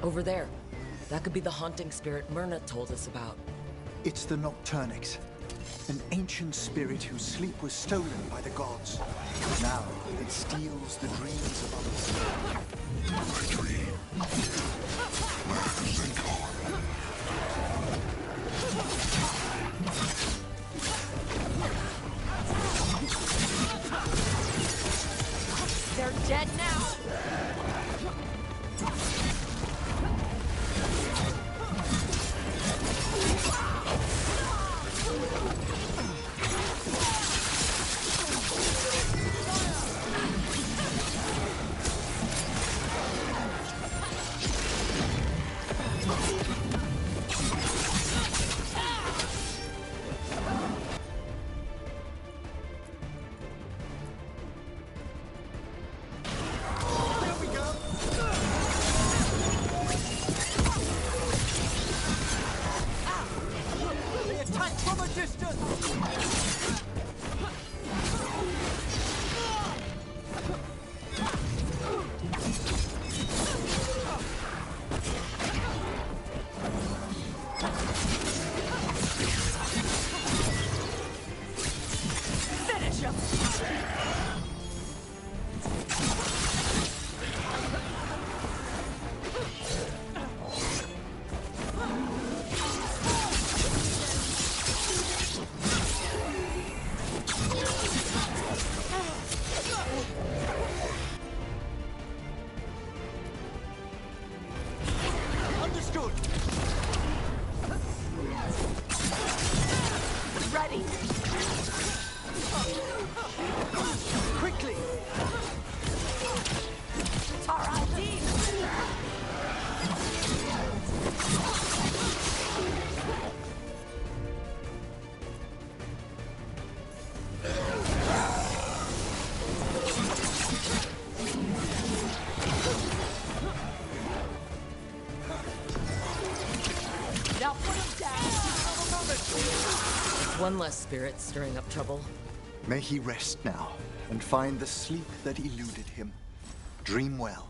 Over there. That could be the haunting spirit Myrna told us about. It's the Nocturnix, an ancient spirit whose sleep was stolen by the gods. Now it steals the dreams of others. My dream. Where is it gone? They're dead now! One less spirit stirring up trouble. May he rest now and find the sleep that eluded him. Dream well.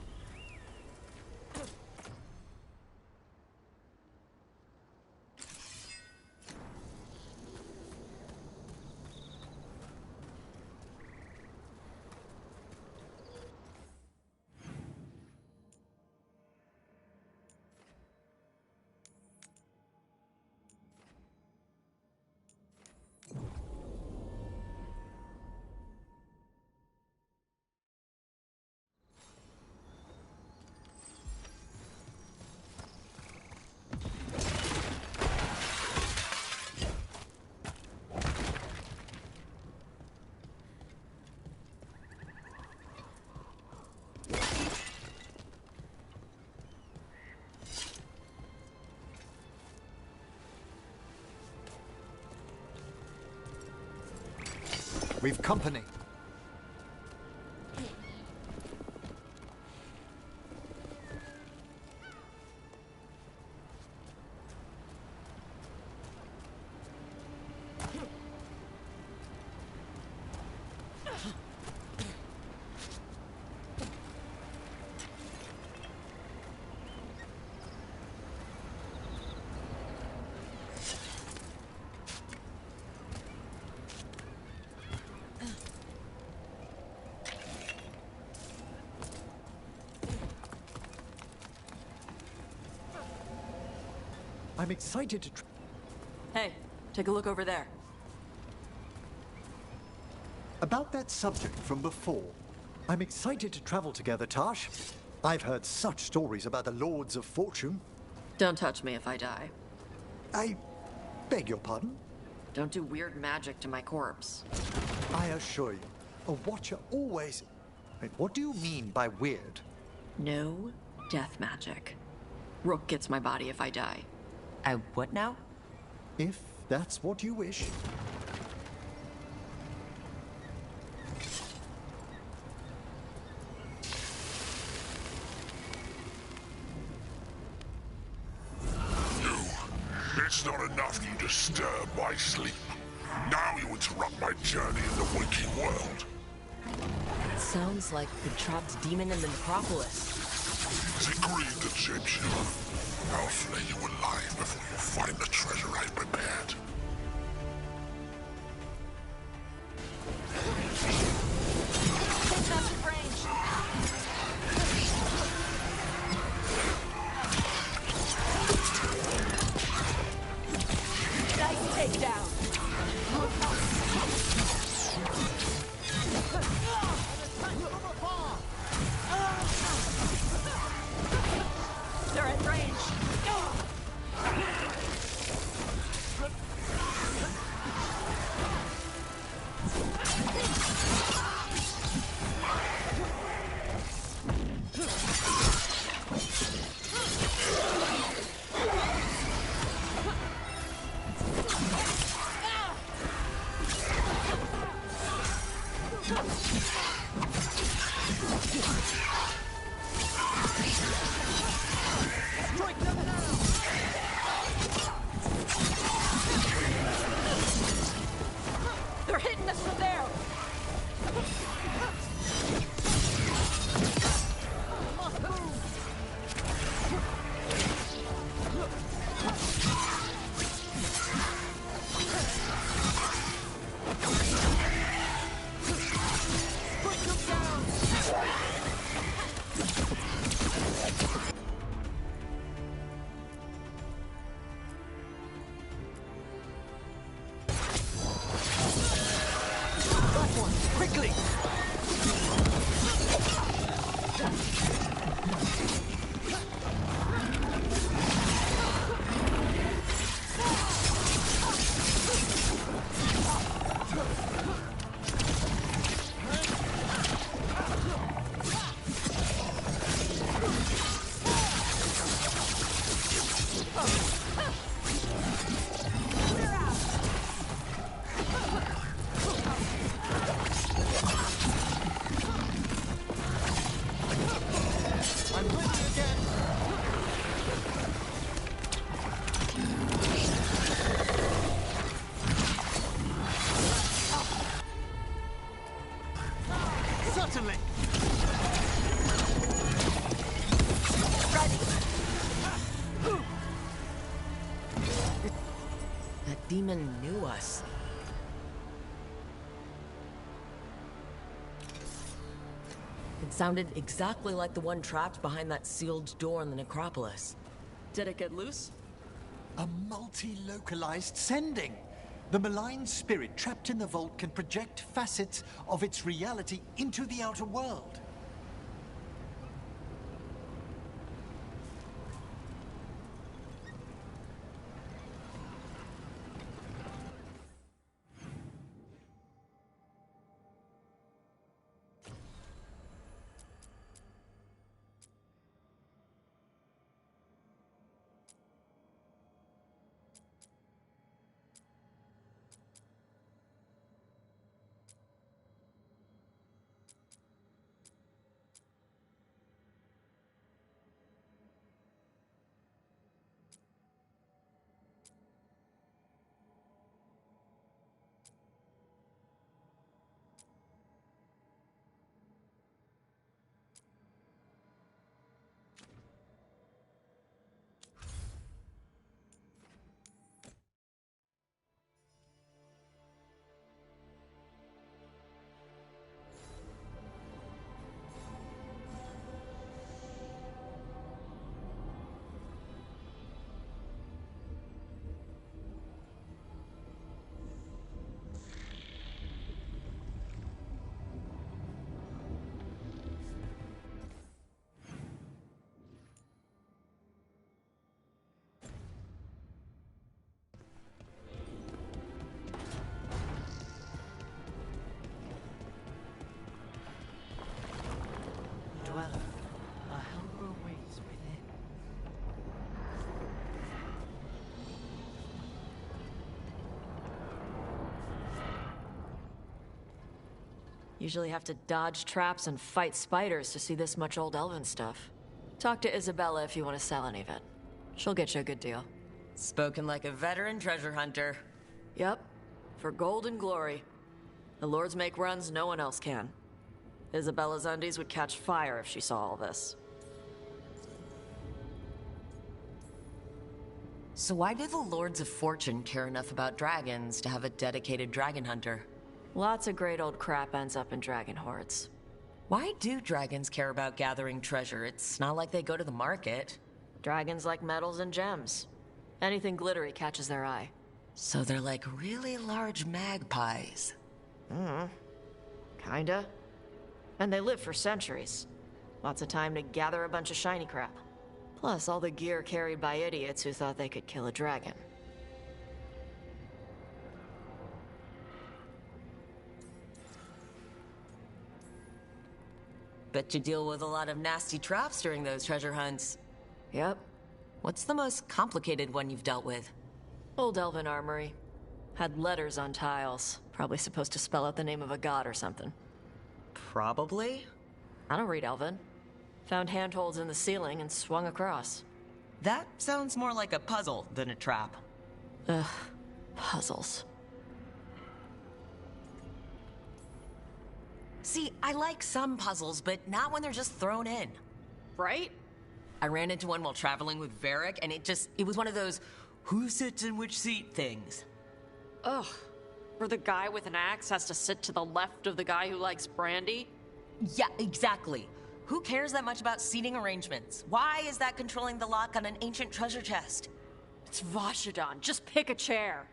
We've company. I'm excited to Hey, take a look over there. About that subject from before. I'm excited to travel together, Tash. I've heard such stories about the Lords of Fortune. Don't touch me if I die. I beg your pardon? Don't do weird magic to my corpse. I assure you, a watcher always... Wait, what do you mean by weird? No death magic. Rook gets my body if I die. I what now? If that's what you wish. It's not enough you disturb my sleep. Now you interrupt my journey in the waking world. Sounds like the trapped demon in the necropolis. Is it greed that shapes you? I'll flay you alive before you find the treasure I prepared. Take massive range. Nice takedown. They're at range. They're hitting us from there. Quickly! Certainly! Ready. That demon knew us. It sounded exactly like the one trapped behind that sealed door in the necropolis. Did it get loose? A multi-localized sending! The malign spirit trapped in the vault can project facets of its reality into the outer world. Usually have to dodge traps and fight spiders to see this much old elven stuff. Talk to Isabella if you want to sell any of it. She'll get you a good deal. Spoken like a veteran treasure hunter. Yep, for gold and glory. The lords make runs no one else can. Isabella's undies would catch fire if she saw all this. So why do the Lords of Fortune care enough about dragons to have a dedicated dragon hunter? Lots of great old crap ends up in dragon hordes. Why do dragons care about gathering treasure? It's not like they go to the market. Dragons like metals and gems. Anything glittery catches their eye. So they're like really large magpies. Kinda. And they live for centuries. Lots of time to gather a bunch of shiny crap. Plus all the gear carried by idiots who thought they could kill a dragon. Bet you deal with a lot of nasty traps during those treasure hunts. Yep. What's the most complicated one you've dealt with? Old elven armory. Had letters on tiles. Probably supposed to spell out the name of a god or something. Probably? I don't read elven. Found handholds in the ceiling and swung across. That sounds more like a puzzle than a trap. Ugh. Puzzles. See, I like some puzzles, but not when they're just thrown in. Right? I ran into one while traveling with Varric, and it was one of those who sits in which seat things. Ugh. Where the guy with an axe has to sit to the left of the guy who likes brandy? Yeah, exactly. Who cares that much about seating arrangements? Why is that controlling the lock on an ancient treasure chest? It's Vashidon. Just pick a chair.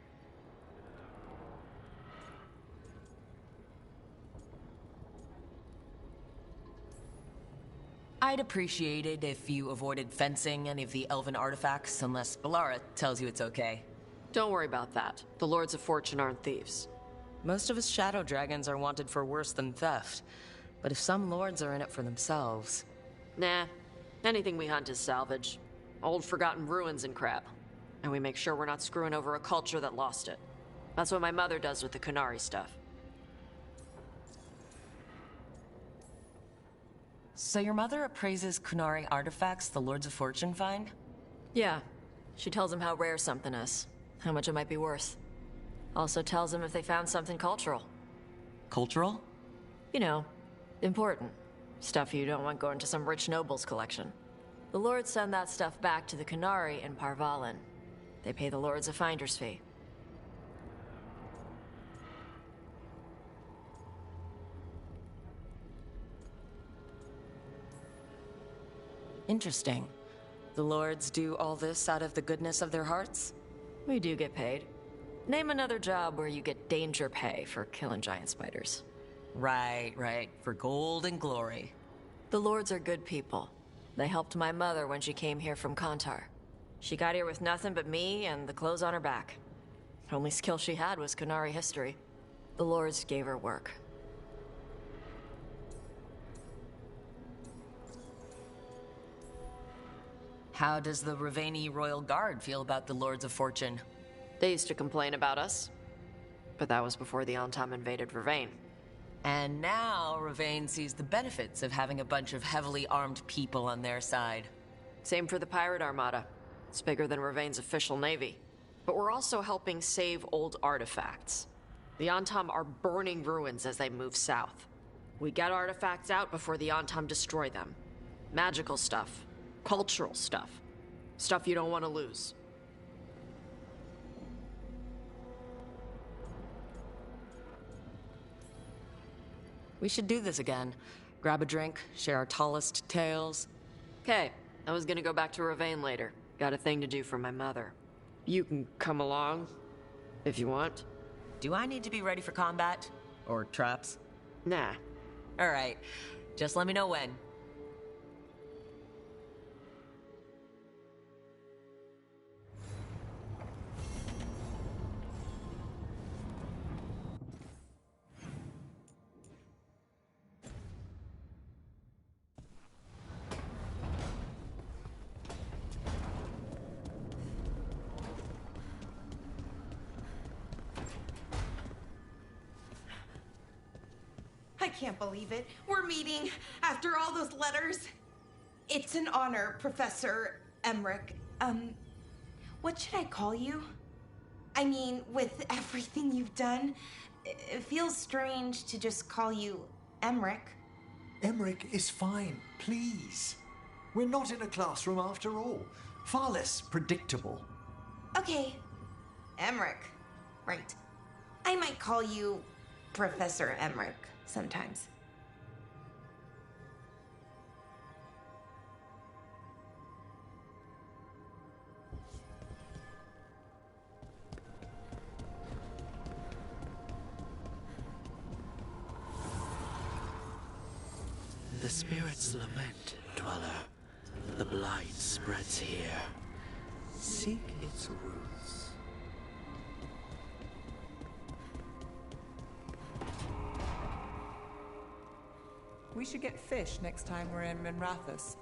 I'd appreciate it if you avoided fencing any of the elven artifacts unless Balara tells you it's okay. Don't worry about that. The Lords of Fortune aren't thieves. Most of us shadow dragons are wanted for worse than theft. But if some lords are in it for themselves... Nah. Anything we hunt is salvage. Old forgotten ruins and crap. And we make sure we're not screwing over a culture that lost it. That's what my mother does with the Kunari stuff. So your mother appraises Kunari artifacts the Lords of Fortune find? Yeah. She tells them how rare something is. How much it might be worth. Also tells them if they found something cultural. Cultural? You know, important. Stuff you don't want going to some rich noble's collection. The lords send that stuff back to the Kunari in Parvalin. They pay the lords a finder's fee. Interesting. The lords do all this out of the goodness of their hearts? We do get paid. Name another job where you get danger pay for killing giant spiders. Right. For gold and glory. The lords are good people. They helped my mother when she came here from Kantar. She got here with nothing but me and the clothes on her back. Only skill she had was Kunari history. The lords gave her work. How does the Raveni Royal Guard feel about the Lords of Fortune? They used to complain about us. But that was before the Antam invaded Ravane. And now Ravane sees the benefits of having a bunch of heavily armed people on their side. Same for the pirate armada. It's bigger than Ravane's official navy. But we're also helping save old artifacts. The Antam are burning ruins as they move south. We get artifacts out before the Antam destroy them. Magical stuff. Cultural stuff. Stuff you don't want to lose. We should do this again. Grab a drink, share our tallest tales. Okay, I was gonna go back to Ravane later. Got a thing to do for my mother. You can come along, if you want. Do I need to be ready for combat? Or traps? Nah. Alright, just let me know when. I can't believe it. We're meeting after all those letters. It's an honor, Professor Emmerich. What should I call you? I mean, with everything you've done, it feels strange to just call you Emmerich. Emmerich is fine, please. We're not in a classroom after all. Far less predictable. Okay. Emmerich. Right. I might call you Professor Emmerich sometimes. The spirits lament, dweller. The blight spreads here. Seek its roots. We should get fish next time we're in Minrathous.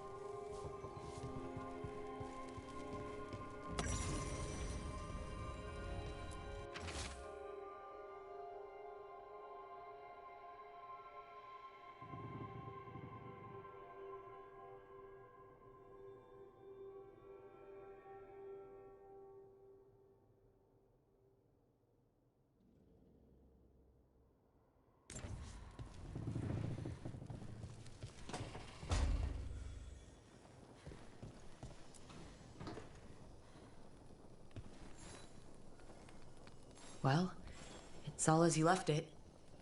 Well, it's all as you left it.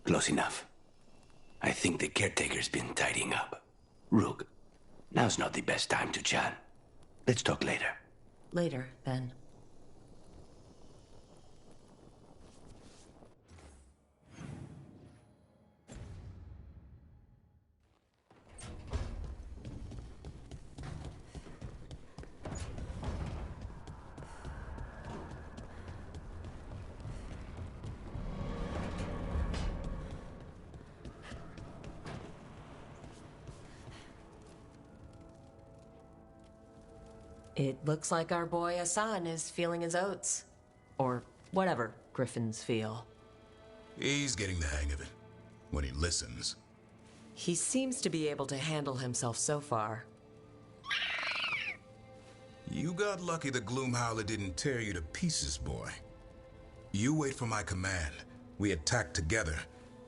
Close enough. I think the caretaker's been tidying up. Rook, now's not the best time to chat. Let's talk later. Later, then. It looks like our boy Hassan is feeling his oats. Or whatever griffins feel. He's getting the hang of it. When he listens. He seems to be able to handle himself so far. You got lucky the Gloomhowler didn't tear you to pieces, boy. You wait for my command. We attack together.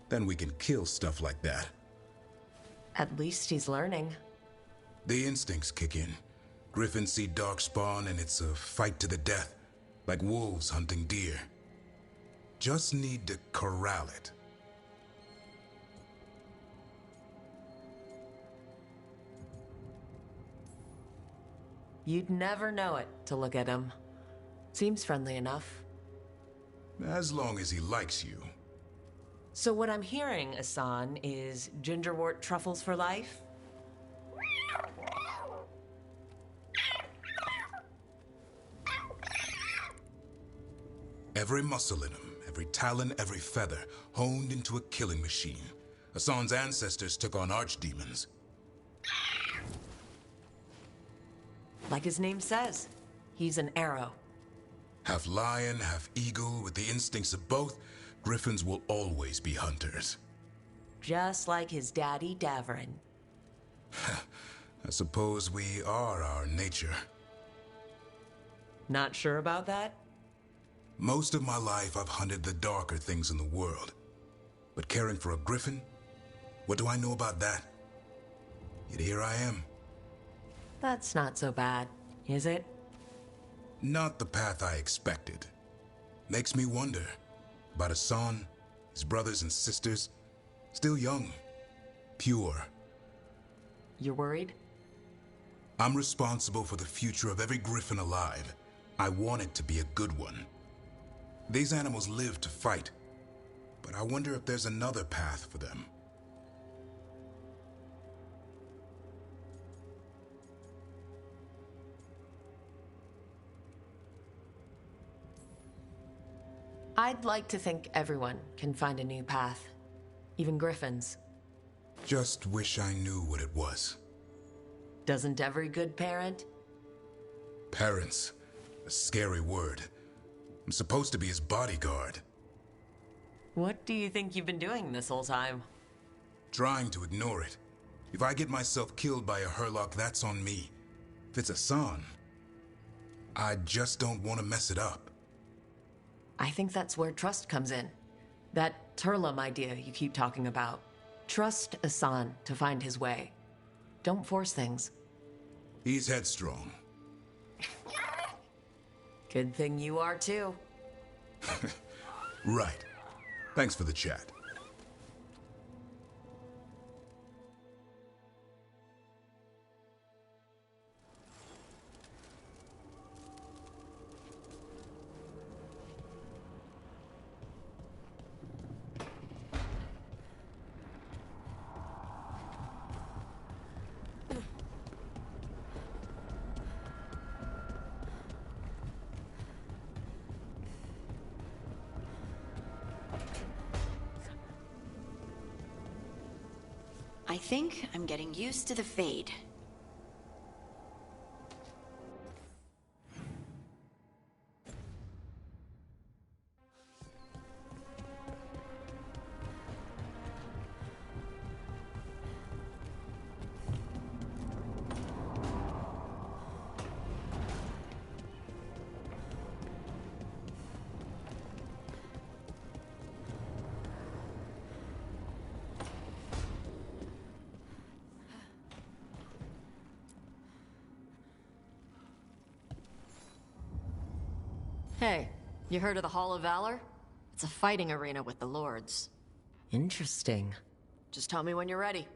Then we can kill stuff like that. At least he's learning. The instincts kick in. Griffins see darkspawn and it's a fight to the death. Like wolves hunting deer. Just need to corral it. You'd never know it to look at him. Seems friendly enough. As long as he likes you. So what I'm hearing, Hassan, is gingerwort truffles for life? Every muscle in him, every talon, every feather, honed into a killing machine. Hassan's ancestors took on archdemons. Like his name says, he's an arrow. Half lion, half eagle, with the instincts of both, griffins will always be hunters. Just like his daddy Davrin. I suppose we are our nature. Not sure about that? Most of my life I've hunted the darker things in the world. But caring for a griffin? What do I know about that? Yet here I am. That's not so bad, is it? Not the path I expected. Makes me wonder about Hassan, his brothers and sisters. Still young. Pure. You're worried? I'm responsible for the future of every griffin alive. I want it to be a good one. These animals live to fight, but I wonder if there's another path for them. I'd like to think everyone can find a new path. Even griffins. Just wish I knew what it was. Doesn't every good parent? Parents. A scary word. I'm supposed to be his bodyguard. What do you think you've been doing this whole time? Trying to ignore it. If I get myself killed by a Hurlock, that's on me. If it's Hassan, I just don't want to mess it up. I think that's where trust comes in. That Turlum idea you keep talking about. Trust Hassan to find his way. Don't force things. He's headstrong. Good thing you are too. Right. Thanks for the chat. I think I'm getting used to the fade. Hey, you heard of the Hall of Valor? It's a fighting arena with the Lords. Interesting. Just tell me when you're ready.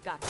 Gotcha.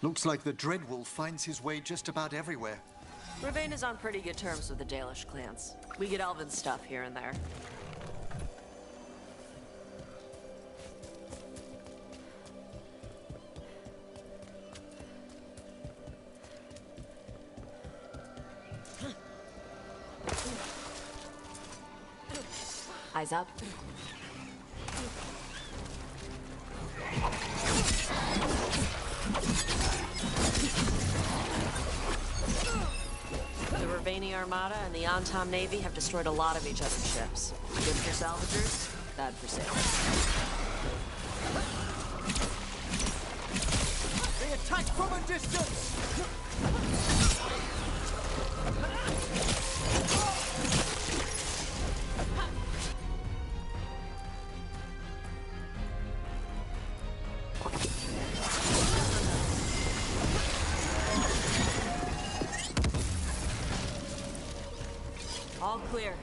Looks like the Dreadwolf finds his way just about everywhere. Ravane is on pretty good terms with the Dalish clans. We get elven stuff here and there. Eyes up. The Ravani Armada and the Antom Navy have destroyed a lot of each other's ships. Good for salvagers, bad for sailors. Attack from a distance! All clear.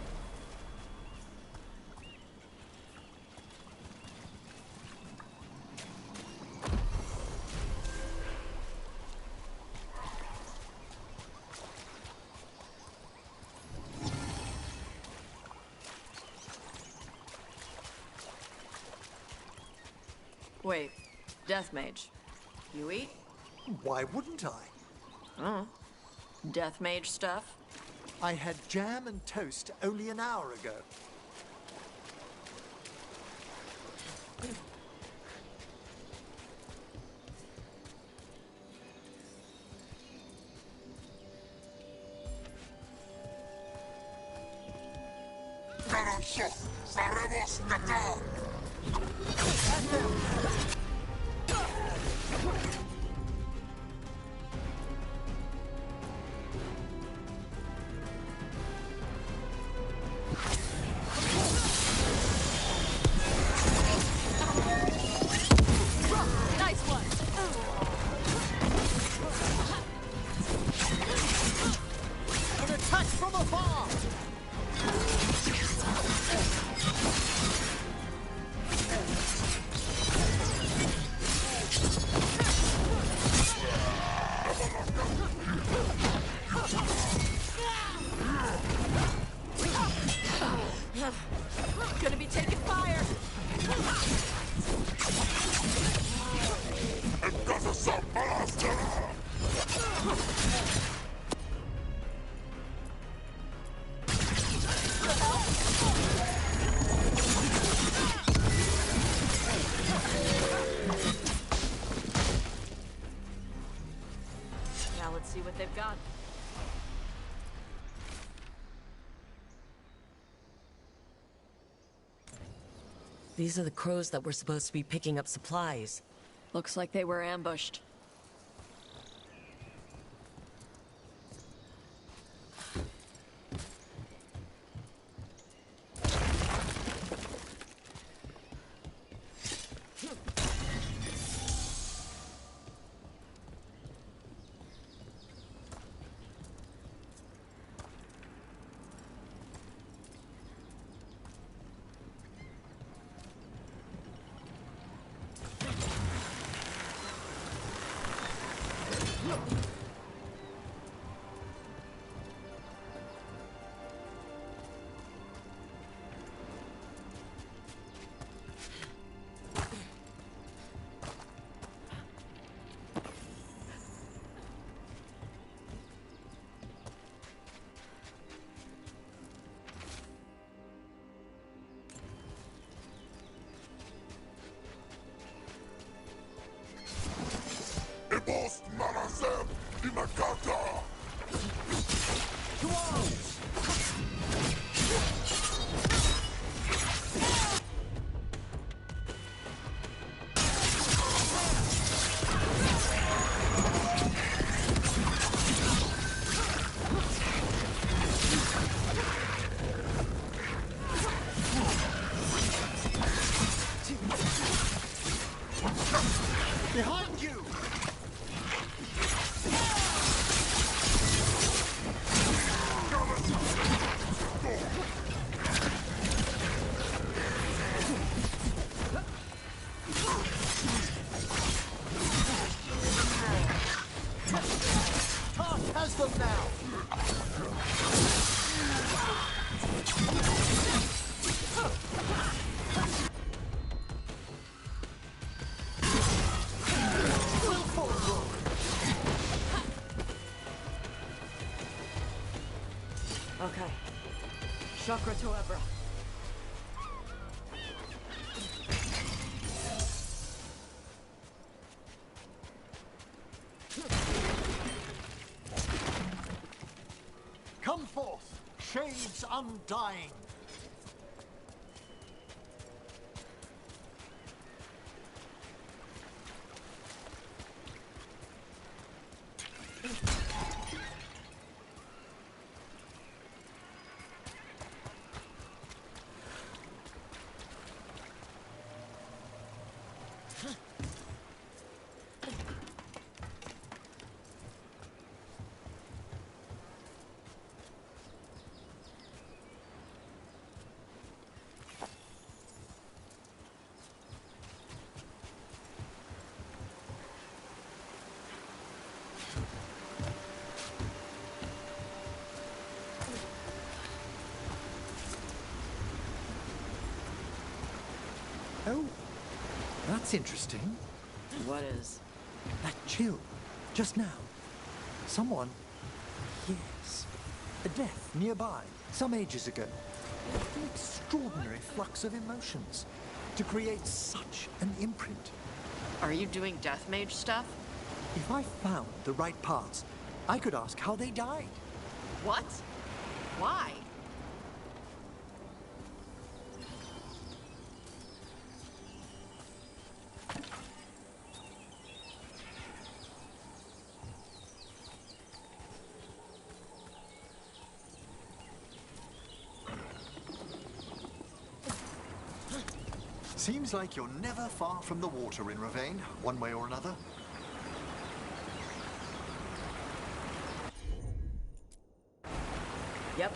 Wait, Death Mage. You eat? Why wouldn't I? Oh. Death Mage stuff? I had jam and toast only an hour ago. Carancho, sabemos matar. Nice one! An attack from afar! Gonna be taking fire! Entonces son balas. Now let's see what they've got. These are the crows that were supposed to be picking up supplies. Looks like they were ambushed. Ebost Marazem Imakata. To arms! Behind you! Tark has them now! Okay. Chakra to Ebra. Come forth, shades undying! Oh, that's interesting. What is? That chill, just now. Someone, yes, a death nearby, some ages ago. An extraordinary flux of emotions to create such an imprint. Are you doing death mage stuff? If I found the right parts, I could ask how they died. What? Why? Seems like you're never far from the water in Ravane, one way or another. Yep.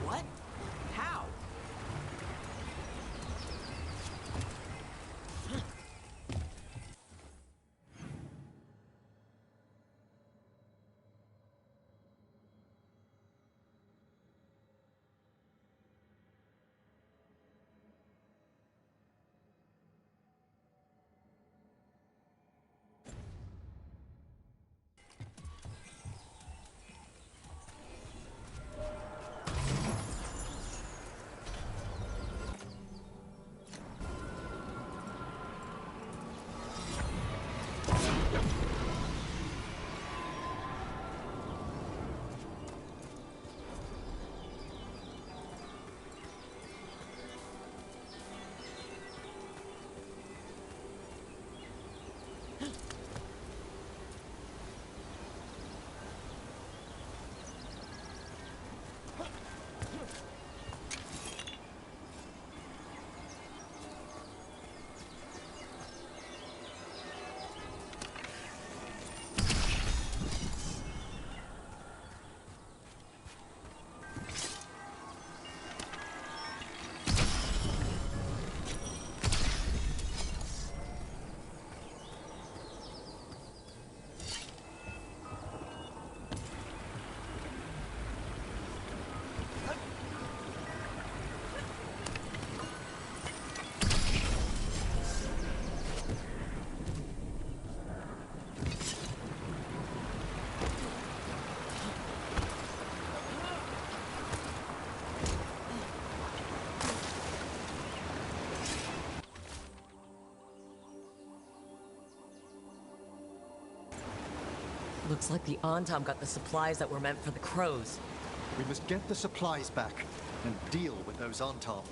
What? How? Looks like the Antam got the supplies that were meant for the crows. We must get the supplies back and deal with those Antam.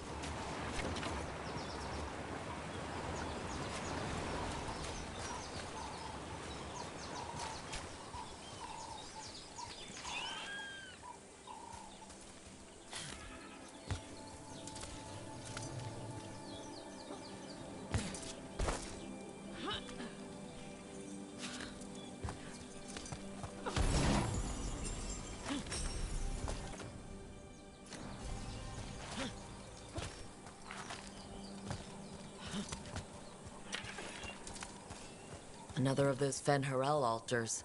Another of those Fen Harel altars.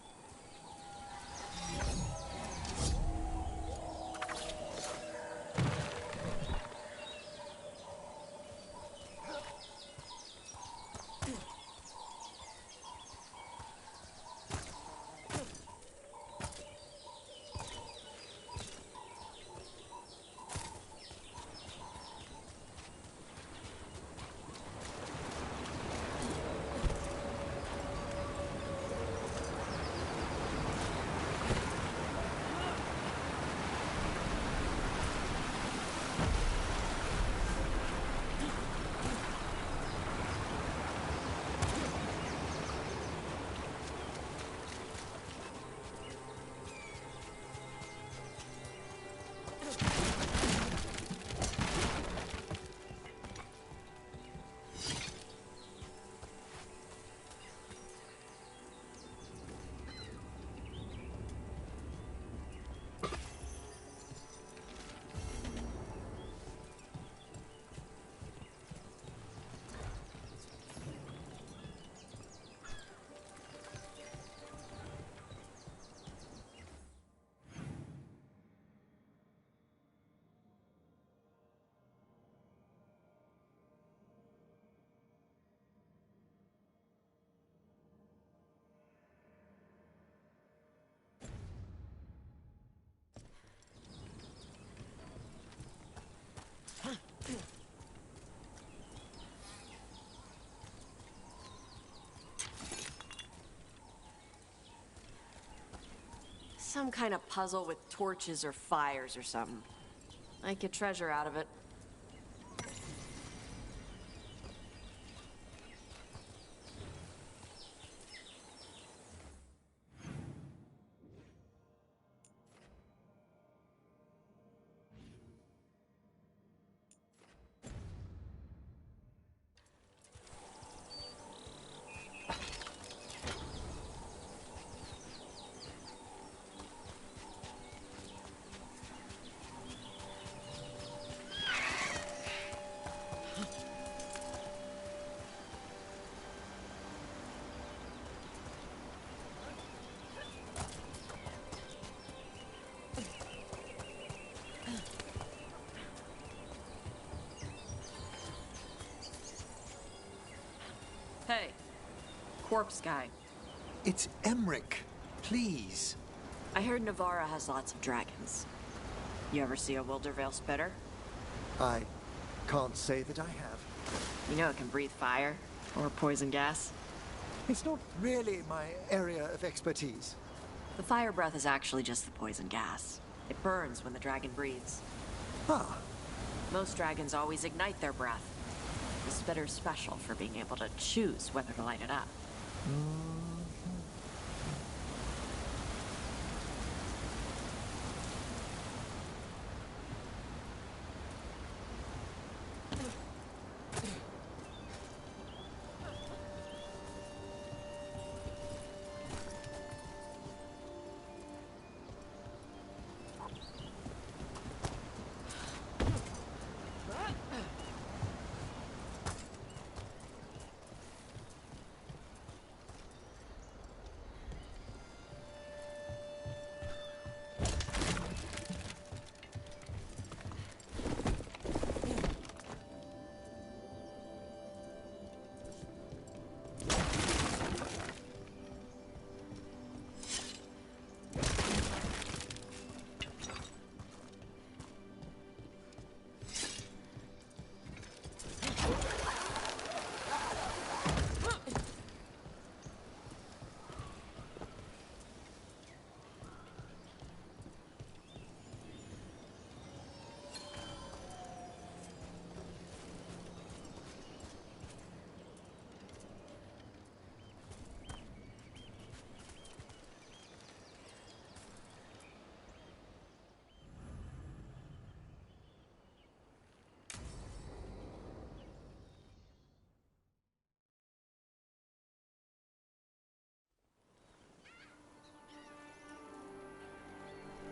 Some kind of puzzle with torches or fires or something. Might get treasure out of it. Hey, corpse guy. It's Emmerich. Please. I heard Navarra has lots of dragons. You ever see a Wildervale spitter? I can't say that I have. You know it can breathe fire or poison gas. It's not really my area of expertise. The fire breath is actually just the poison gas. It burns when the dragon breathes. Ah, Most dragons always ignite their breath. The spitter's special for being able to choose whether to light it up.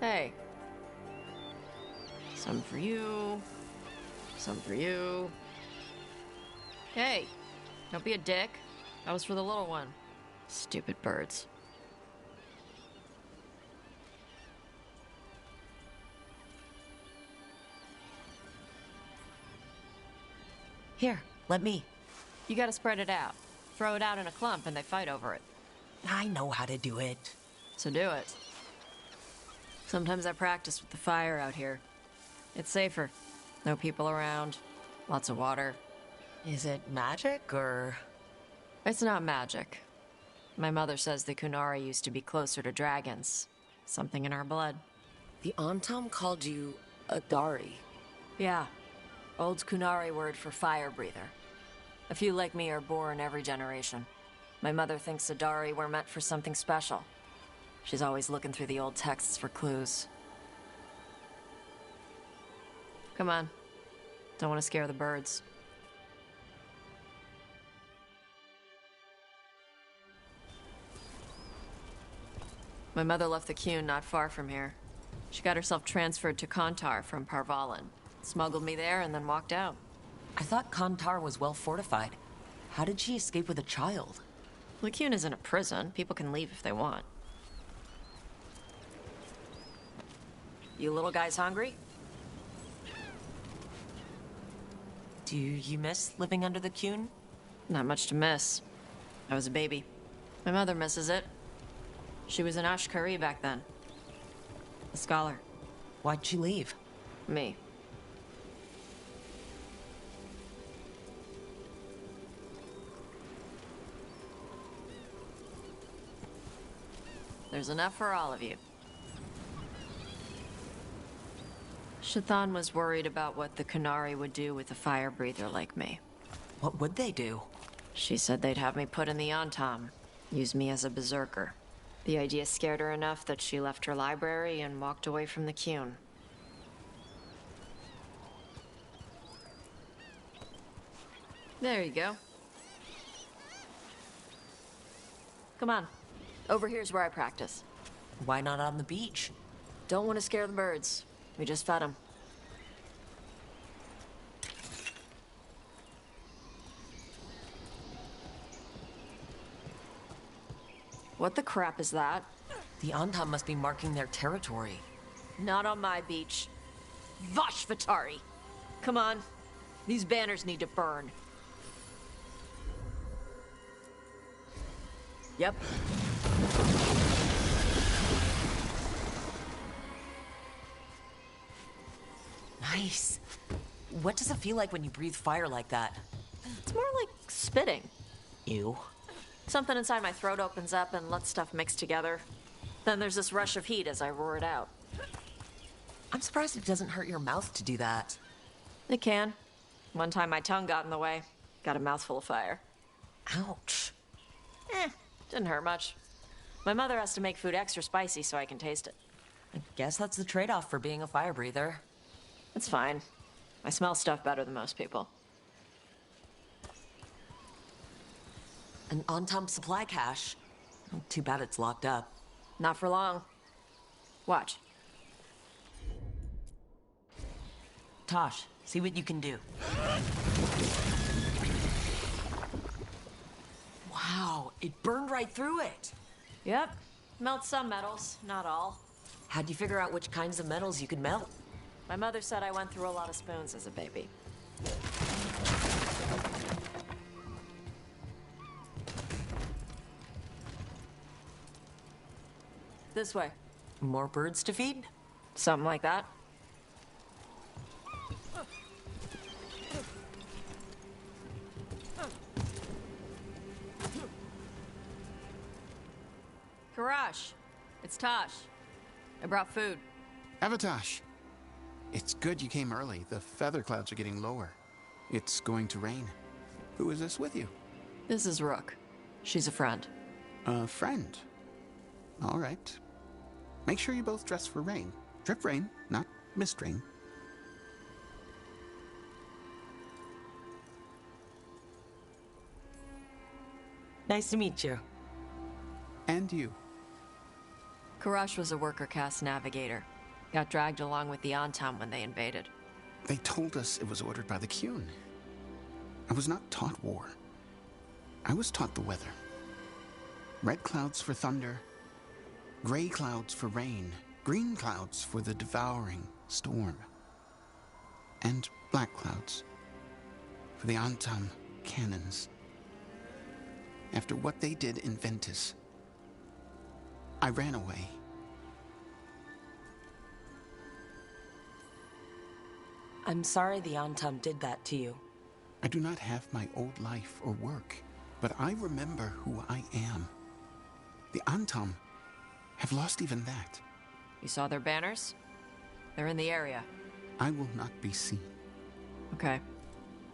Hey. Some for you. Some for you. Hey, don't be a dick. That was for the little one. Stupid birds. Here, let me. You gotta spread it out. Throw it out in a clump and they fight over it. I know how to do it. So do it. Sometimes I practice with the fire out here. It's safer. No people around. Lots of water. Is it magic, or...? It's not magic. My mother says the Kunari used to be closer to dragons. Something in our blood. The Antam called you a Dari. Yeah. Old Kunari word for fire breather. A few like me are born every generation. My mother thinks Adari were meant for something special. She's always looking through the old texts for clues. Come on. Don't want to scare the birds. My mother left the Qun not far from here. She got herself transferred to Kantar from Parvalan. Smuggled me there and then walked out. I thought Kantar was well fortified. How did she escape with a child? The Qun isn't a prison. People can leave if they want. You little guys hungry? Do you miss living under the Qun? Not much to miss. I was a baby. My mother misses it. She was an Ashkari back then. A scholar. Why'd she leave? Me. There's enough for all of you. Shathan was worried about what the Kunari would do with a fire breather like me. What would they do? She said they'd have me put in the Antam, use me as a berserker. The idea scared her enough that she left her library and walked away from the Qun. There you go. Come on. Over here's where I practice. Why not on the beach? Don't want to scare the birds. We just fed them. What the crap is that? The Antam must be marking their territory. Not on my beach. Vashvatari! Come on. These banners need to burn. Yep. Nice. What does it feel like when you breathe fire like that? It's more like spitting. Ew. Something inside my throat opens up and lets stuff mix together. Then there's this rush of heat as I roar it out. I'm surprised it doesn't hurt your mouth to do that. It can. One time my tongue got in the way. Got a mouthful of fire. Ouch. Didn't hurt much. My mother has to make food extra spicy so I can taste it. I guess that's the trade-off for being a fire breather. It's fine. I smell stuff better than most people. An Antam supply cache. Too bad it's locked up. Not for long. Watch. Tosh, see what you can do. Wow, it burned right through it. Yep. Melt some metals, not all. How'd you figure out which kinds of metals you could melt? My mother said I went through a lot of spoons as a baby. This way. More birds to feed? Something like that. Karash, it's Tosh. I brought food. Avatosh, it's good you came early. The feather clouds are getting lower. It's going to rain. Who is this with you? This is Rook. She's a friend. A friend. All right. Make sure you both dress for rain. Drip rain, not mist rain. Nice to meet you. And you. Karash was a worker caste navigator. Got dragged along with the Antam when they invaded. They told us it was ordered by the Qun. I was not taught war. I was taught the weather. Red clouds for thunder, gray clouds for rain, green clouds for the devouring storm, and black clouds for the Antam cannons. After what they did in Ventus, I ran away. I'm sorry the Antam did that to you. I do not have my old life or work, but I remember who I am. The Antam have lost even that. You saw their banners? They're in the area. I will not be seen. Okay.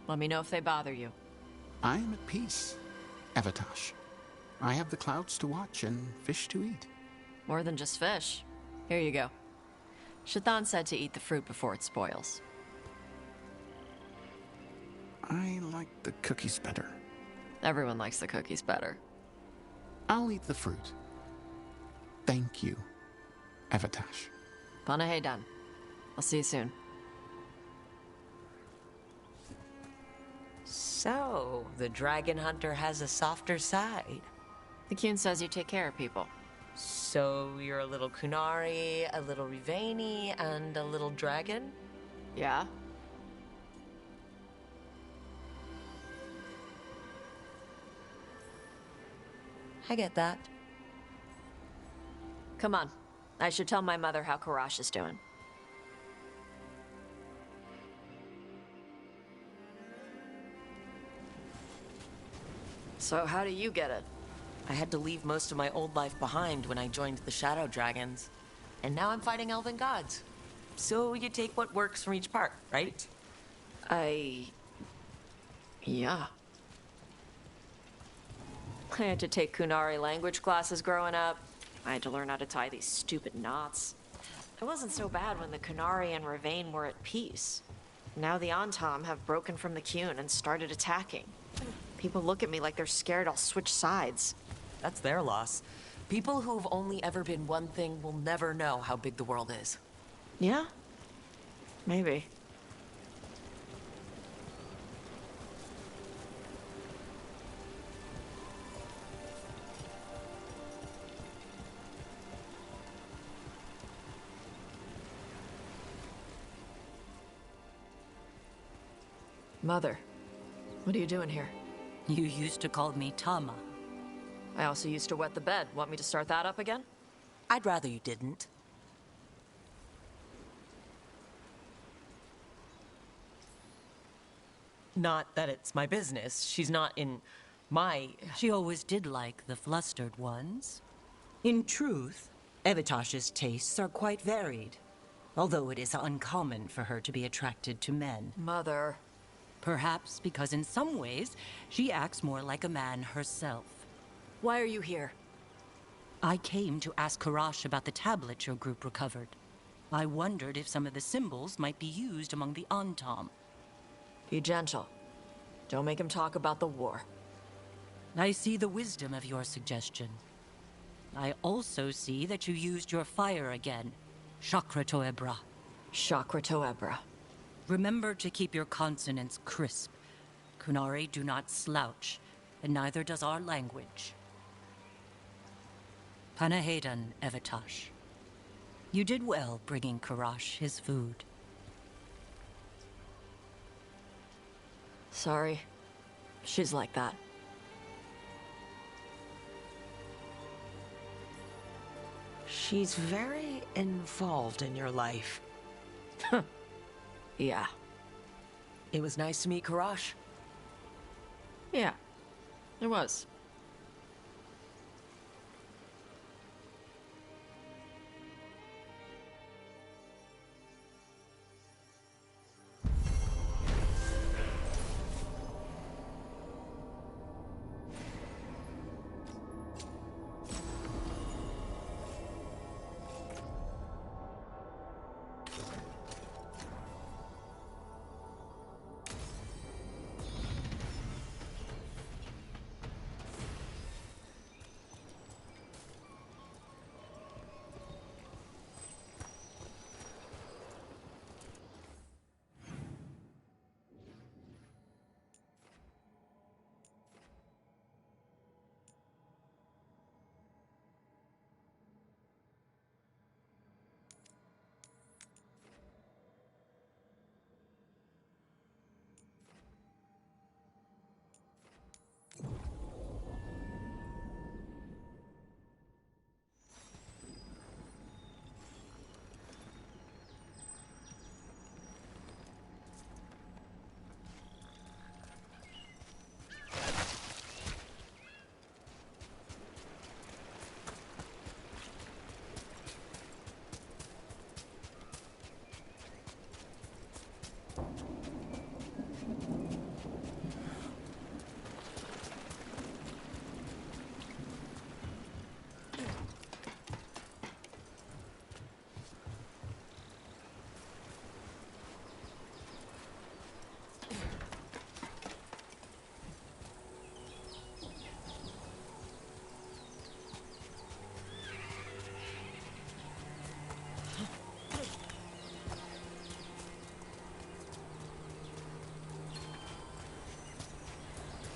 Let me know if they bother you. I am at peace, Avatosh. I have the clouds to watch and fish to eat. More than just fish. Here you go. Shathan said to eat the fruit before it spoils. I like the cookies better. Everyone likes the cookies better. I'll eat the fruit. Thank you, Avatosh. Panahedan. I'll see you soon. So, the dragon hunter has a softer side. The Qun says you take care of people. So, you're a little Kunari, a little Rivani, and a little dragon? Yeah? I get that. Come on. I should tell my mother how Karash is doing. So how do you get it? I had to leave most of my old life behind when I joined the Shadow Dragons. And now I'm fighting elven gods. So you take what works from each part, right? Yeah. I had to take Kunari language classes growing up. I had to learn how to tie these stupid knots. It wasn't so bad when the Kunari and Ravain were at peace. Now the Antam have broken from the Qun and started attacking. People look at me like they're scared I'll switch sides. That's their loss. People who've only ever been one thing will never know how big the world is. Yeah? Maybe. Mother, what are you doing here? You used to call me Tama. I also used to wet the bed. Want me to start that up again? I'd rather you didn't. Not that it's my business. She's not in my... She always did like the flustered ones. In truth, Evitash's tastes are quite varied, although it is uncommon for her to be attracted to men. Mother. Perhaps because in some ways, she acts more like a man herself. Why are you here? I came to ask Karash about the tablet your group recovered. I wondered if some of the symbols might be used among the Antam. Be gentle. Don't make him talk about the war. I see the wisdom of your suggestion. I also see that you used your fire again. Chakra Toebra. Chakra Toebra. Remember to keep your consonants crisp. Kunari do not slouch, and neither does our language. Panahedan, Evitash. You did well bringing Karash his food. Sorry. She's like that. She's very involved in your life. Yeah. It was nice to meet Karash. Yeah. It was.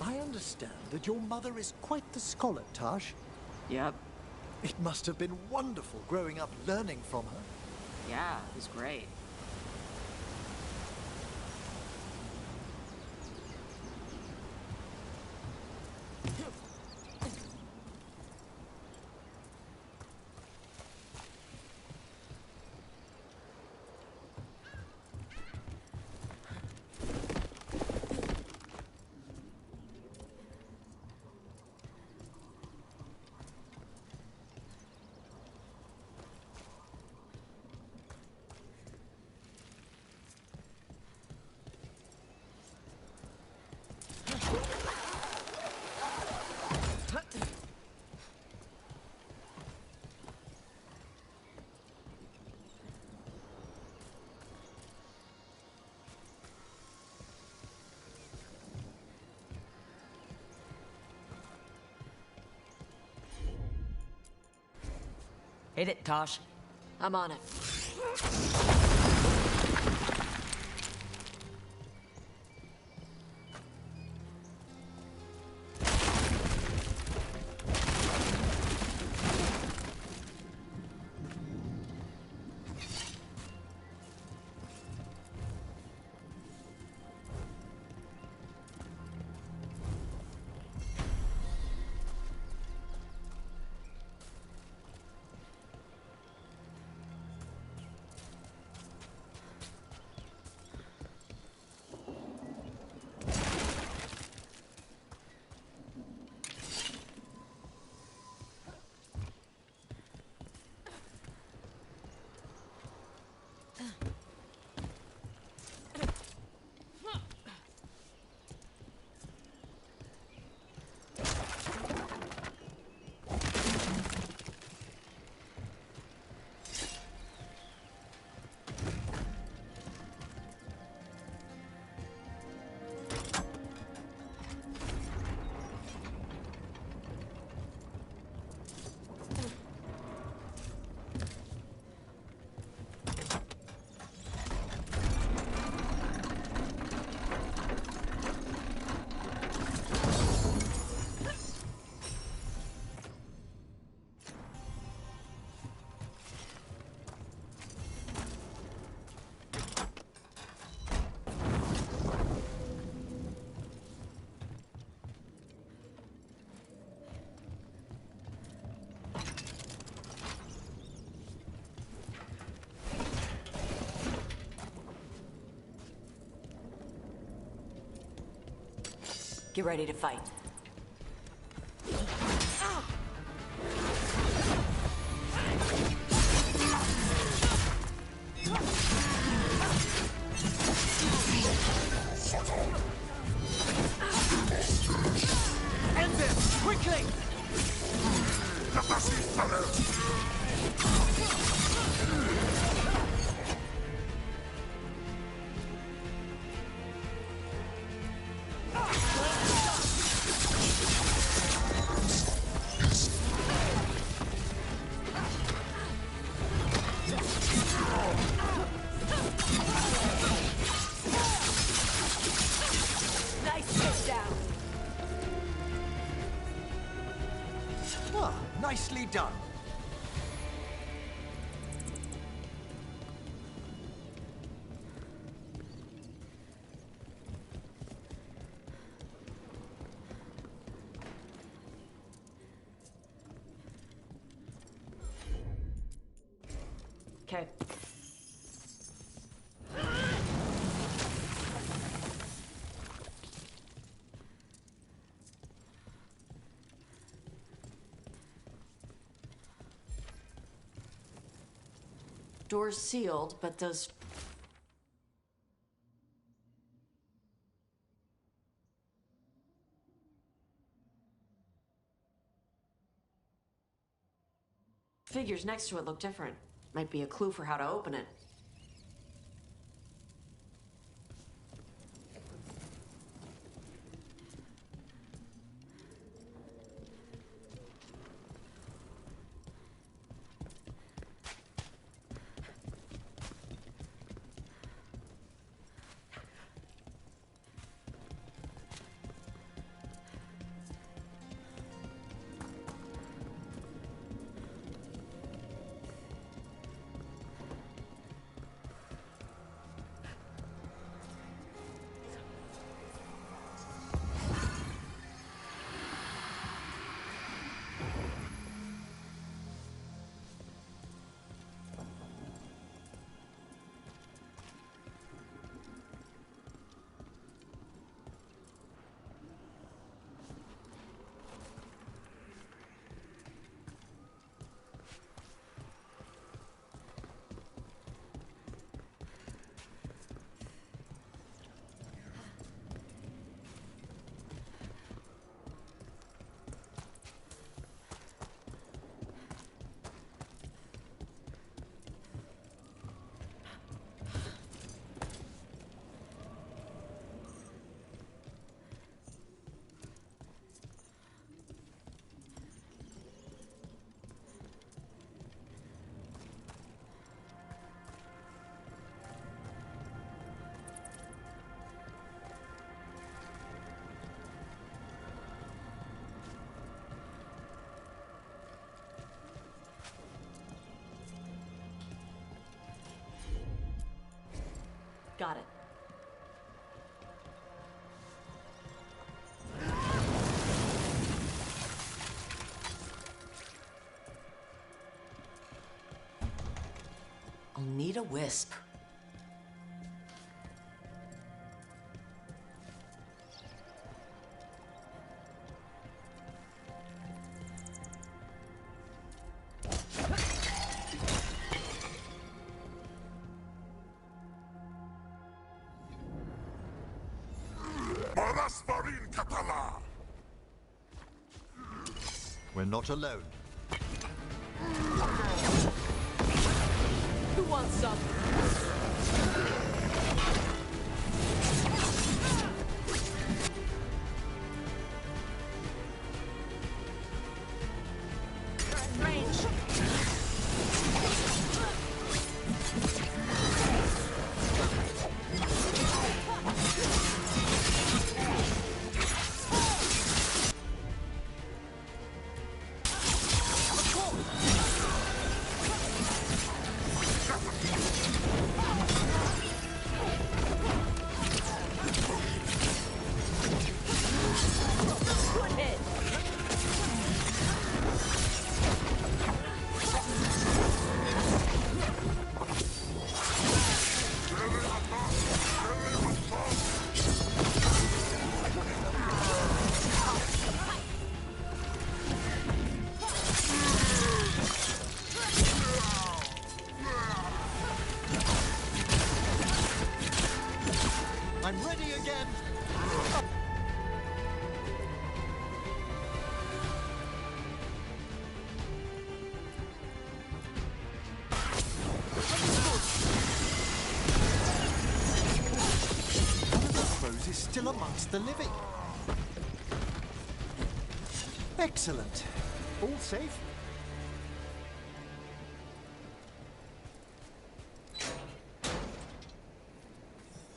I understand that your mother is quite the scholar, Tash. Yep. It must have been wonderful growing up learning from her. Yeah, it was great. Hit it, Tosh. I'm on it. Get ready to fight. End him! Quickly! Nicely done. Okay. Door's sealed, but those... figures next to it look different. Might be a clue for how to open it. need a wisp. We're not alone. Who wants some? I'm ready again! One of those crows is still amongst the living. Excellent. All safe?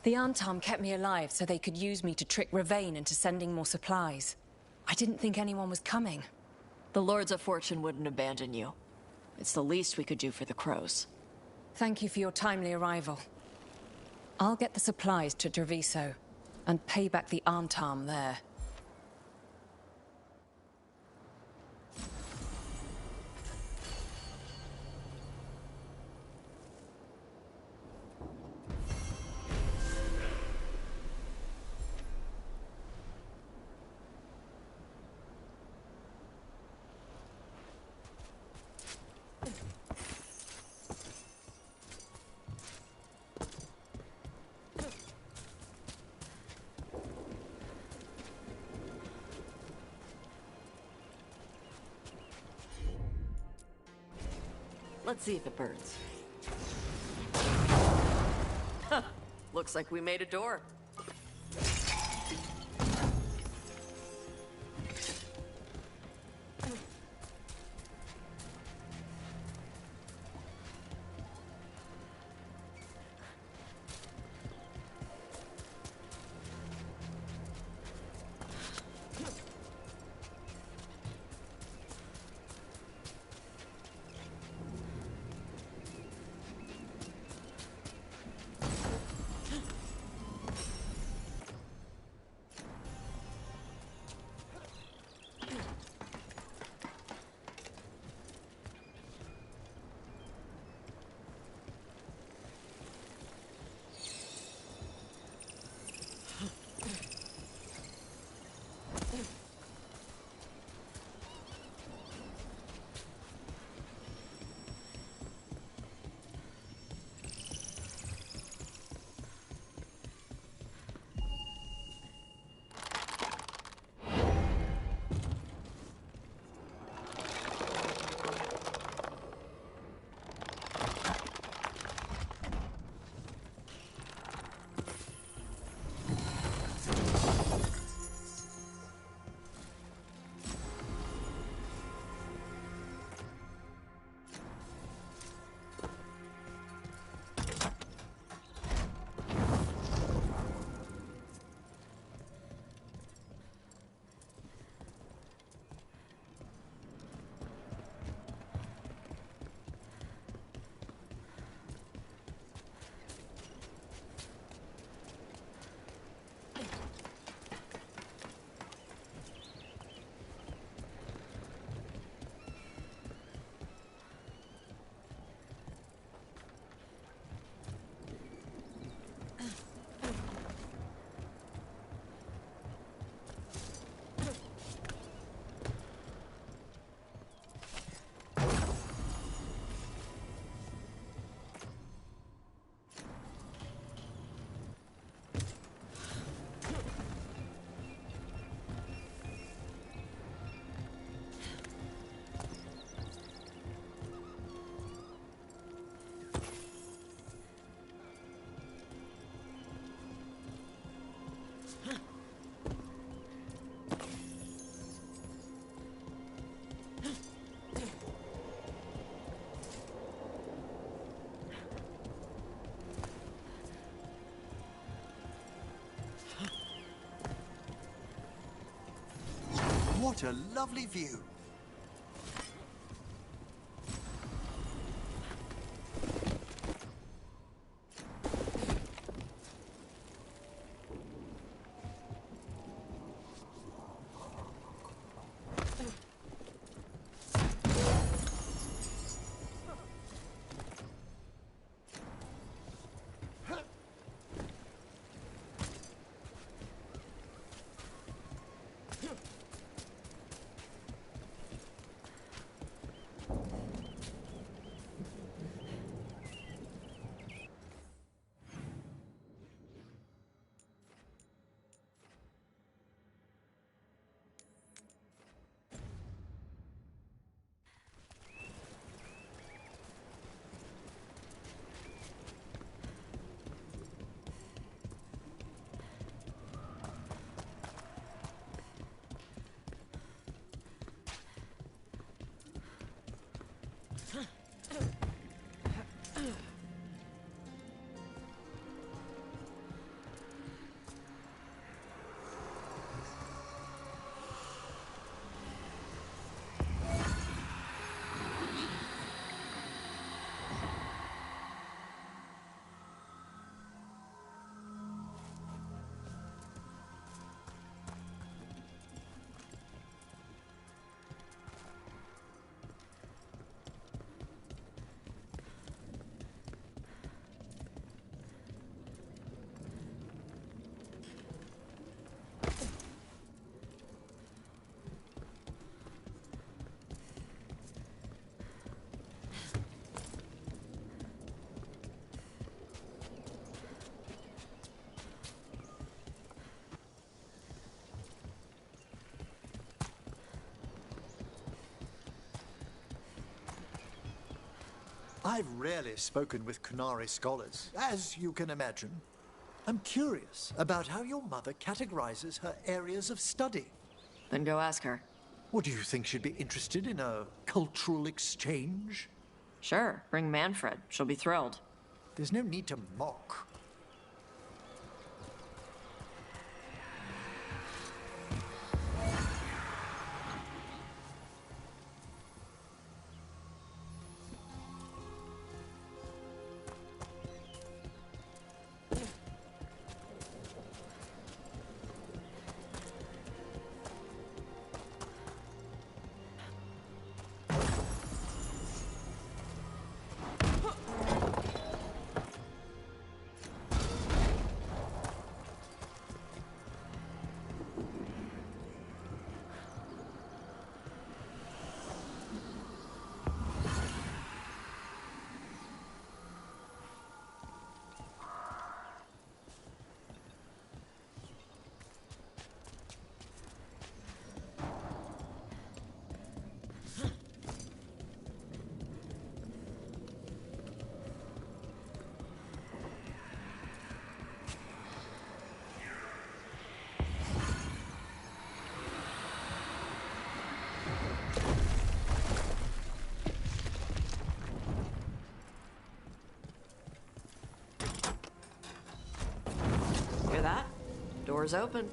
The Antam kept me alive so they could use me to trick Ravain into sending more supplies. I didn't think anyone was coming. The Lords of Fortune wouldn't abandon you. It's the least we could do for the crows. Thank you for your timely arrival. I'll get the supplies to Treviso and pay back the Antam there. Let's see if it burns. Looks like we made a door. What a lovely view. I've rarely spoken with Kunari scholars, as you can imagine. I'm curious about how your mother categorizes her areas of study. Then go ask her. What, do you think she'd be interested in a cultural exchange? Sure, bring Manfred. She'll be thrilled. There's no need to mock. Hear that? Door's open.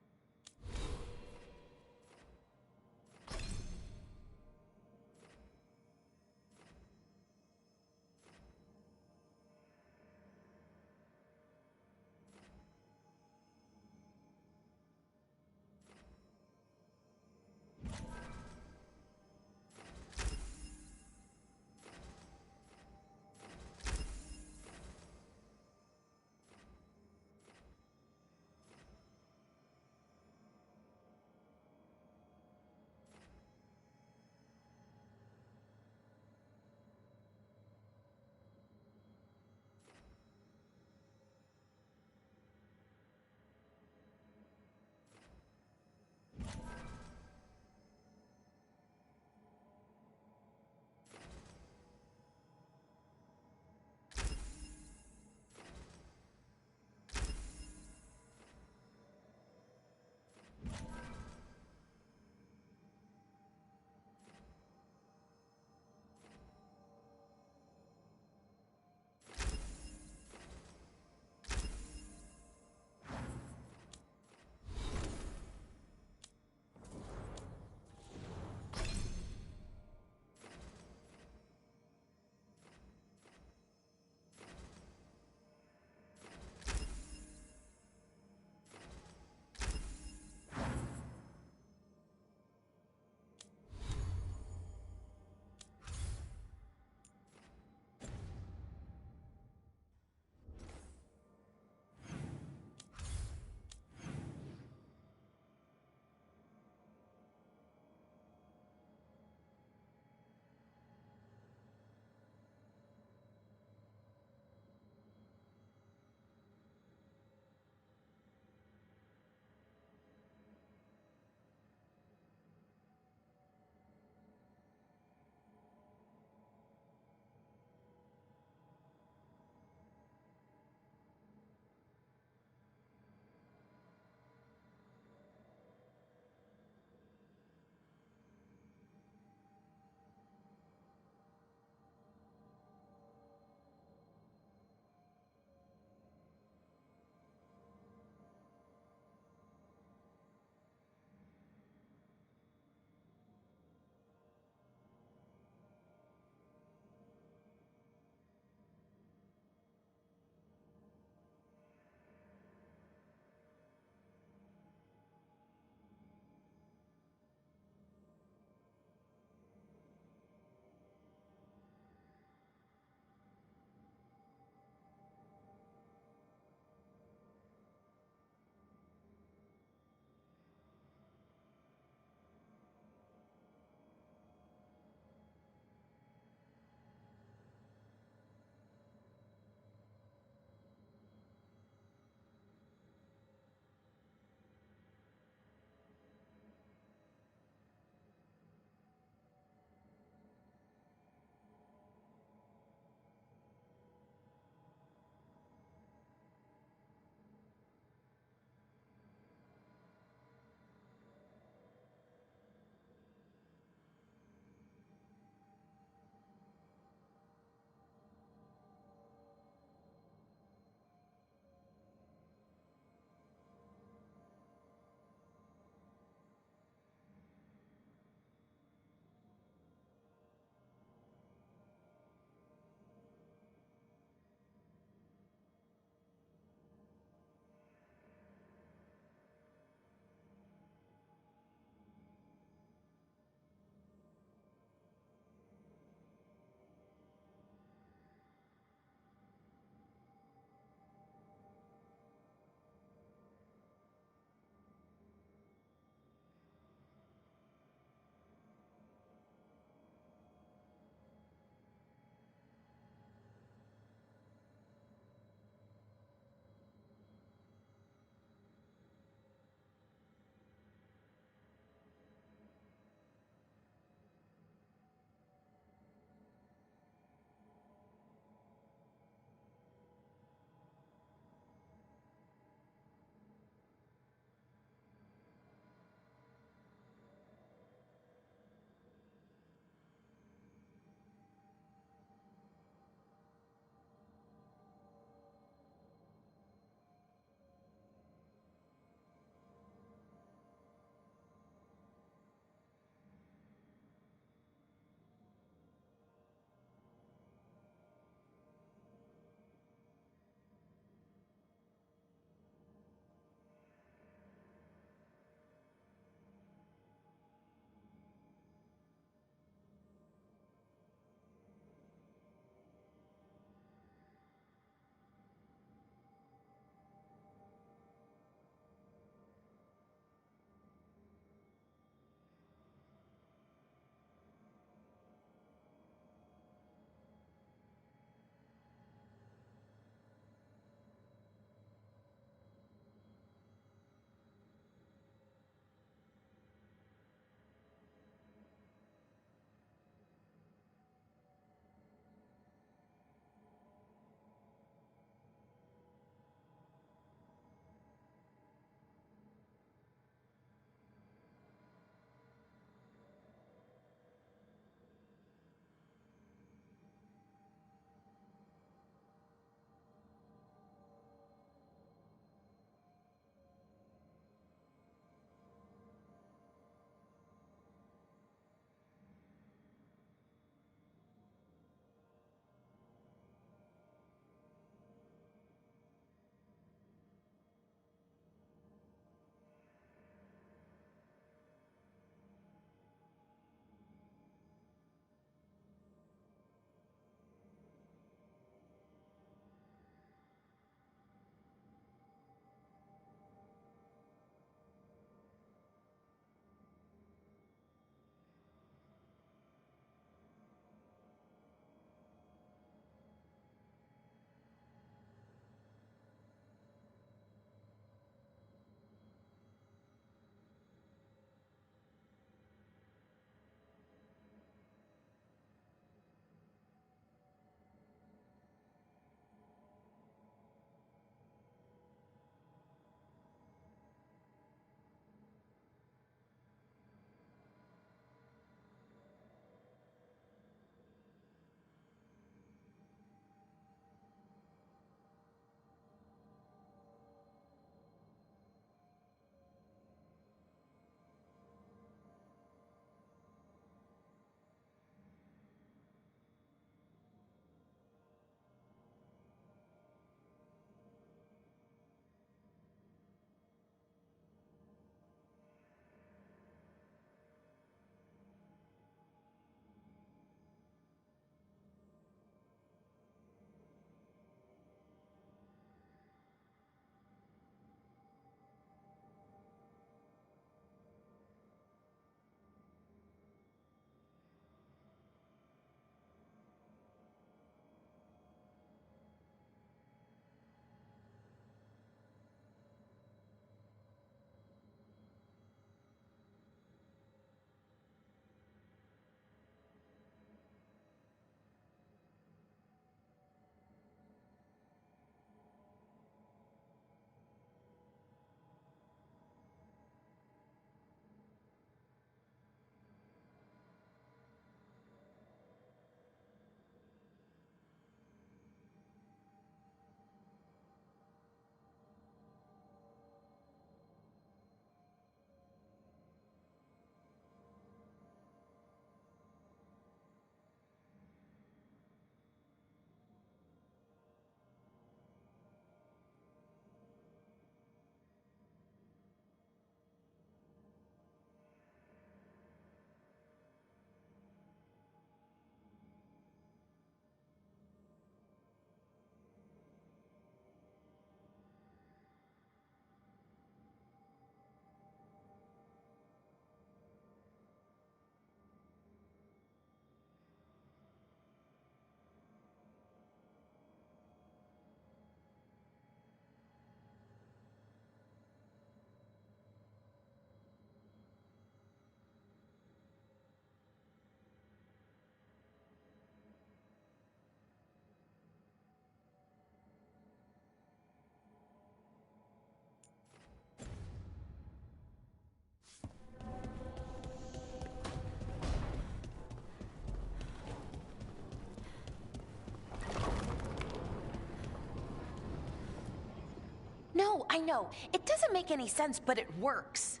I know. It doesn't make any sense, but it works.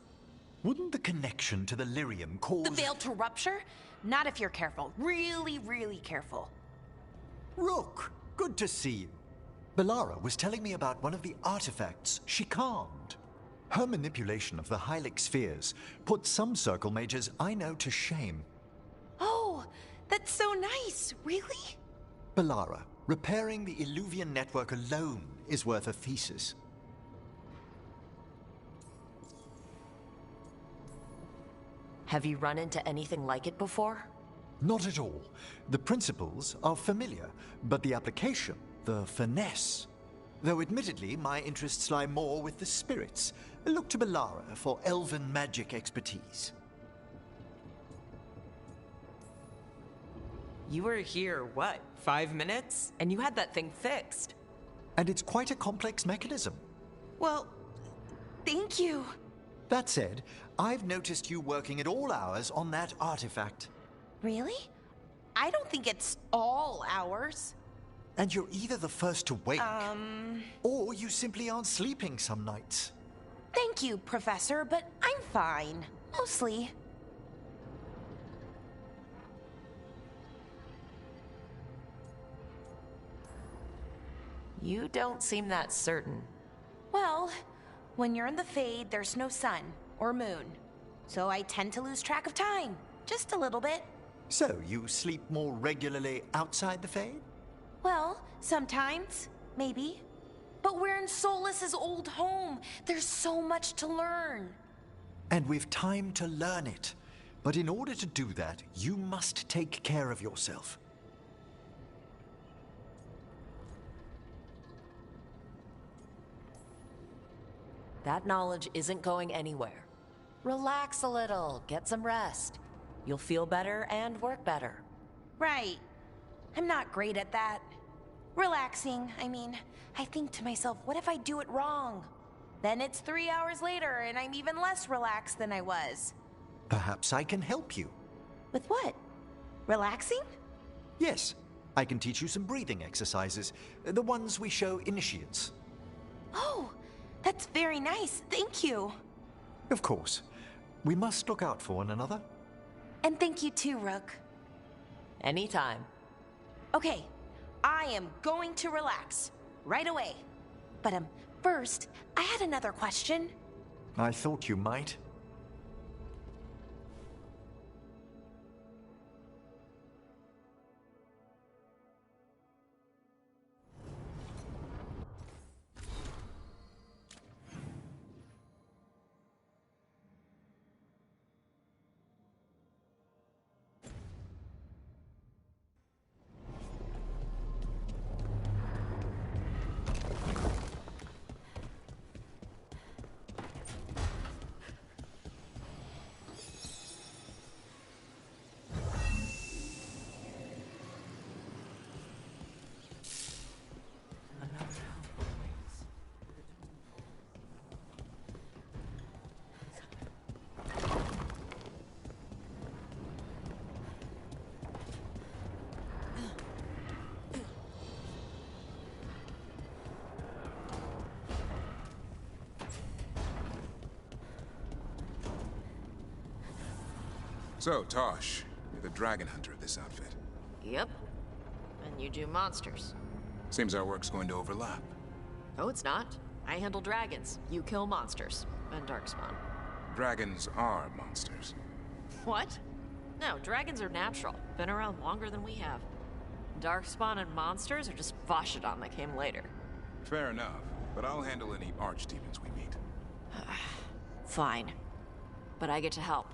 Wouldn't the connection to the lyrium cause... The veil to rupture? Not if you're careful. Really, really careful. Rook, good to see you. Bellara was telling me about one of the artifacts she calmed. Her manipulation of the Hylic spheres put some circle mages I know to shame. Oh, that's so nice. Really? Bellara, repairing the Illuvian network alone is worth a thesis. Have you run into anything like it before? Not at all. The principles are familiar, but the application, the finesse. Though admittedly, my interests lie more with the spirits. Look to Bellara for elven magic expertise. You were here, what, 5 minutes? And you had that thing fixed. And it's quite a complex mechanism. Well, thank you. That said, I've noticed you working at all hours on that artifact. Really? I don't think it's all hours. And you're either the first to wake, or you simply aren't sleeping some nights. Thank you, Professor, but I'm fine. Mostly. You don't seem that certain. Well, when you're in the Fade, there's no sun or moon. So I tend to lose track of time. Just a little bit. So, you sleep more regularly outside the Fade? Well, sometimes. Maybe. But we're in Solas's old home. There's so much to learn. And we've time to learn it. But in order to do that, you must take care of yourself. That knowledge isn't going anywhere. Relax a little, get some rest. You'll feel better and work better. Right. I'm not great at that. Relaxing, I mean, I think to myself, what if I do it wrong? Then it's 3 hours later and I'm even less relaxed than I was. Perhaps I can help you. With what? Relaxing? Yes, I can teach you some breathing exercises, the ones we show initiates. Oh, that's very nice, thank you. Of course. We must look out for one another. And thank you too, Rook. Anytime. Okay, I am going to relax right away. But first, I had another question. I thought you might. So, Tosh, you're the dragon hunter of this outfit. Yep. And you do monsters. Seems our work's going to overlap. No, it's not. I handle dragons. You kill monsters. And Darkspawn. Dragons are monsters. What? No, dragons are natural. Been around longer than we have. Darkspawn and monsters are just Vashidon that came later. Fair enough, but I'll handle any archdemons we meet. Fine. But I get to help.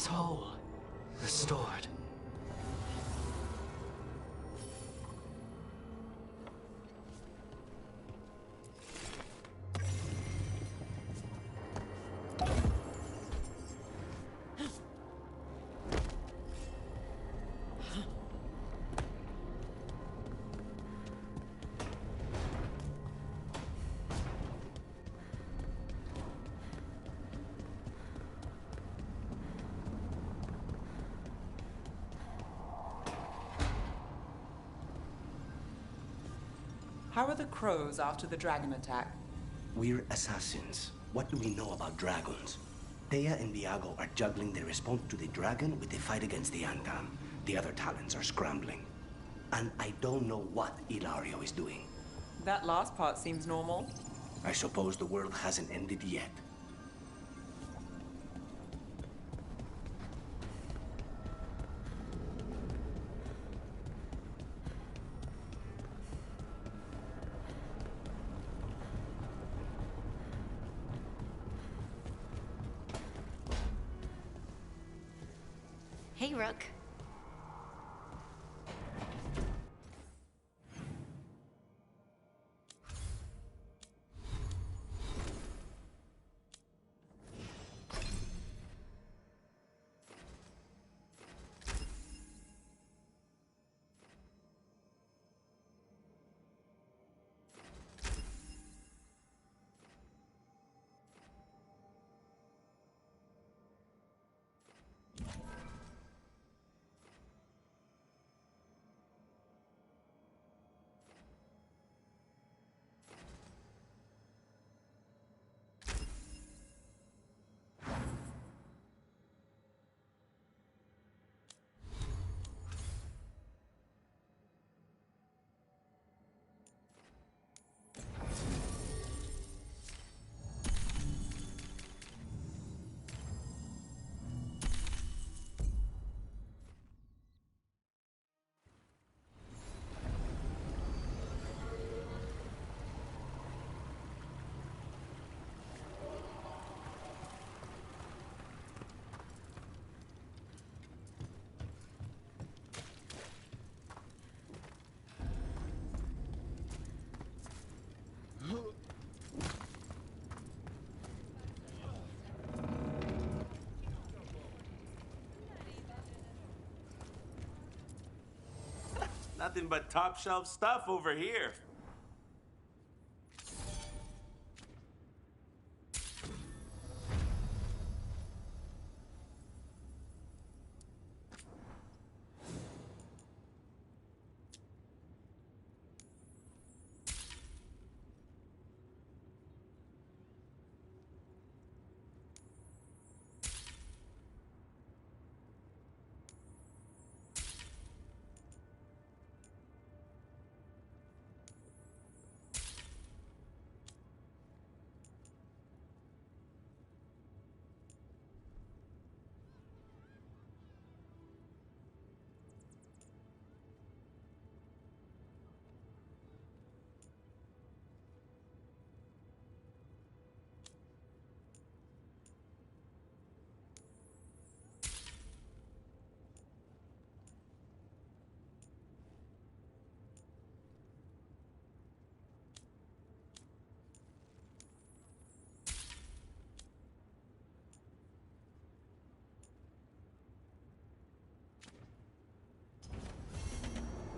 Soul restored. How are the crows after the dragon attack? We're assassins. What do we know about dragons? Thea and Viago are juggling their response to the dragon with the fight against the Antam. The other talents are scrambling. And I don't know what Ilario is doing. That last part seems normal. I suppose the world hasn't ended yet. Hey, Rook. Nothing but top shelf stuff over here.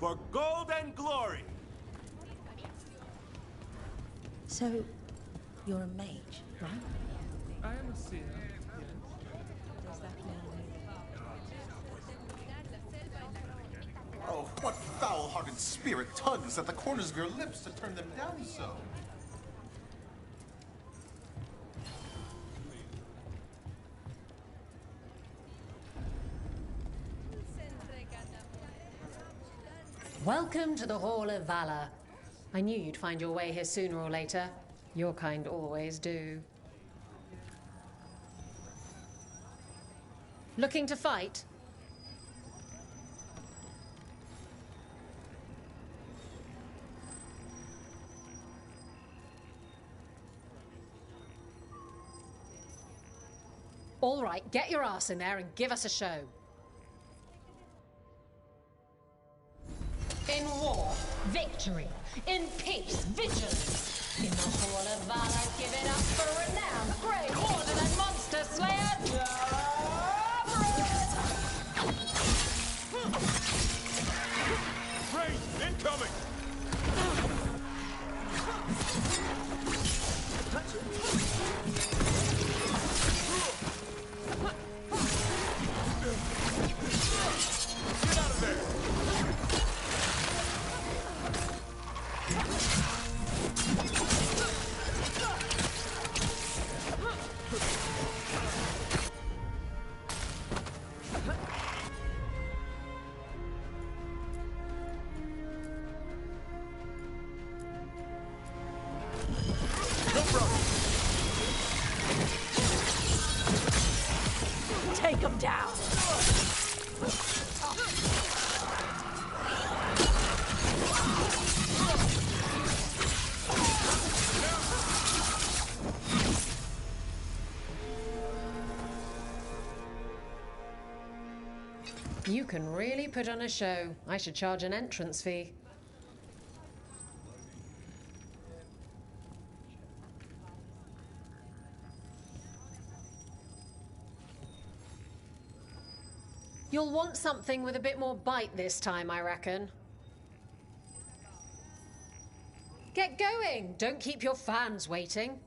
For gold and glory! So, you're a mage, right? I am a seer. Does that mean... Oh, what foul-hearted spirit tugs at the corners of your lips to turn them down so? Welcome to the Hall of Valor. I knew you'd find your way here sooner or later. Your kind always do. Looking to fight? All right, get your ass in there and give us a show. In war, victory. In peace, vigilance. In the Hall of Valor, give it up for renowned Grey Warden and Monster Slayer, Range incoming! Get out of there! Take him down! You can really put on a show. I should charge an entrance fee. You'll want something with a bit more bite this time, I reckon. Get going! Don't keep your fans waiting.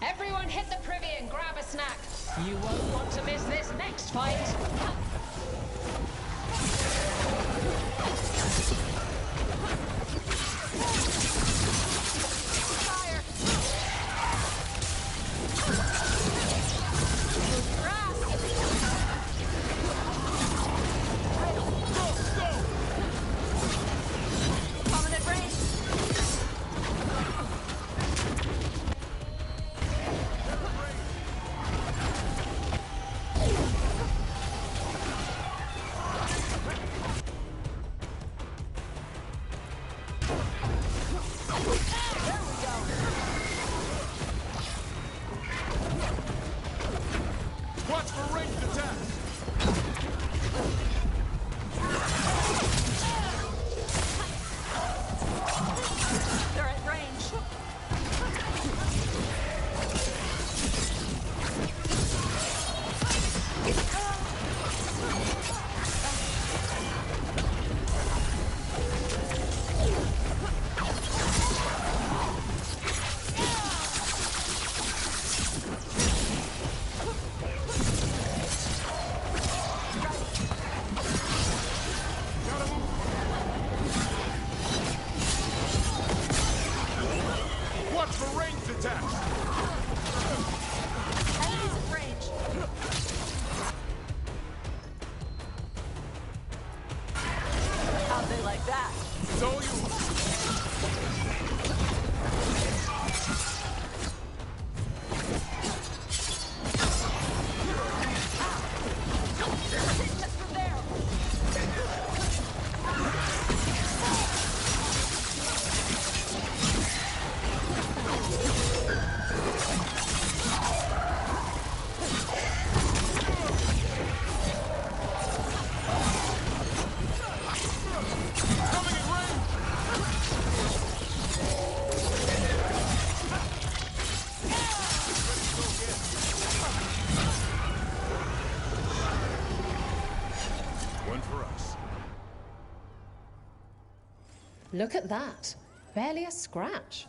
Everyone hit the privy and grab a snack. You won't want to miss this next fight. Watch for ranged attacks! They're at range. Watch for ranged attacks! Enemies at range. How'd they like that? It's all yours! Just from there. Coming in range! One for us. Look at that. Barely a scratch.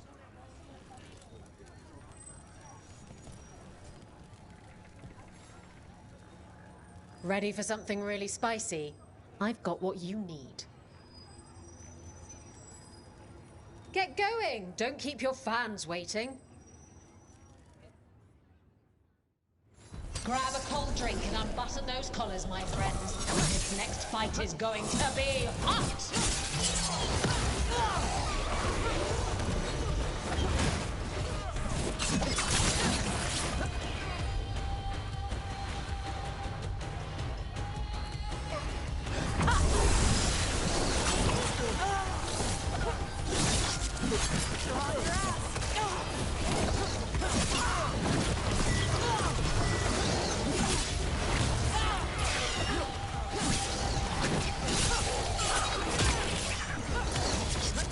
Ready for something really spicy? I've got what you need. Get going! Don't keep your fans waiting. Grab a cold drink and unbutton those collars, my friends. This next fight is going to be hot!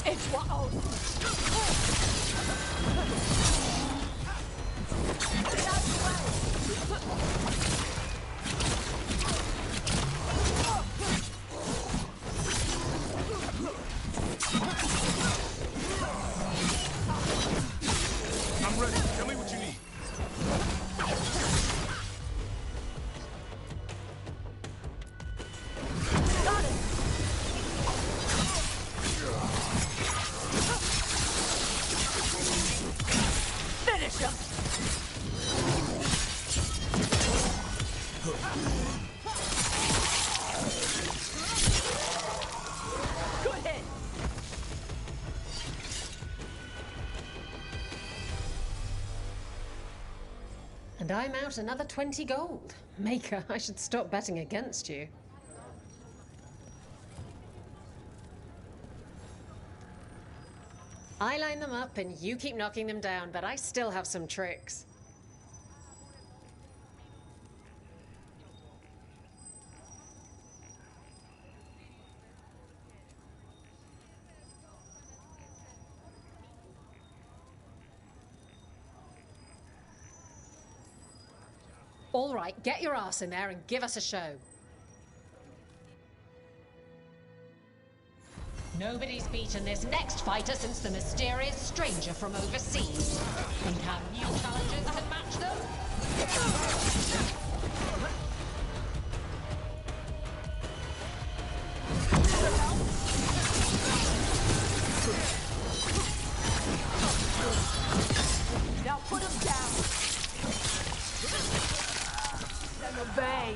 It's what I'll... Get out of the way! I'm ready. Tell me what you need. Got it! Finish him! Good hit! And I'm out another 20 gold. Maker, I should stop betting against you. I line them up and you keep knocking them down, but I still have some tricks. All right, get your ass in there and give us a show. Nobody's beaten this next fighter since the mysterious stranger from overseas. Think our new challengers can match them? Now put him down! Then obey!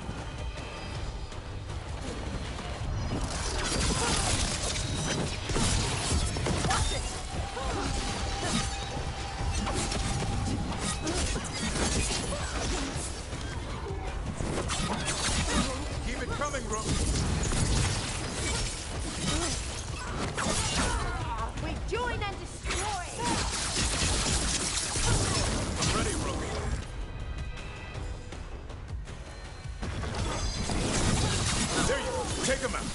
Keep it coming, bro. We join and destroy! I'm ready, Roby. There you go. Take him out.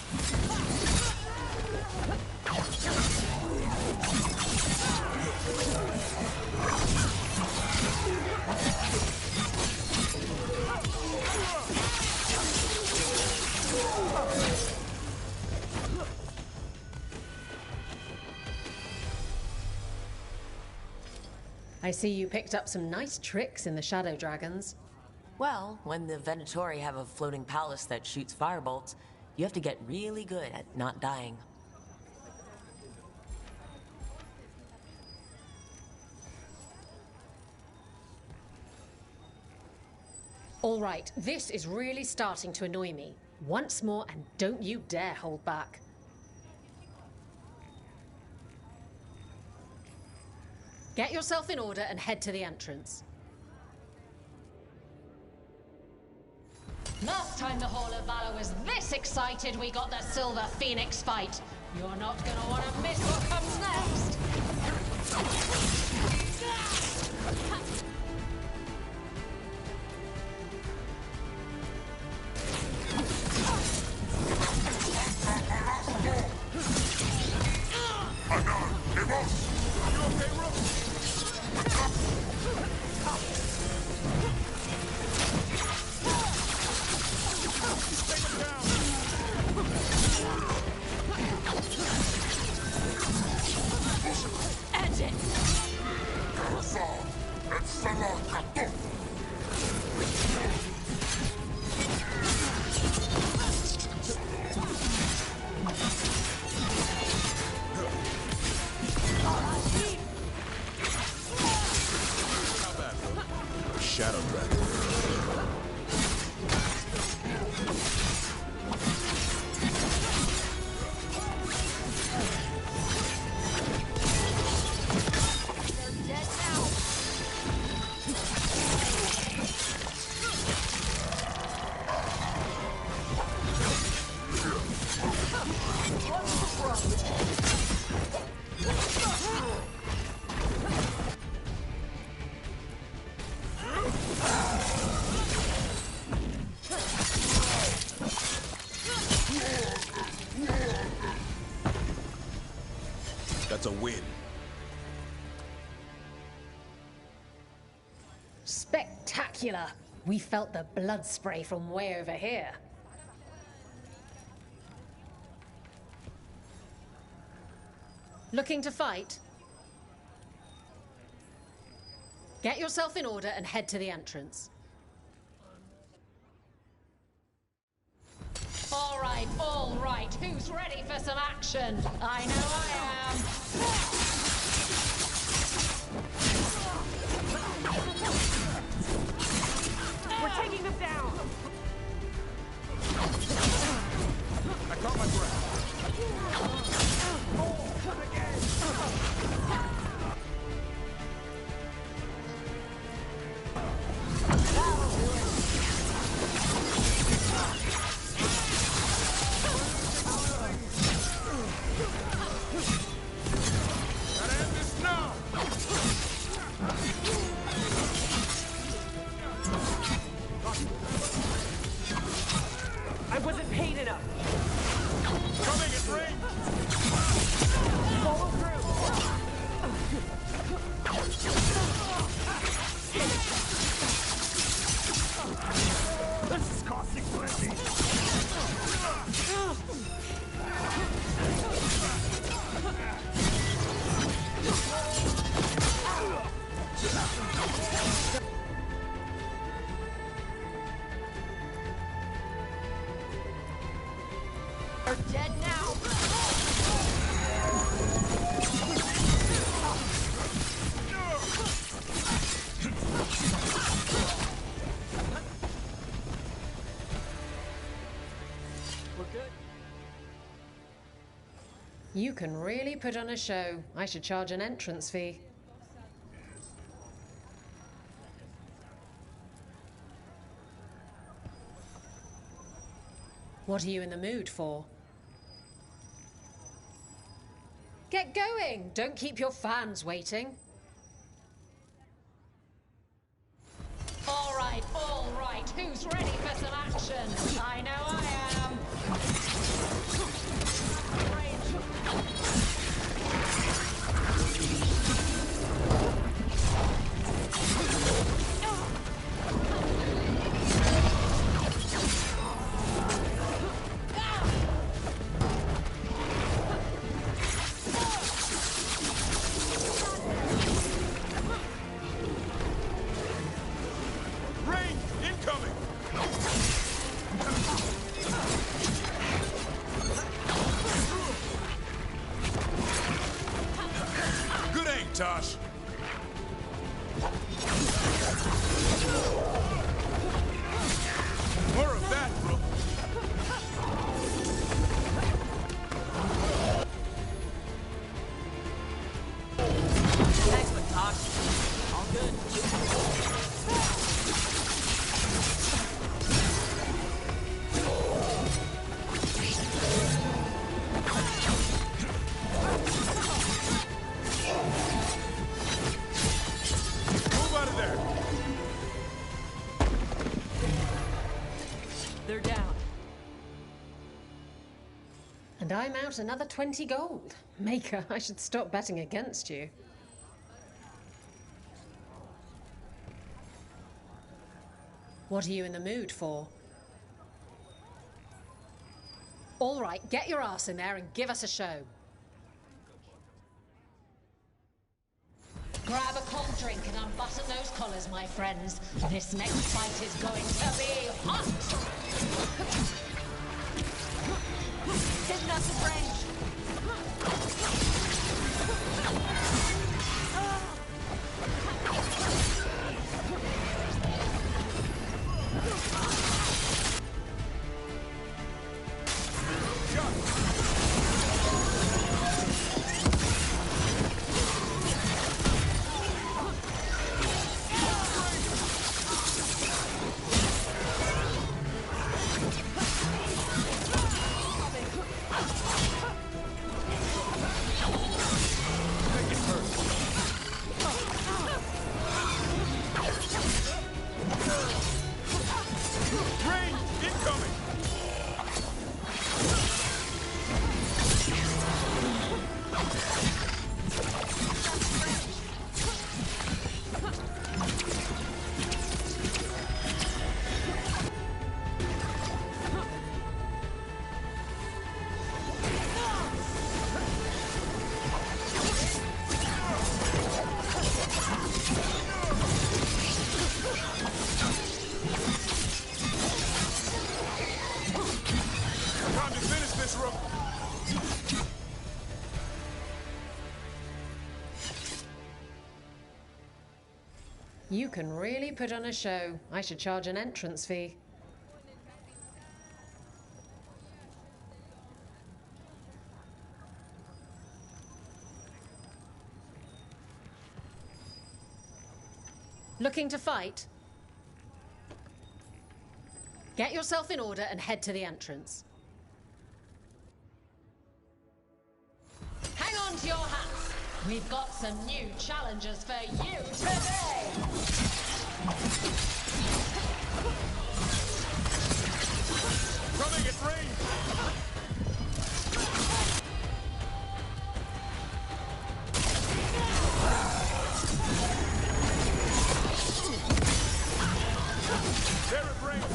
I see you picked up some nice tricks in the Shadow Dragons. Well, when the Venatori have a floating palace that shoots firebolts, you have to get really good at not dying. All right, this is really starting to annoy me. Once more, and don't you dare hold back. Get yourself in order and head to the entrance. Last time the Hall of Valor was this excited, we got the Silver Phoenix fight. You're not gonna want to miss what comes next. That's a win. Spectacular! We felt the blood spray from way over here. Looking to fight? Get yourself in order and head to the entrance. All right. Who's ready for some action? I know I am. We're taking them down! I caught my breath. Come again! Gotta end this now! I wasn't paid enough! Coming at range! Follow through! This is costing plenty! They're dead now. We're good. You can really put on a show. I should charge an entrance fee. What are you in the mood for? Get going! Don't keep your fans waiting. All right. Who's ready for some action? I know I am. Range incoming! Good aim, Tosh. More of that, bro. Excellent, Tosh. All good. Move out of there. They're down. And I'm out another 20 gold. Maker, I should stop betting against you. What are you in the mood for? All right, get your ass in there and give us a show. Grab a cold drink and unbutton those collars, my friends. This next fight is going to be hot! Hitting us at range. You can really put on a show. I should charge an entrance fee. Looking to fight? Get yourself in order and head to the entrance. Hang on to your hats. We've got some new challengers for you today. Coming at range! There it brings!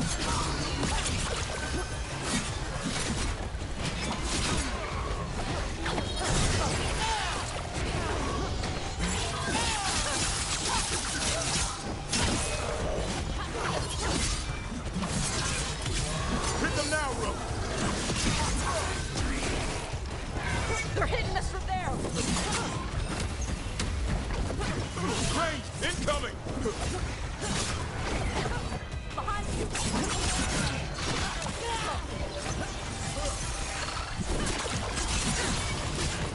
Hit them now, Rook! They're hitting us from there! Range! Incoming! Behind you!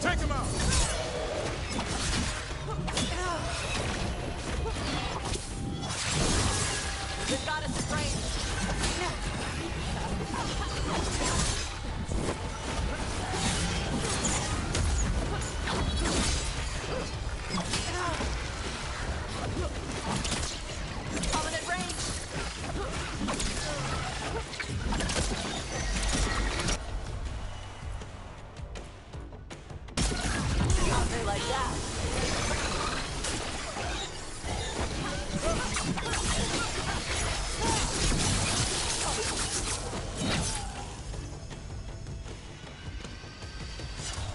Take him out! They've got us at range! Coming at range! Not very like that.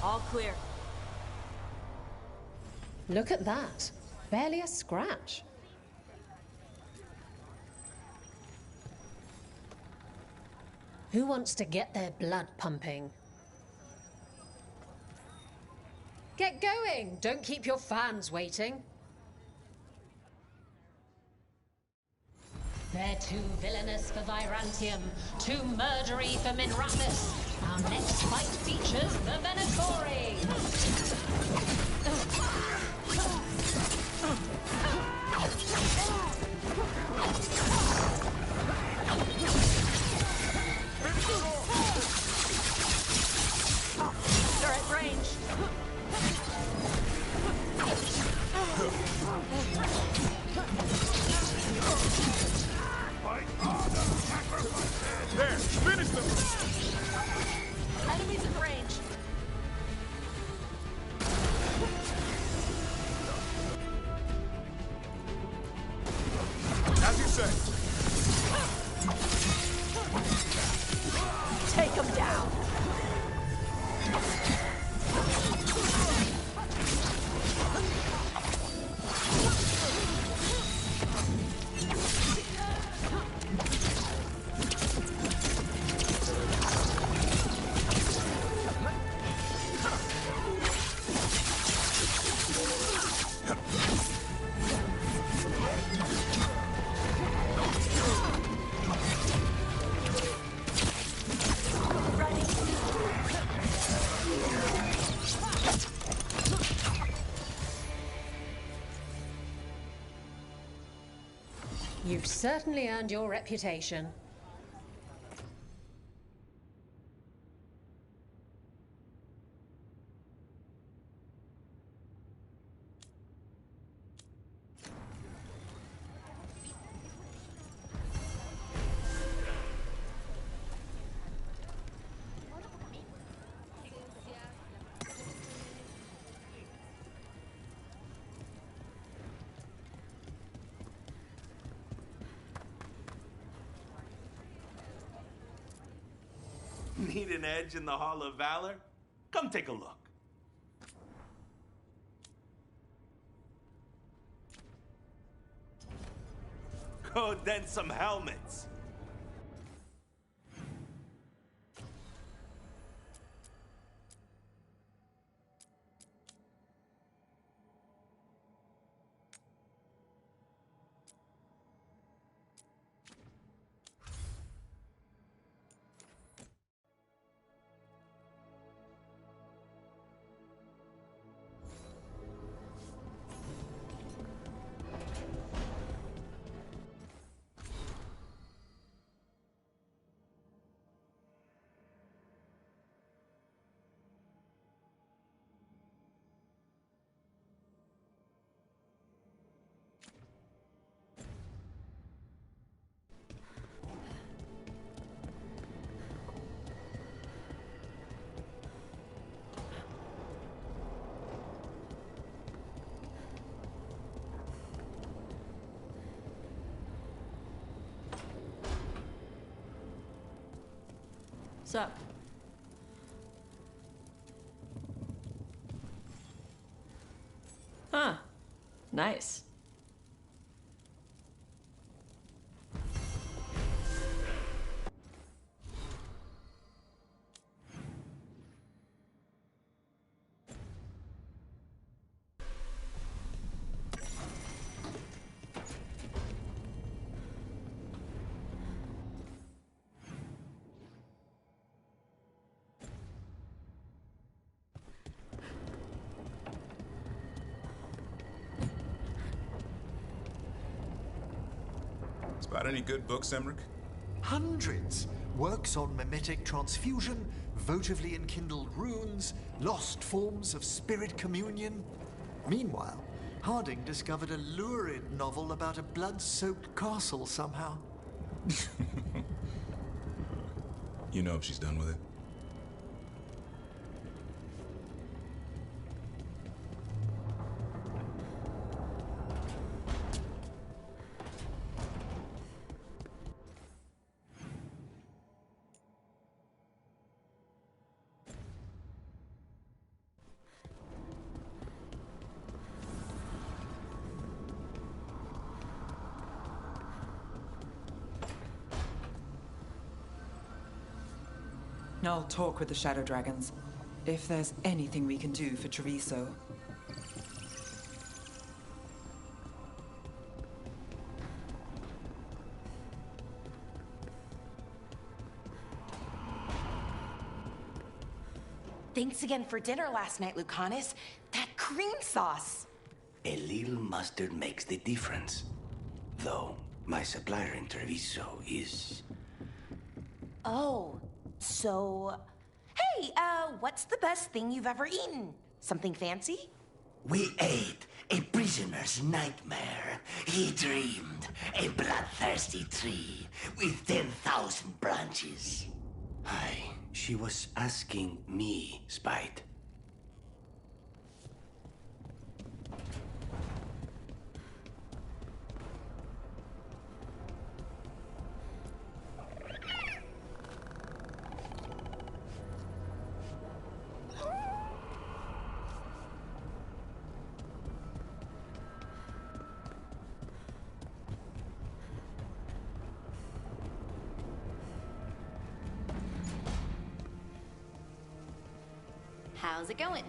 All clear. Look at that. Barely a scratch. Who wants to get their blood pumping? Get going! Don't keep your fans waiting. They're too villainous for Virantium, too murdery for Minrathis. Our next fight features the Venatori. They're at range. There! Finish them! Enemies at range. As you say. Take them down. You've certainly earned your reputation. Need an edge in the Hall of Valor? Come take a look. Go dent some helmets. Sup? Huh. Nice. Spot any good books, Emmerich? Hundreds. Works on mimetic transfusion, votively enkindled runes, lost forms of spirit communion. Meanwhile, Harding discovered a lurid novel about a blood-soaked castle somehow. You know if she's done with it? I'll talk with the Shadow Dragons. If there's anything we can do for Treviso. Thanks again for dinner last night, Lucanus. That cream sauce. A little mustard makes the difference. Though, my supplier in Treviso is... Oh, so... Hey, what's the best thing you've ever eaten? Something fancy? We ate a prisoner's nightmare. He dreamed a bloodthirsty tree with 10,000 branches. She was asking me, Spite. How's it going?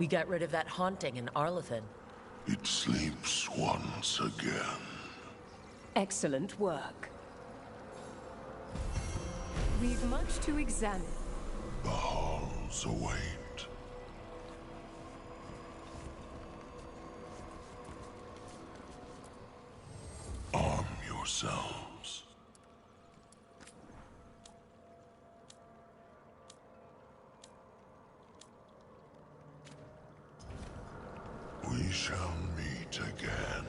We got rid of that haunting in Arlethan. It sleeps once again. Excellent work. We've much to examine. The halls await. Arm yourselves. We shall meet again.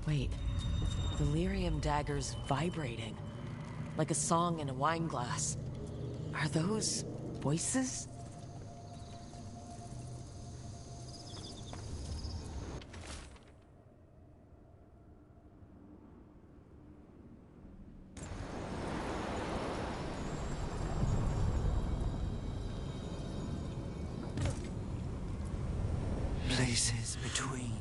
Wait, the lyrium dagger's vibrating, like a song in a wine glass. Are those voices? Places between.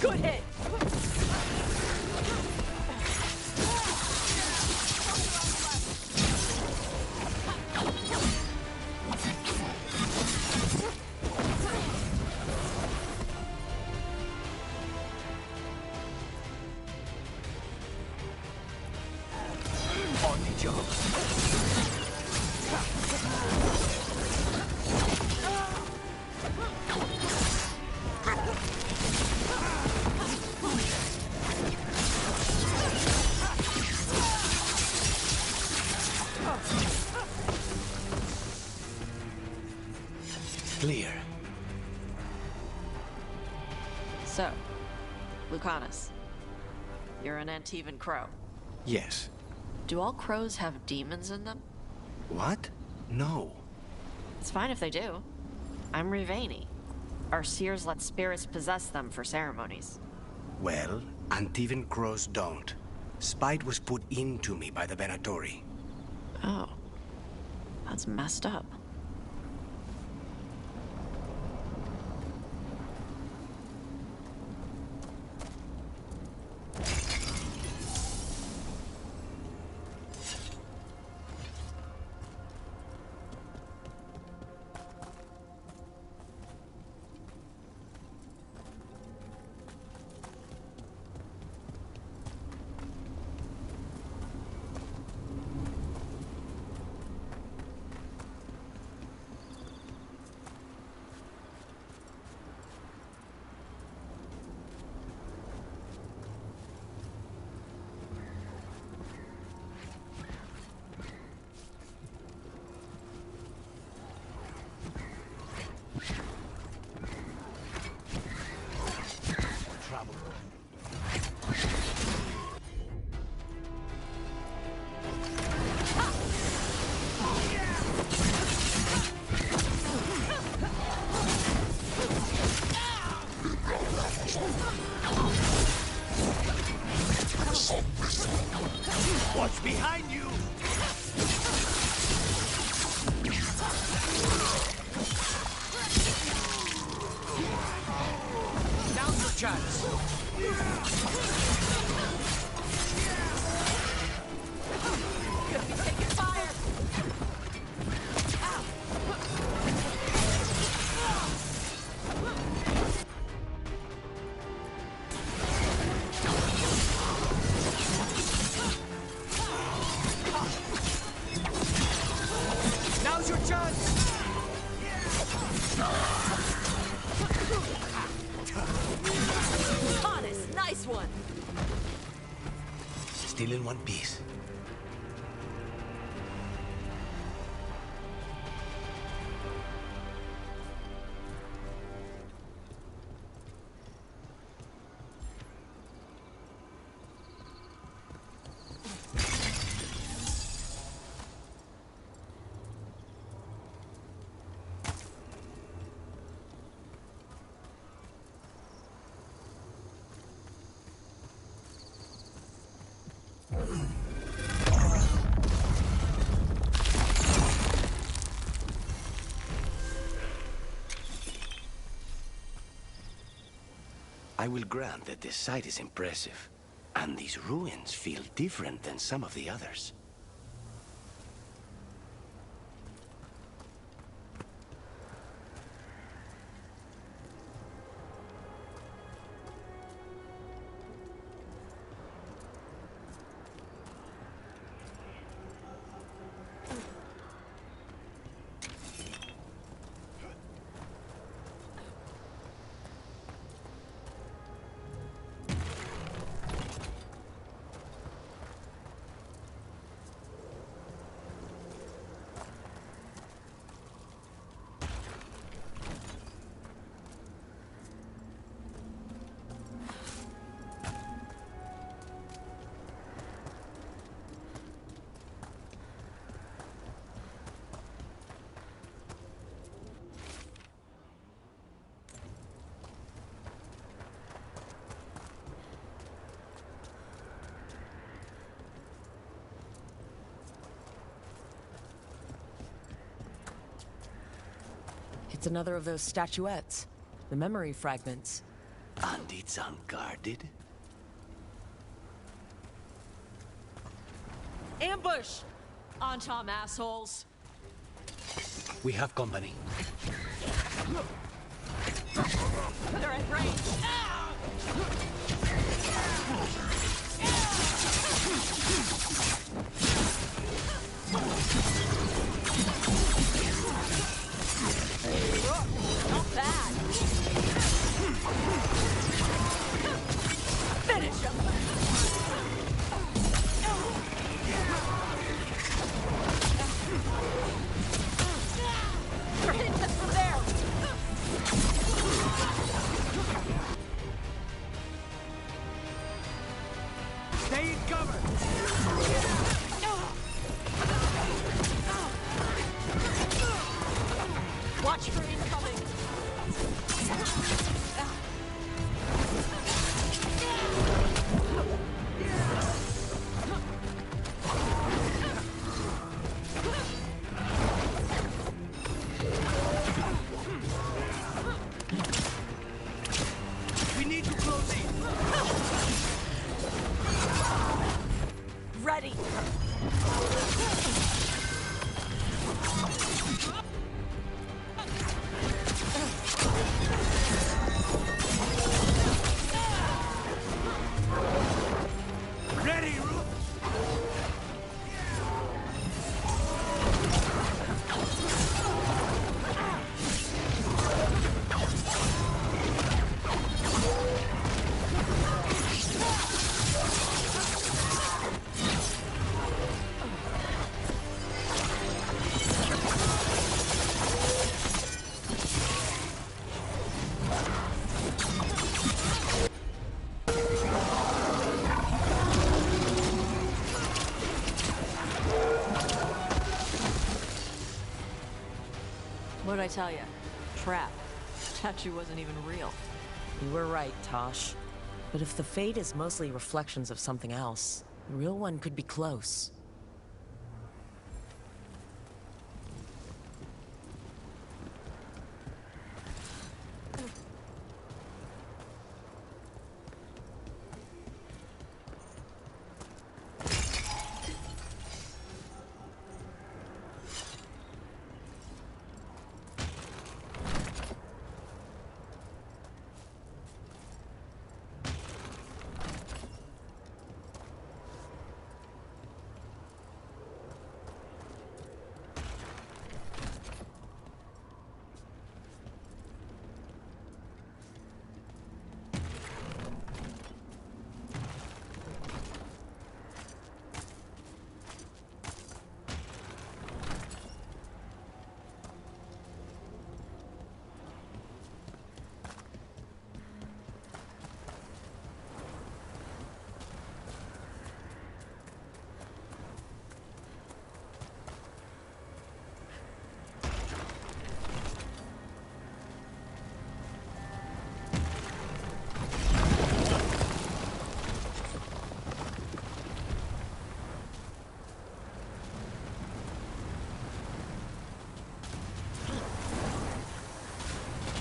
Good hit! On the job. Clear. So, Lucanus, You're an Antivan crow. Yes. Do all crows have demons in them? What? No. It's fine if they do. I'm Rivani. Our seers let spirits possess them for ceremonies. Well, Antivan crows don't. Spite was put into me by the Venatori. Oh. That's messed up. What's behind you? Now's your chance. Gonna be taking fire! Now's your chance. Honest, nice one! Still in one piece. I will grant that this site is impressive, and these ruins feel different than some of the others. It's another of those statuettes. The memory fragments. And it's unguarded? Ambush! Antom assholes! We have company. They're at range! Not bad! Finish him! You're hitting us from there! Watch for incoming! We need to close in. Ready! Ready, What'd I tell you? Trap. Statue wasn't even real. You were right, Tosh. But if the fate is mostly reflections of something else, the real one could be close.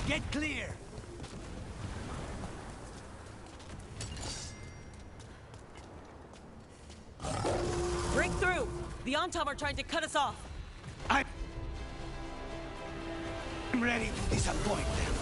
Get clear! Break through! The Antam are trying to cut us off! I'm ready to disappoint them.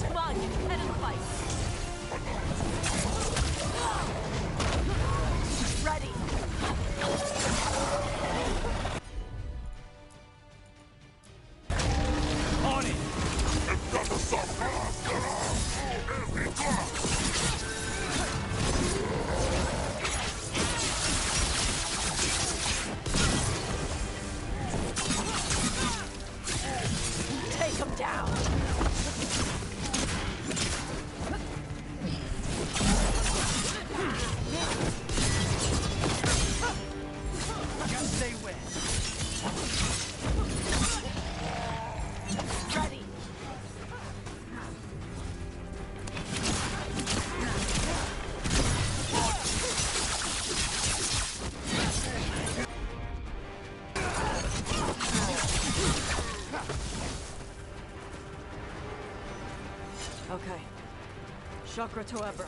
Come on, get your head in the fight! Ready! On it! Take him down! Just stay wet. Ready! Okay. Chakra to Ebra.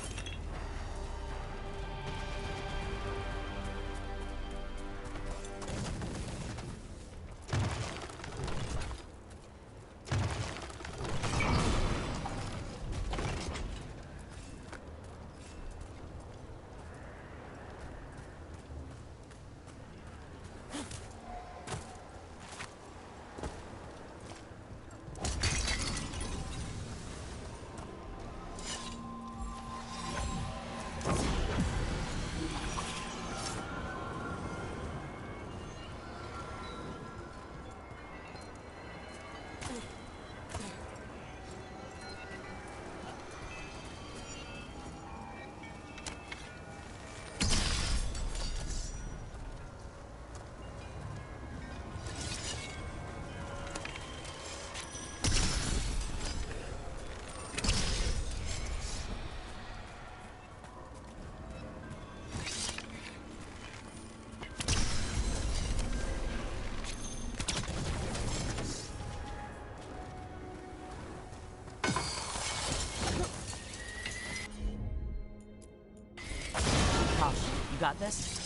Josh, you got this?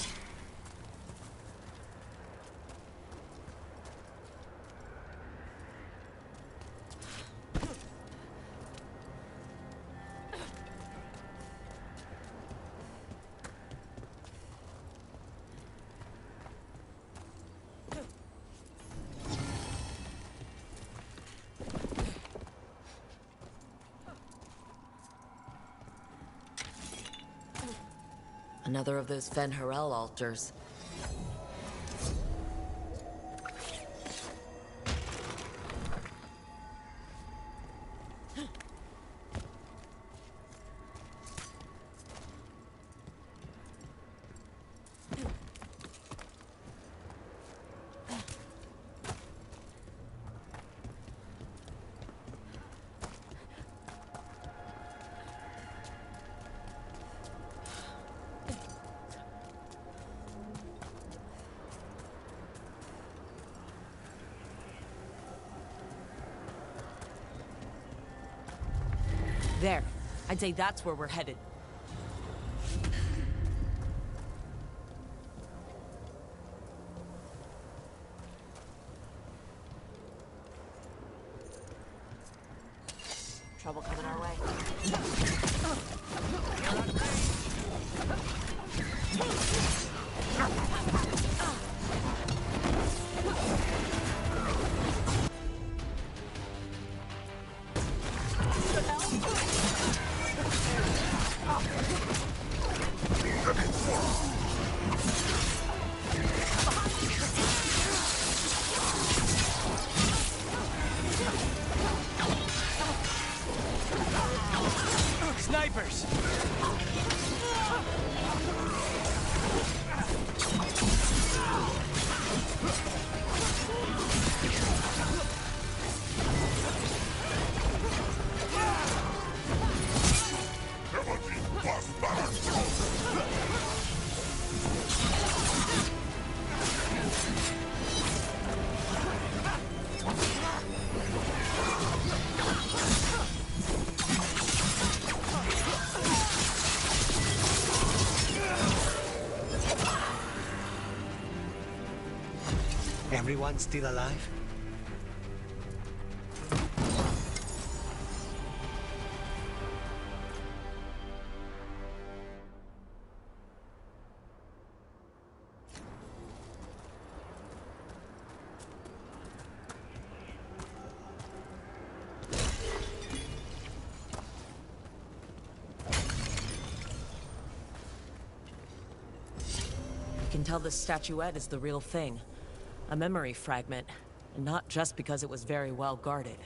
Another of those Fen Harel altars. There. I'd say that's where we're headed. Trouble coming our way. Snipers! Everyone still alive? You can tell this statuette is the real thing. A memory fragment, and not just because it was very well guarded.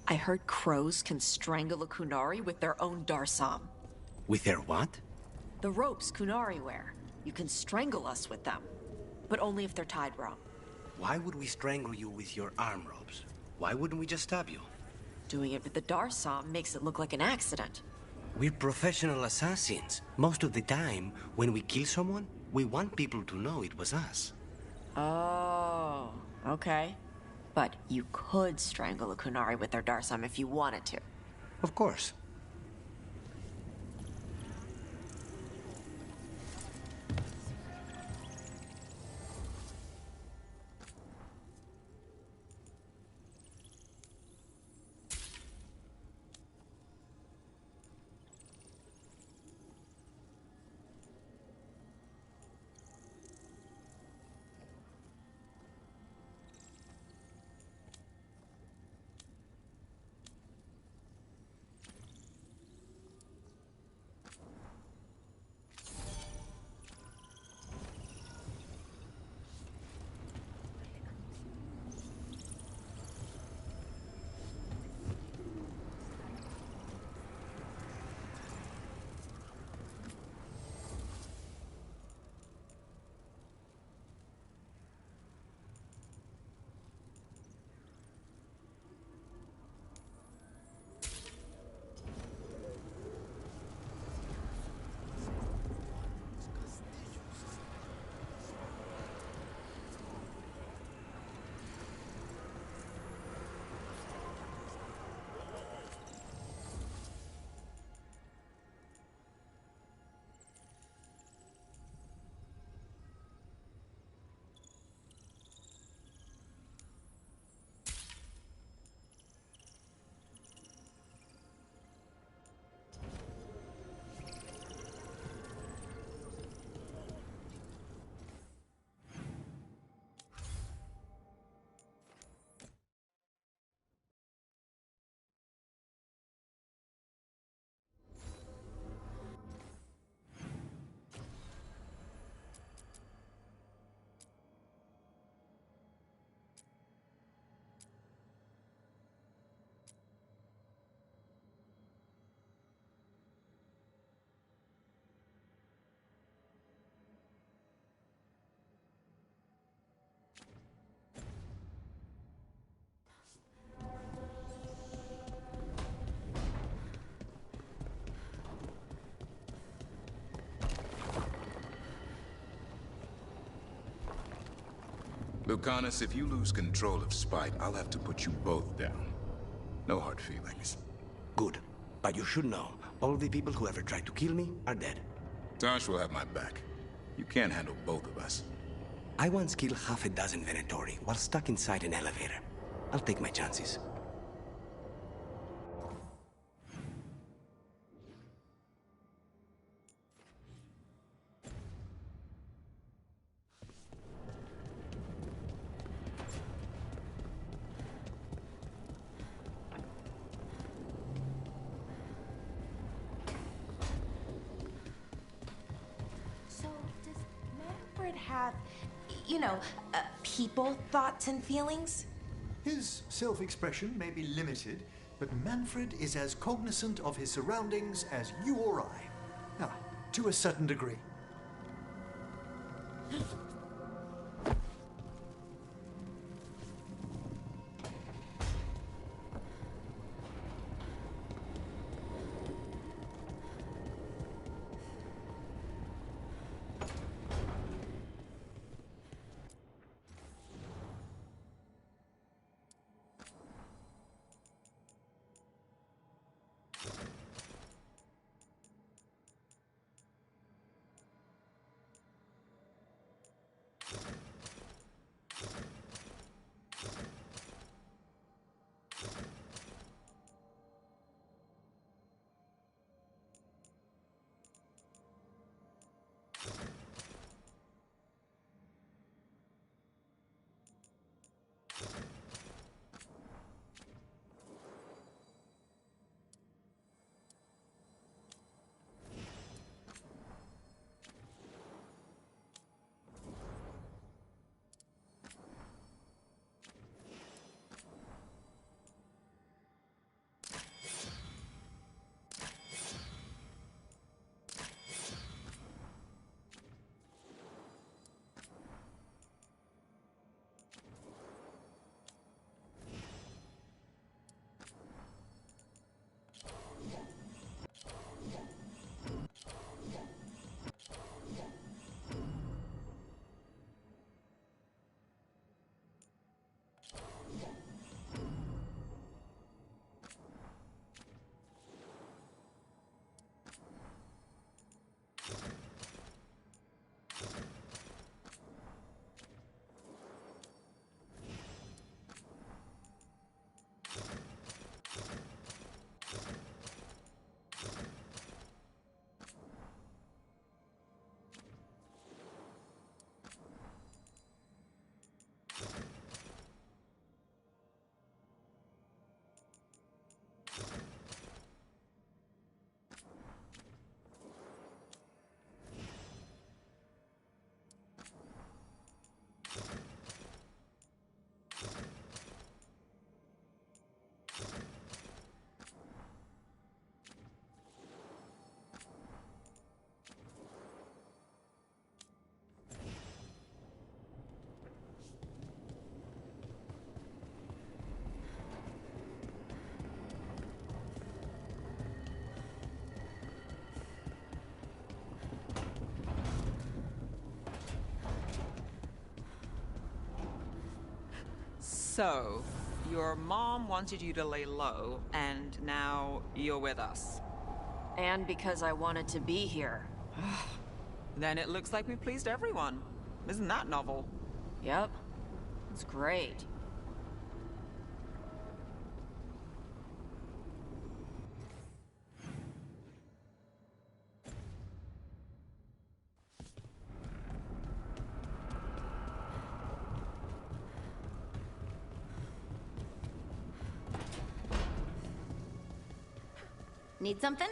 I heard crows can strangle a Kunari with their own Darsam. With their what? The ropes Kunari wear. You can strangle us with them. But only if they're tied wrong. Why would we strangle you with your arm ropes? Why wouldn't we just stab you? Doing it with the Darsam makes it look like an accident. We're professional assassins. Most of the time, when we kill someone, we want people to know it was us. Oh, okay. But you could strangle a Kunari with their Darsam if you wanted to. Of course. Lucanus, if you lose control of Spite, I'll have to put you both down. No hard feelings. Good. But you should know, all the people who ever tried to kill me are dead. Tosh will have my back. You can't handle both of us. I once killed half a dozen Venatori while stuck inside an elevator. I'll take my chances. So, does Manfred have, people, thoughts, and feelings? His self-expression may be limited, but Manfred is as cognizant of his surroundings as you or I. Ah, to a certain degree. So, your mom wanted you to lay low, and now you're with us. And because I wanted to be here. Then it looks like we pleased everyone. Isn't that novel? Yep. It's great. Need something?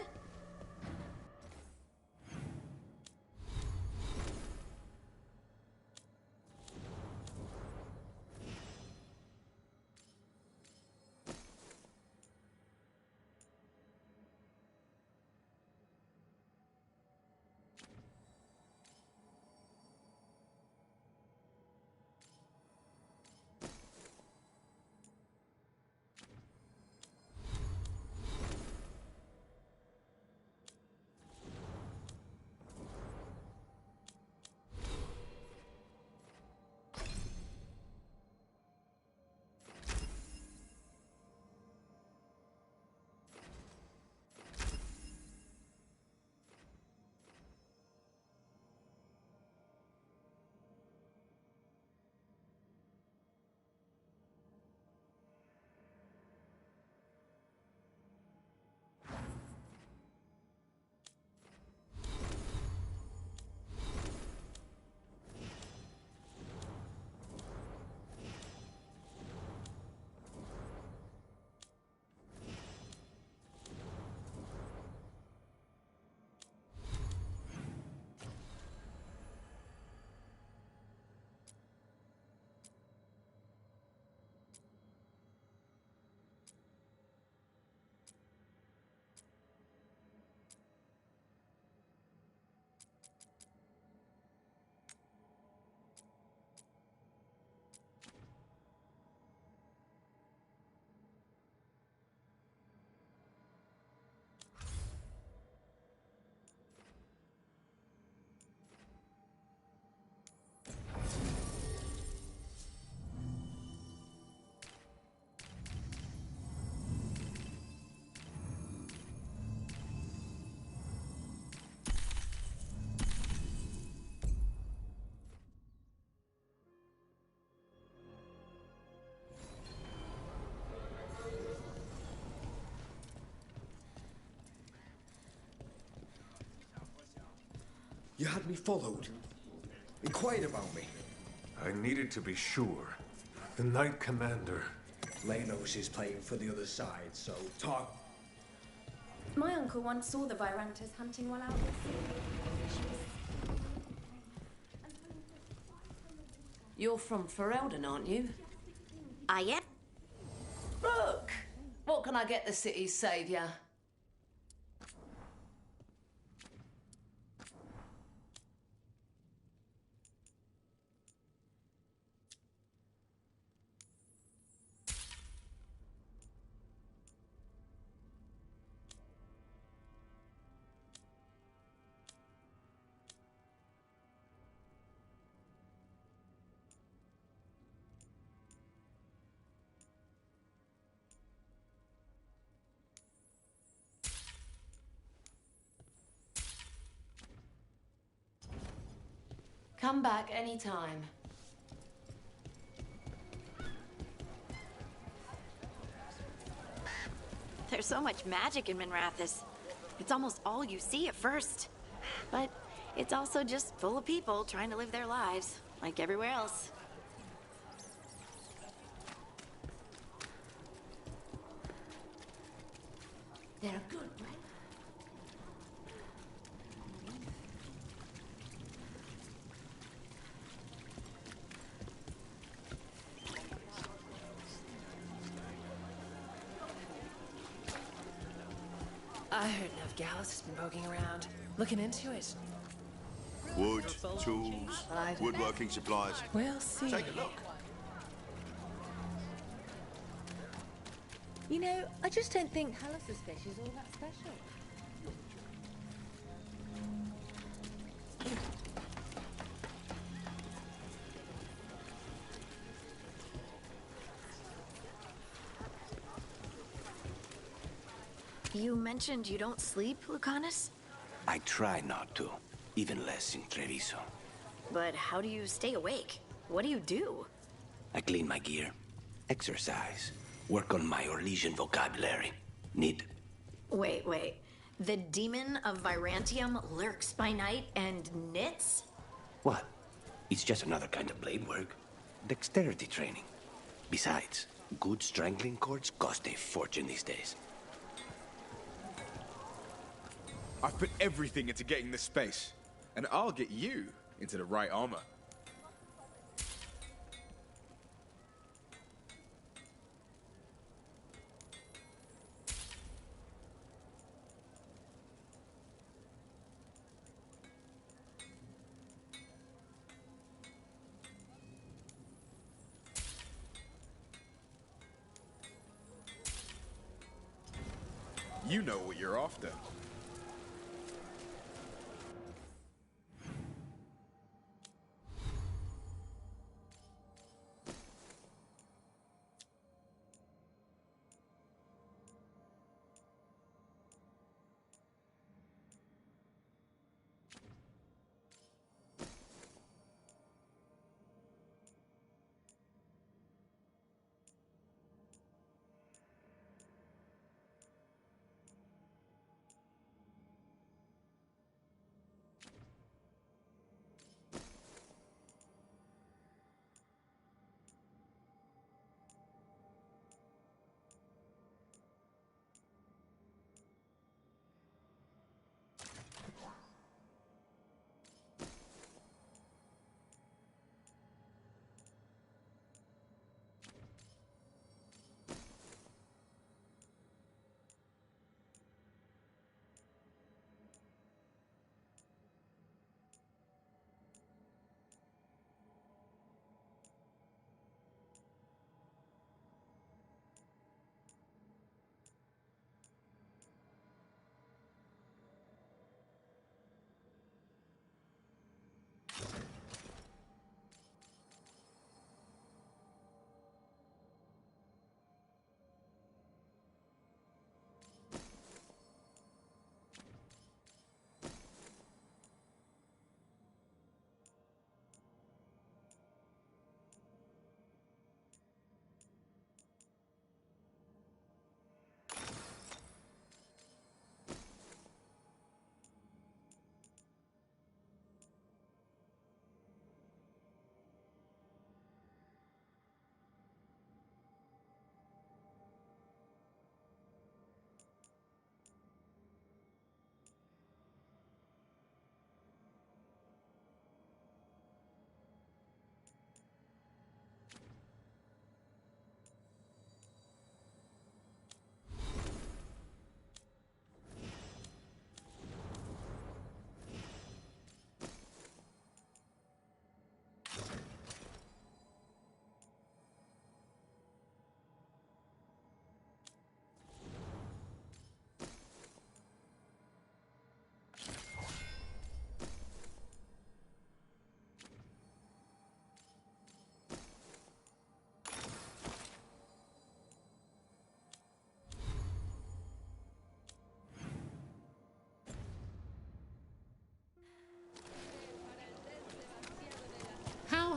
You had me followed. Inquired about me. I needed to be sure. The Knight Commander. Lenos is playing for the other side, so talk. My uncle once saw the Virantas hunting while out at sea. You're from Ferelden, aren't you? I am. Look! What can I get the city's saviour? Come back anytime. There's so much magic in Minrathous. It's almost all you see at first. But it's also just full of people trying to live their lives, like everywhere else. They're good, right? I heard Navgalis has been poking around, looking into it. Wood, tools, woodworking supplies. We'll see. Take a look. You know, I just don't think Hallis's fish is all that special. You mentioned you don't sleep, Lucanus? I try not to, even less in Treviso. But how do you stay awake? What do you do? I clean my gear, exercise, work on my Orlesian vocabulary. Need. Wait. The demon of Virantium lurks by night and knits? What? It's just another kind of blade work. Dexterity training. Besides, good strangling cords cost a fortune these days. I've put everything into getting this space, and I'll get you into the right armor. You know what you're after.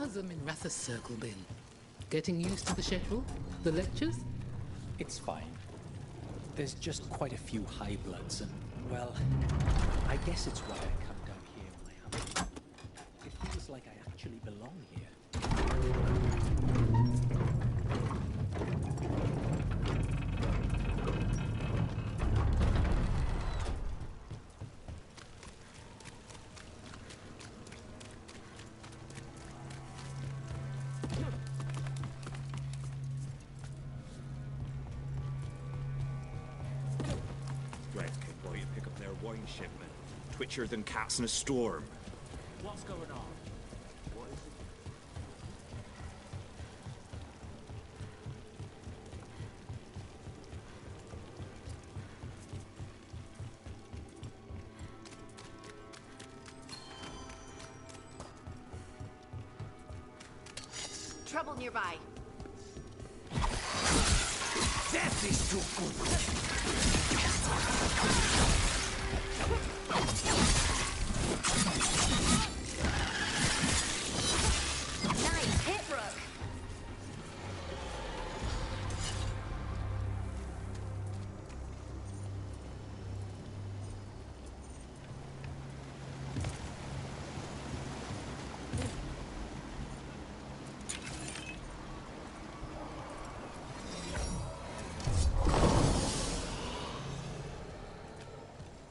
How's the Minrathous circle been? Getting used to the schedule? The lectures? It's fine. There's just quite a few high bloods and, well, I guess it's why I come down here when I have to. It feels like I actually belong here. Shipment. Twitchier than cats in a storm. What's going on? What is it? Trouble nearby. Death is too good. Nice hit, Rook.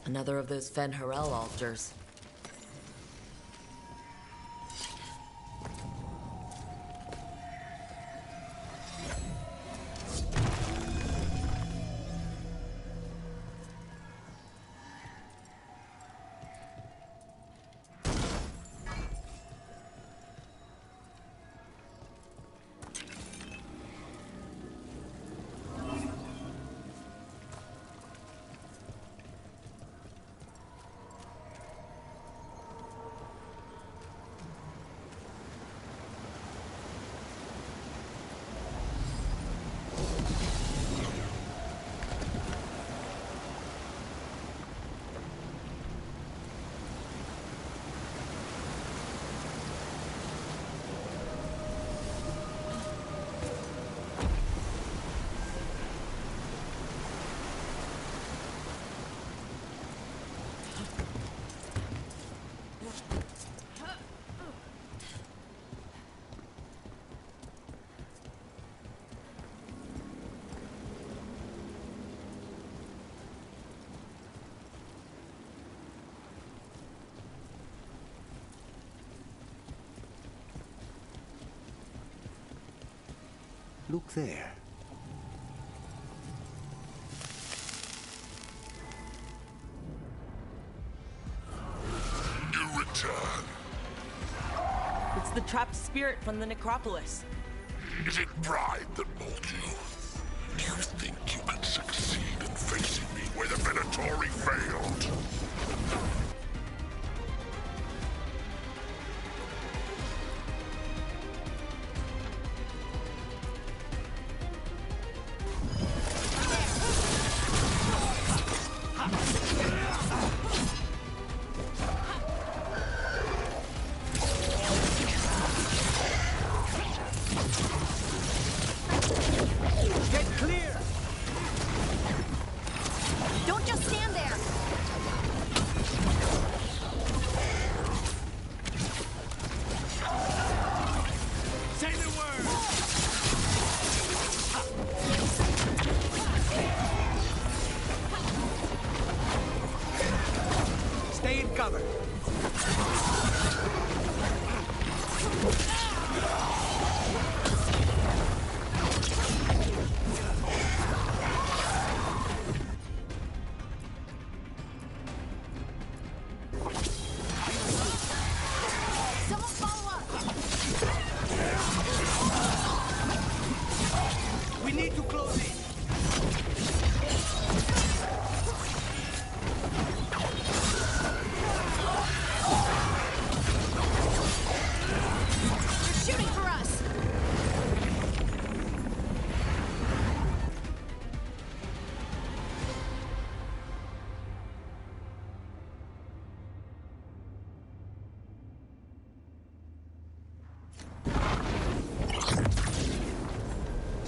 Another of those Fen Harel altars. Look there. You return. It's the trapped spirit from the necropolis. Is it pride that molded you? Do you think you can succeed in facing me where the Venatori failed?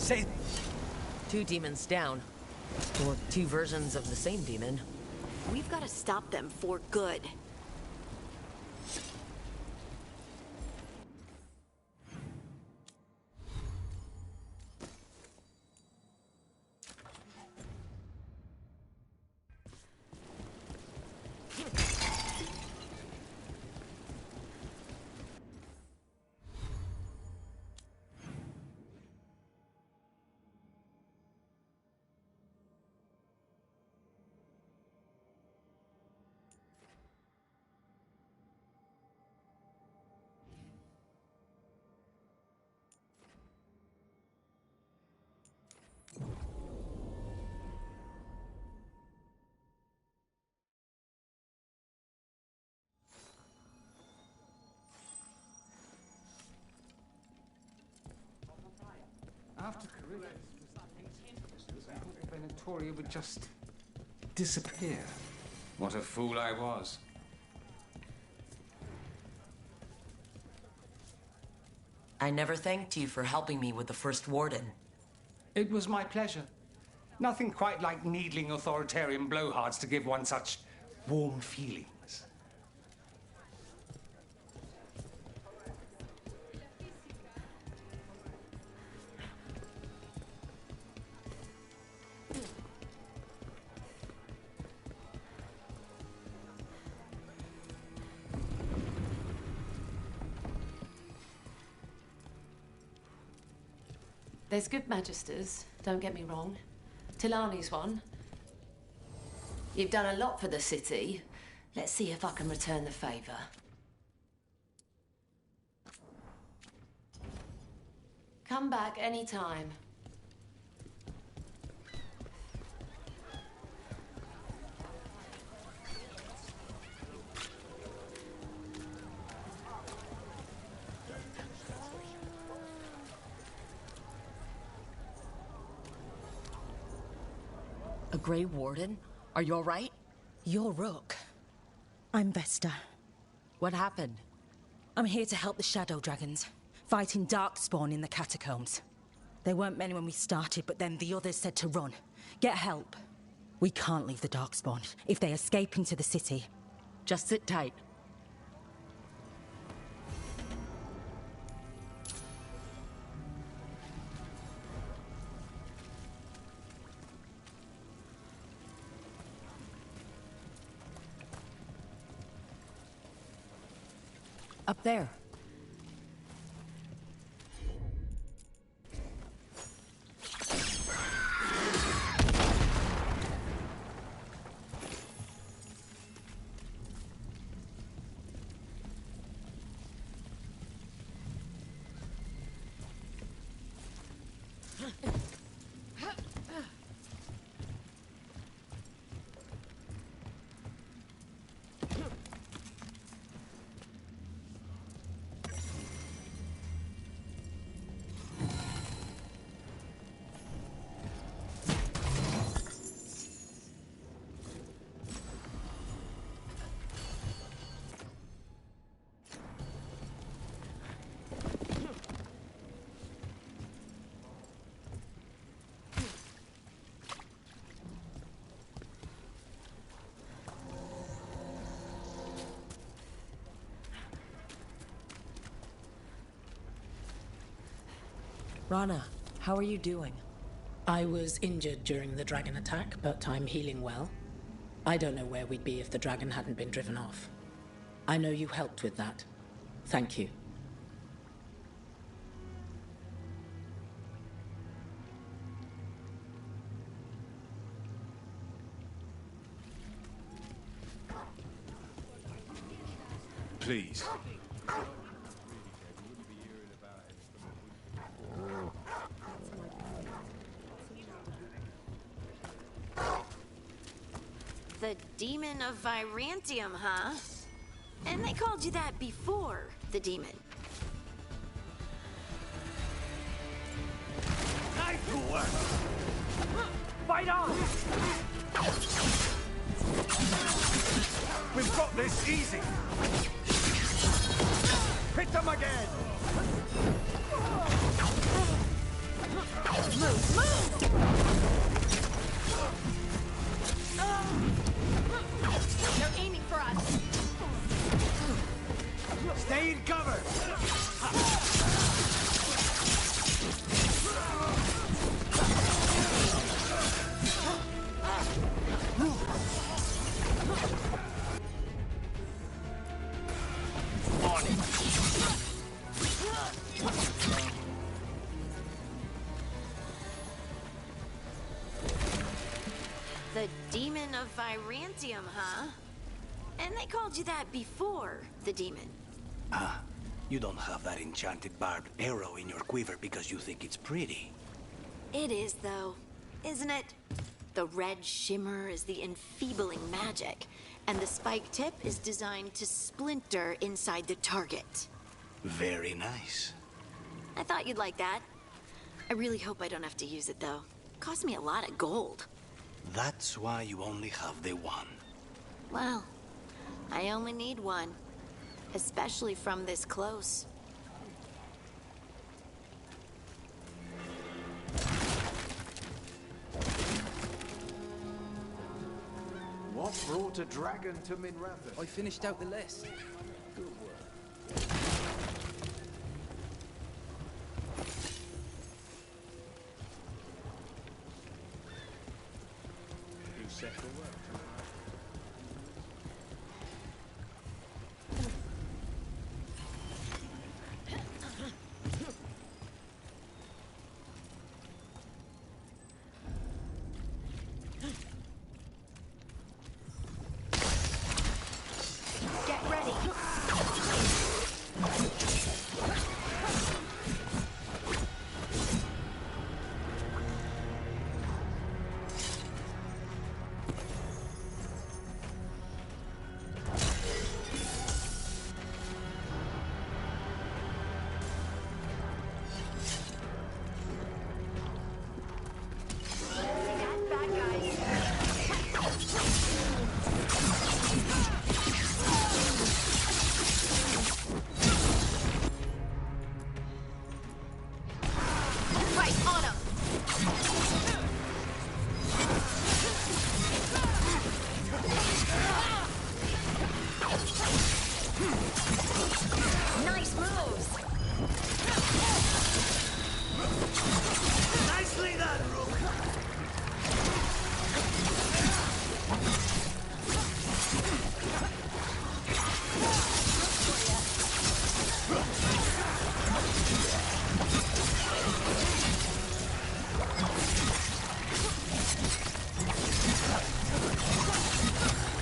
say... 2 demons down. Or 2 versions of the same demon. We've got to stop them for good. After Carillon, Venatoria would just disappear. What a fool I was. I never thanked you for helping me with the first warden. It was my pleasure. Nothing quite like needling authoritarian blowhards to give one such warm feelings. There's good magisters, don't get me wrong. Tilani's one. You've done a lot for the city. Let's see if I can return the favour. Come back any time. A Grey Warden? Are you all right? You're Rook. I'm Vesta. What happened? I'm here to help the Shadow Dragons, fighting Darkspawn in the catacombs. There weren't many when we started, but then the others said to run. Get help. We can't leave the Darkspawn if they escape into the city. Just sit tight. Up there. Rana, how are you doing? I was injured during the dragon attack, but I'm healing well. I don't know where we'd be if the dragon hadn't been driven off. I know you helped with that. Thank you. Please. The Demon of Virantium, huh? And they called you that before the demon. Nice work! Fight on! We've got this easy! Hit them again! They're aiming for us. Stay in cover! The Demon of Virantium, huh? And they called you that before the demon. Ah, you don't have that enchanted barbed arrow in your quiver because you think it's pretty. It is, though, isn't it? The red shimmer is the enfeebling magic, and the spike tip is designed to splinter inside the target. Very nice. I thought you'd like that. I really hope I don't have to use it, though. Cost me a lot of gold. That's why you only have the one. Well, I only need one. Especially from this close. What brought a dragon to Minrathous? I finished out the list. Good work. You set for work. Get ready. Nice moves! Nicely done, Rook!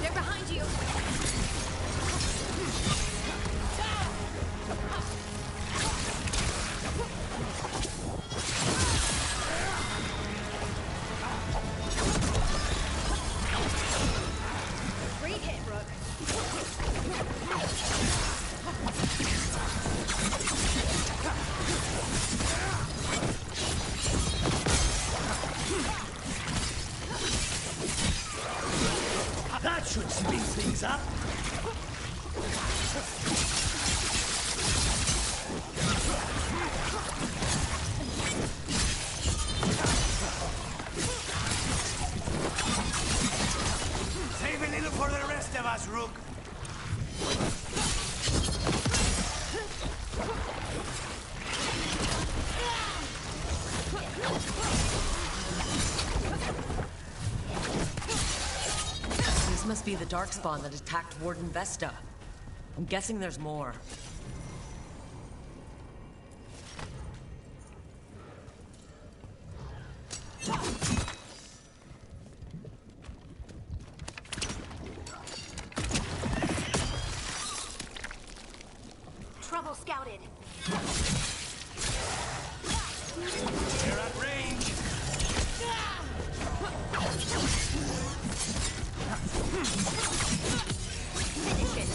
They're behind you! Great hit, Rook. That should speed things up. Save a little for the rest of us, Rook. This must be the Darkspawn that attacked Warden Vesta. I'm guessing there's more. Trouble scouted. They're at range. Finish it.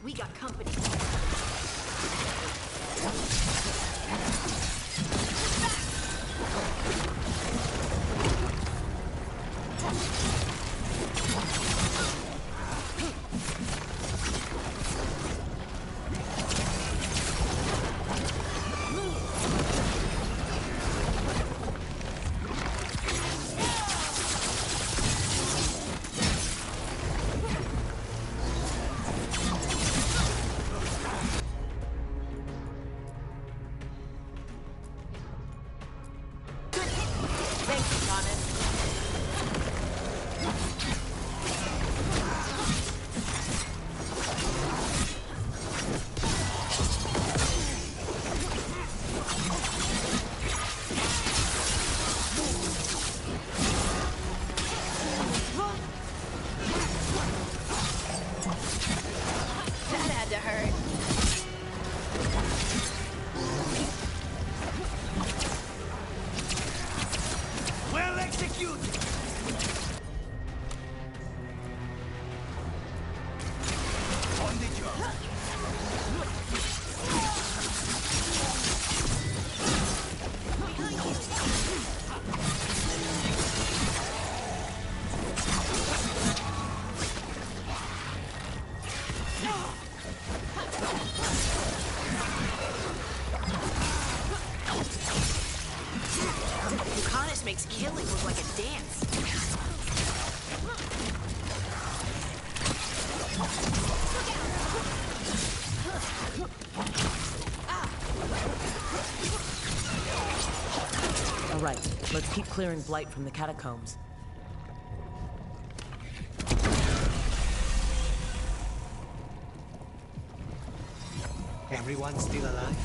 We got company. Makes killing look like a dance. All right, let's keep clearing blight from the catacombs. Everyone still alive?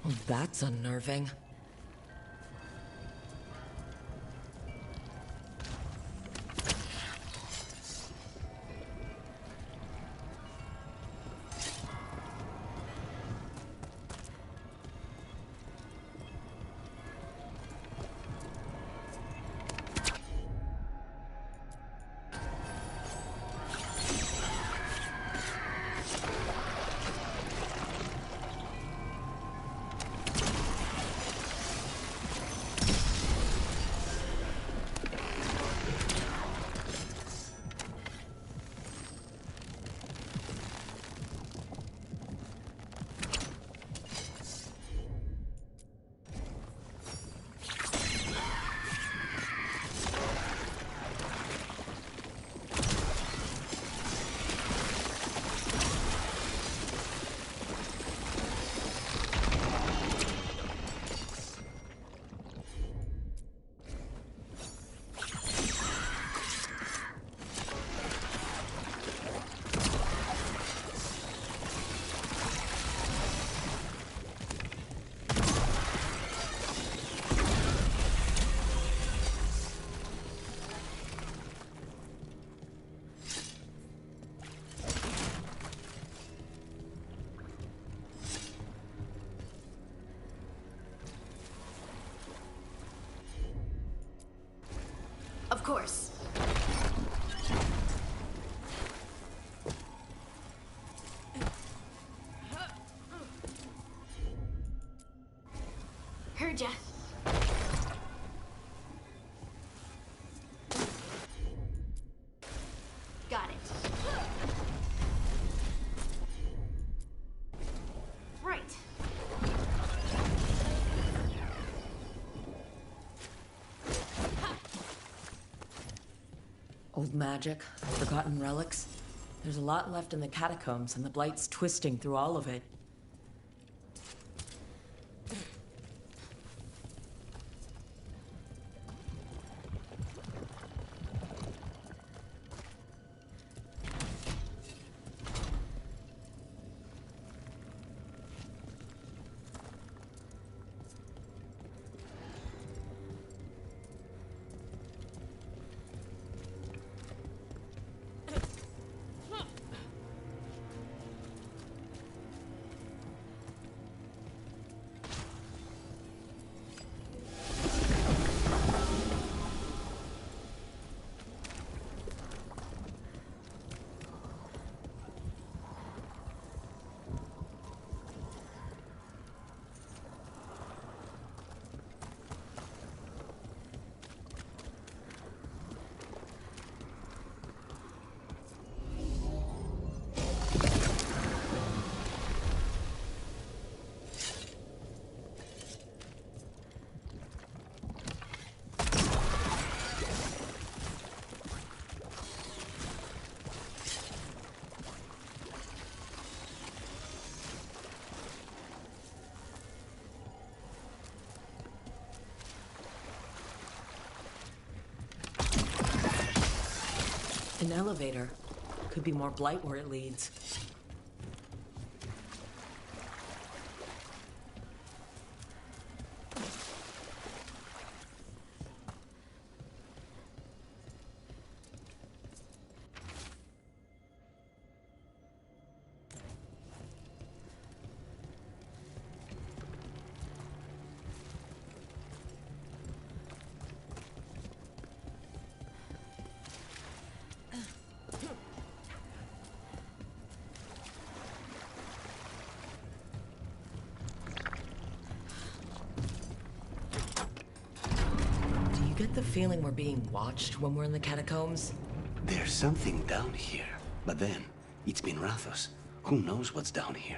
Oh, that's unnerving. Of course. Heard ya. Old magic, forgotten relics. There's a lot left in the catacombs, and the Blight's twisting through all of it. An elevator. Could be more Blight where it leads. Get the feeling we're being watched when we're in the catacombs? There's something down here. But then, it's been Rathos. Who knows what's down here?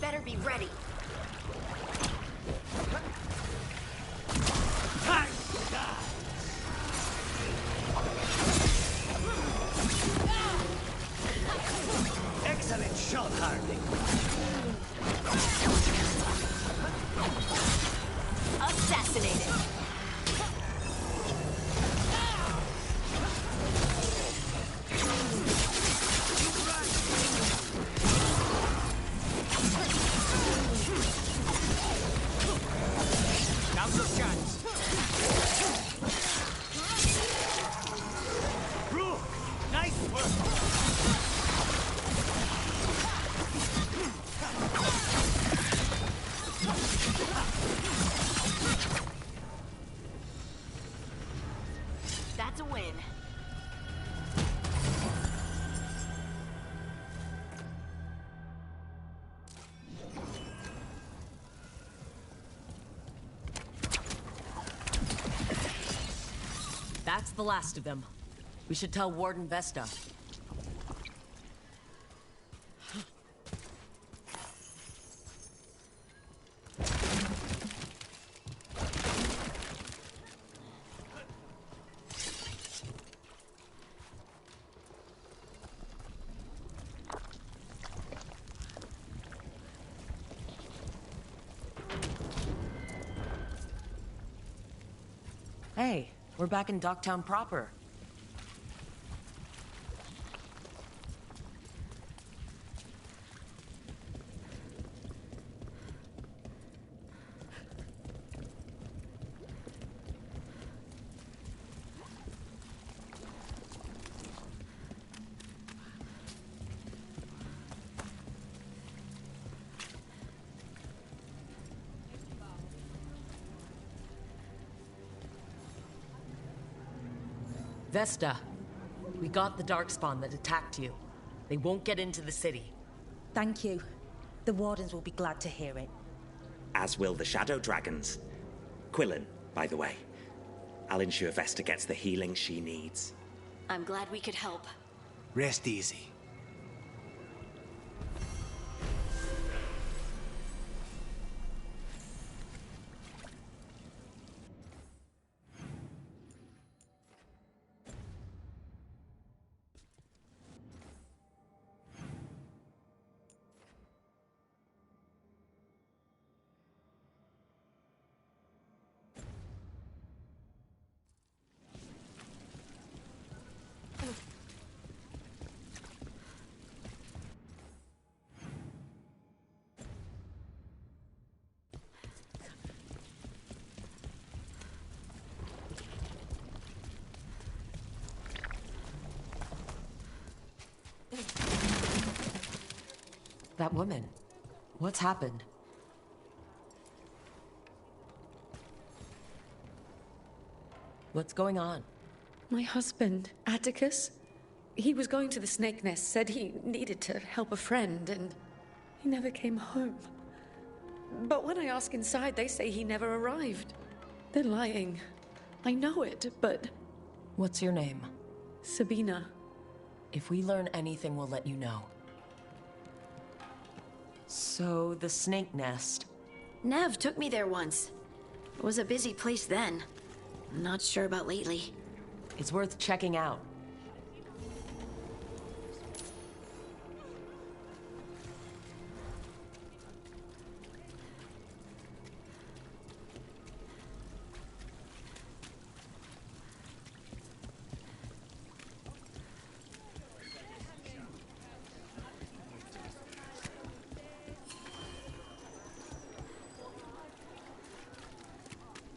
Better be ready. Excellent shot, Harding. Assassinated. Now's your chance. Rook, nice work. That's a win. That's the last of them. We should tell Warden Vesta. Hey, we're back in Docktown proper. Vesta, we got the Darkspawn that attacked you. They won't get into the city. Thank you. The Wardens will be glad to hear it. As will the Shadow Dragons. Quillen, by the way. I'll ensure Vesta gets the healing she needs. I'm glad we could help. Rest easy. That woman. What's happened? What's going on? My husband, Atticus, he was going to the snake nest, said he needed to help a friend, and he never came home. But when I ask inside, they say he never arrived. They're lying. I know it, but... What's your name? Sabina. If we learn anything, we'll let you know. So, the snake nest. Nev took me there once. It was a busy place then. I'm not sure about lately. It's worth checking out.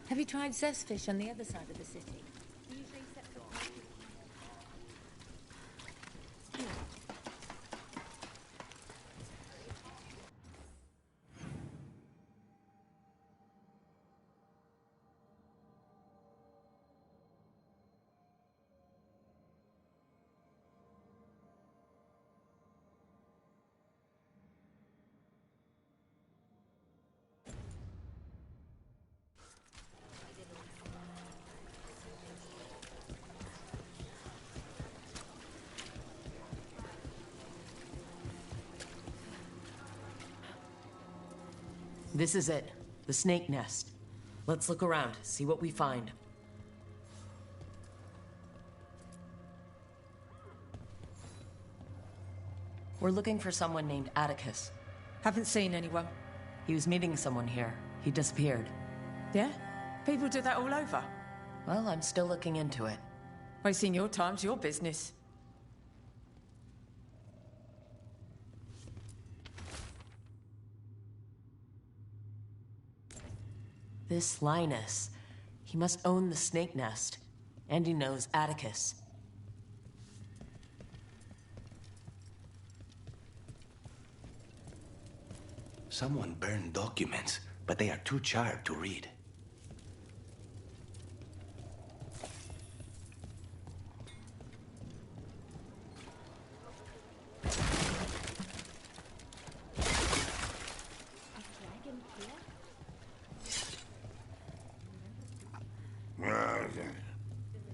Have you tried zestfish on the other side of the city? This is it. The snake nest. Let's look around, see what we find. We're looking for someone named Atticus. Haven't seen anyone. He was meeting someone here. He disappeared. Yeah? People do that all over. Well, I'm still looking into it. Wasting your time's your business. This Linus, he must own the snake nest. And he knows Atticus. Someone burned documents, but they are too charred to read.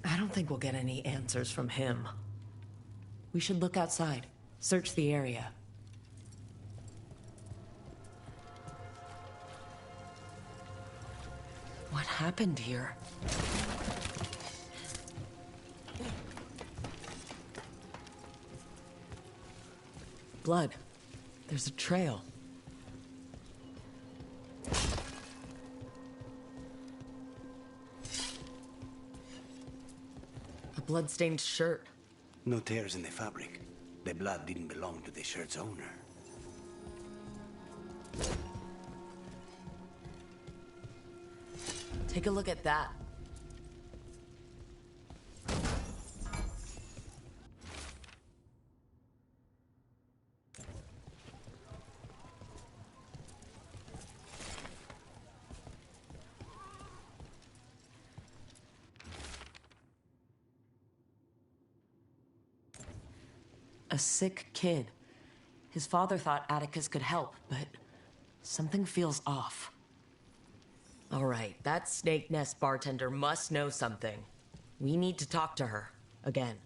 I don't think we'll get any answers from him. We should look outside, search the area. What happened here? Blood. There's a trail. A blood-stained shirt. No tears in the fabric. The blood didn't belong to the shirt's owner. Take a look at that. A sick kid. His father thought Atticus could help, but something feels off. All right, that Snake Nest bartender must know something. We need to talk to her. Again.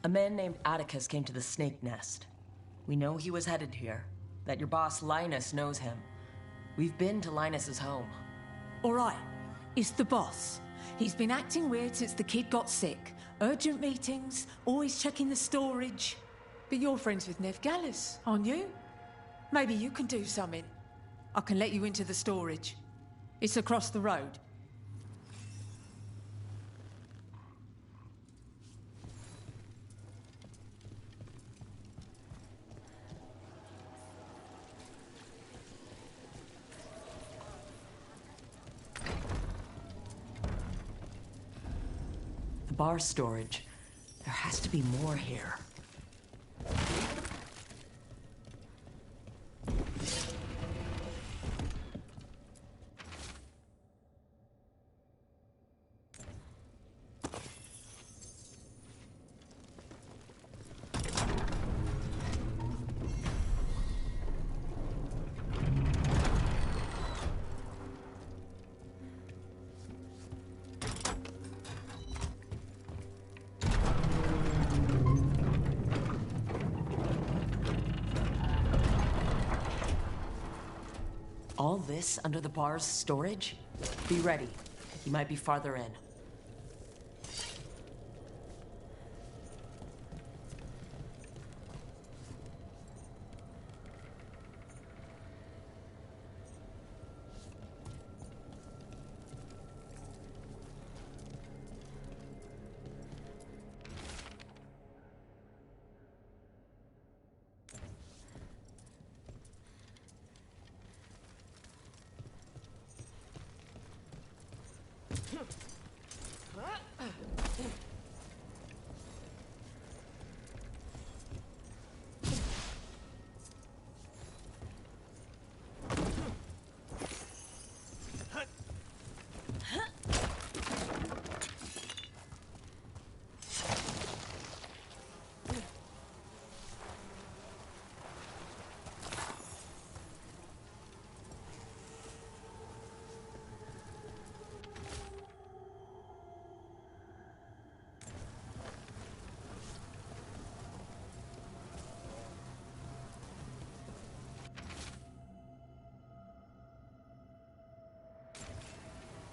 A man named Atticus came to the Snake Nest. We know he was headed here, that your boss Linus knows him. We've been to Linus's home. All right, it's the boss. He's been acting weird since the kid got sick. Urgent meetings, always checking the storage. But you're friends with Nev Gallus, aren't you? Maybe you can do something. I can let you into the storage. It's across the road. Bar storage. There has to be more here. All this under the bar's storage? Be ready. He might be farther in.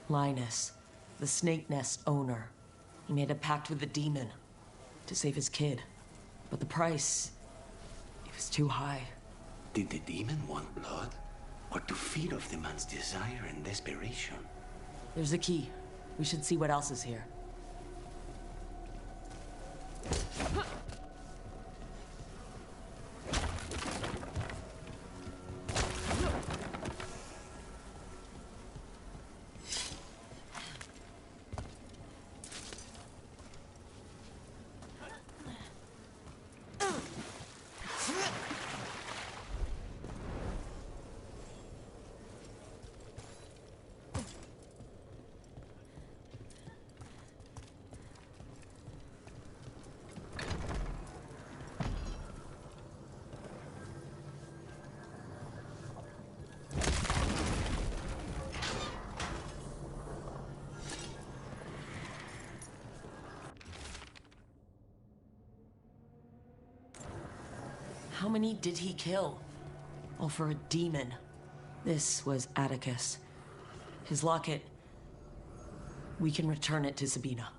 Linus, the Snake Nest owner. He made a pact with the demon to save his kid. But the price, it was too high. Did the demon want blood? Or to feed off the man's desire and desperation? There's a key. We should see what else is here. How many did he kill? All for a demon. This was Atticus. His locket. We can return it to Sabina.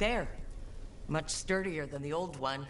there. Much sturdier than the old one.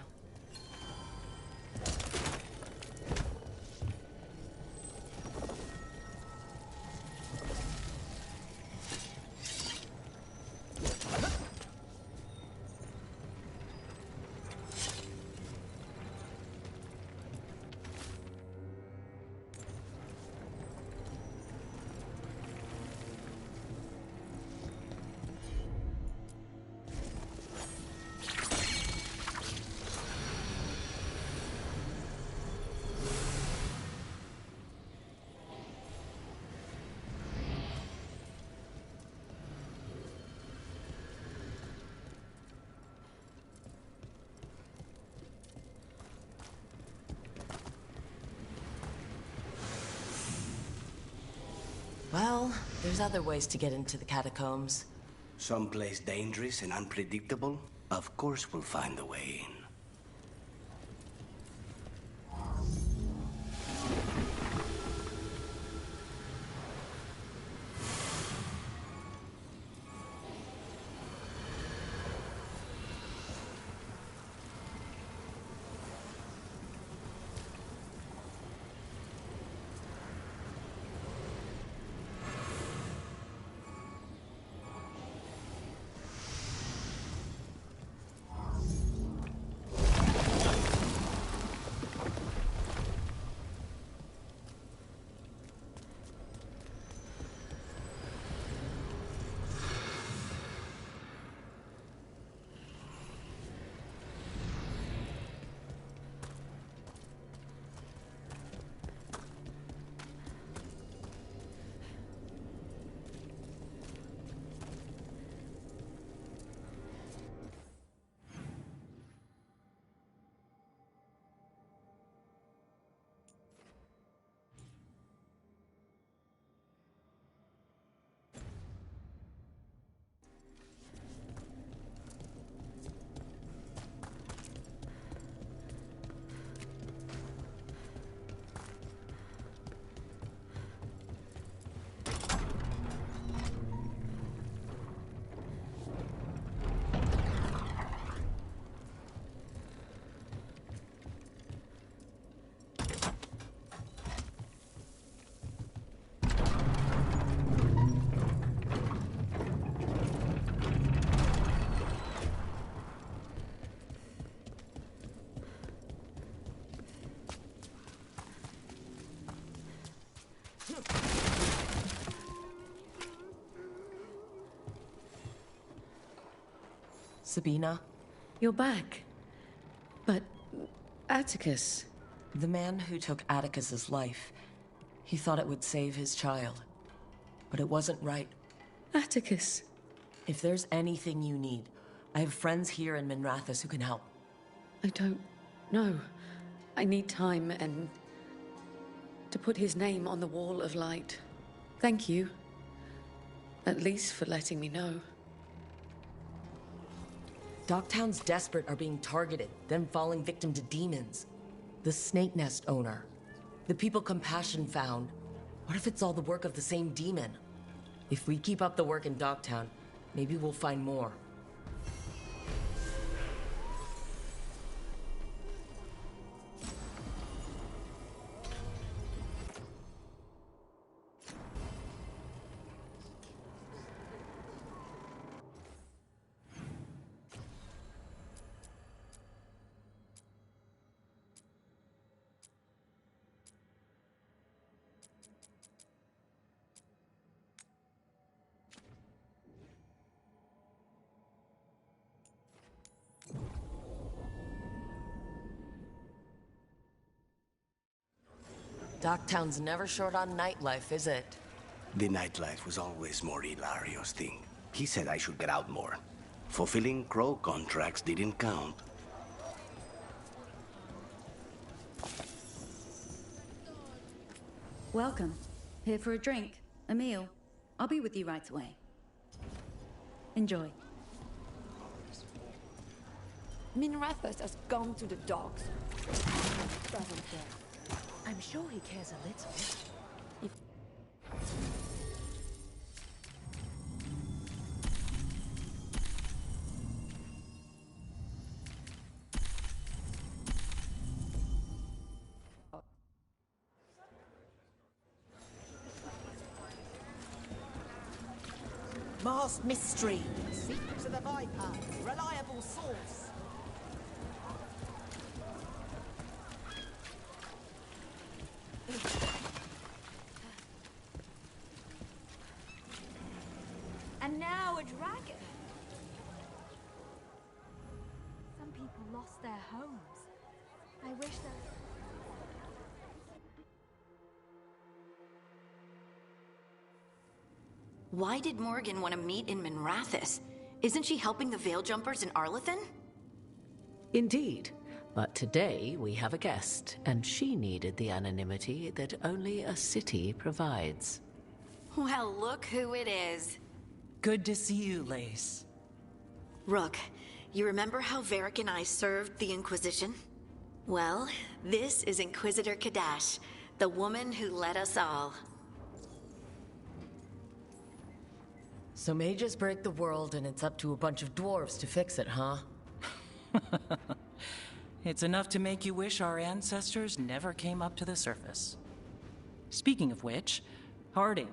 Well, there's other ways to get into the catacombs. Someplace dangerous and unpredictable? Of course we'll find a way in. Sabina? You're back. But Atticus... The man who took Atticus's life, he thought it would save his child. But it wasn't right. Atticus. If there's anything you need, I have friends here in Minrathous who can help. I don't know. I need time and... to put his name on the Wall of Light. Thank you. At least for letting me know. Docktown's desperate are being targeted, then falling victim to demons. The Snake Nest owner. The people Compassion found. What if it's all the work of the same demon? If we keep up the work in Docktown, maybe we'll find more. Docktown's never short on nightlife, is it? The nightlife was always more Hilario's thing. He said I should get out more. Fulfilling Crow contracts didn't count. Welcome. Here for a drink, a meal. I'll be with you right away. Enjoy. Minrathous has gone to the dogs. Doesn't care. I'm sure he cares a little. Masked mystery. Secrets of the Viper. Reliable source. And now a dragon. Some people lost their homes. I wish that... Why did Morgan want to meet in Minrathous? Isn't she helping the Veil Jumpers in Arlathan? Indeed. But today we have a guest, and she needed the anonymity that only a city provides. Well, look who it is. Good to see you, Lace. Rook, you remember how Varric and I served the Inquisition? Well, this is Inquisitor Kadash, the woman who led us all. So mages break the world and it's up to a bunch of dwarves to fix it, huh? It's enough to make you wish our ancestors never came up to the surface. Speaking of which, Harding,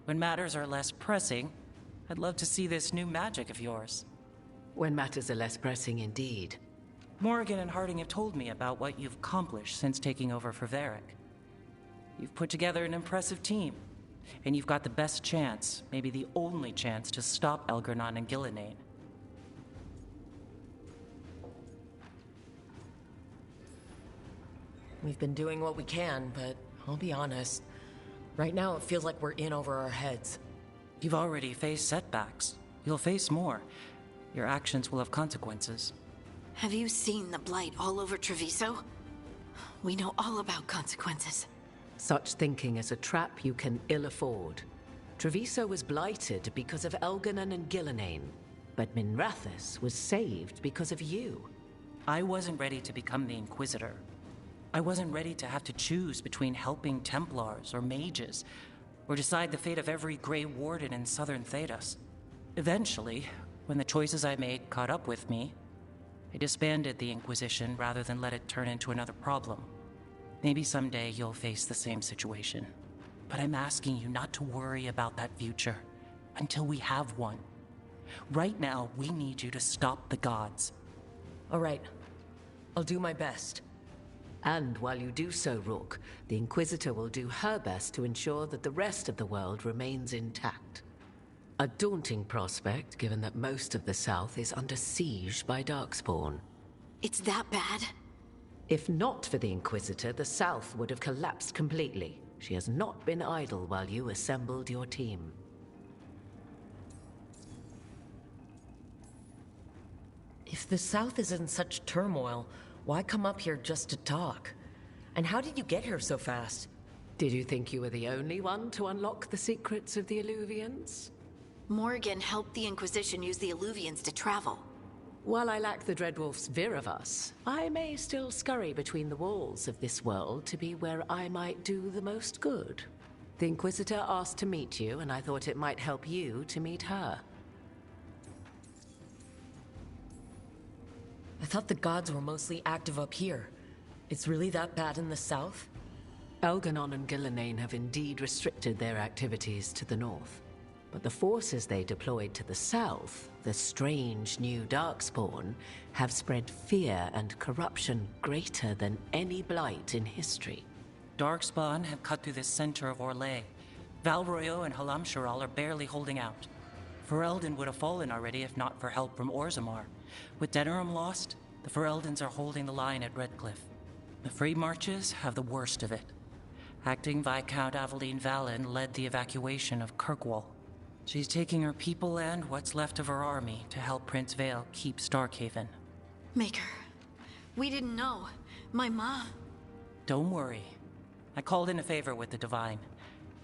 when matters are less pressing, I'd love to see this new magic of yours. When matters are less pressing indeed. Morgan and Harding have told me about what you've accomplished since taking over for Varric. You've put together an impressive team, and you've got the best chance, maybe the only chance, to stop Elgernon and Gillenane. We've been doing what we can, but I'll be honest. Right now it feels like we're in over our heads. You've already faced setbacks. You'll face more. Your actions will have consequences. Have you seen the blight all over Treviso? We know all about consequences. Such thinking is a trap you can ill afford. Treviso was blighted because of Elgernon and Gillenane, but Minrathous was saved because of you. I wasn't ready to become the Inquisitor. I wasn't ready to have to choose between helping Templars or mages, or decide the fate of every Grey Warden in southern Thedas. Eventually, when the choices I made caught up with me, I disbanded the Inquisition rather than let it turn into another problem. Maybe someday you'll face the same situation. But I'm asking you not to worry about that future until we have one. Right now, we need you to stop the gods. All right. I'll do my best. And while you do so, Rook, the Inquisitor will do her best to ensure that the rest of the world remains intact. A daunting prospect, given that most of the South is under siege by Darkspawn. It's that bad? If not for the Inquisitor, the South would have collapsed completely. She has not been idle while you assembled your team. If the South is in such turmoil, why come up here just to talk? And how did you get here so fast? Did you think you were the only one to unlock the secrets of the Illuvians? Morgan helped the Inquisition use the Illuvians to travel. While I lack the Dreadwolf's Viravus, I may still scurry between the walls of this world to be where I might do the most good. The Inquisitor asked to meet you, and I thought it might help you to meet her. I thought the gods were mostly active up here. It's really that bad in the south? Elgernon and Gillenane have indeed restricted their activities to the north. But the forces they deployed to the south, the strange new Darkspawn, have spread fear and corruption greater than any blight in history. Darkspawn have cut through the center of Orlais. Valroyo and Halamsharal are barely holding out. Ferelden would have fallen already if not for help from Orzammar. With Denerim lost, the Fereldans are holding the line at Redcliffe. The Free Marches have the worst of it. Acting Viscount Aveline Vallon led the evacuation of Kirkwall. She's taking her people and what's left of her army to help Prince Vale keep Starkhaven. Maker, we didn't know. My mom... Don't worry. I called in a favor with the Divine.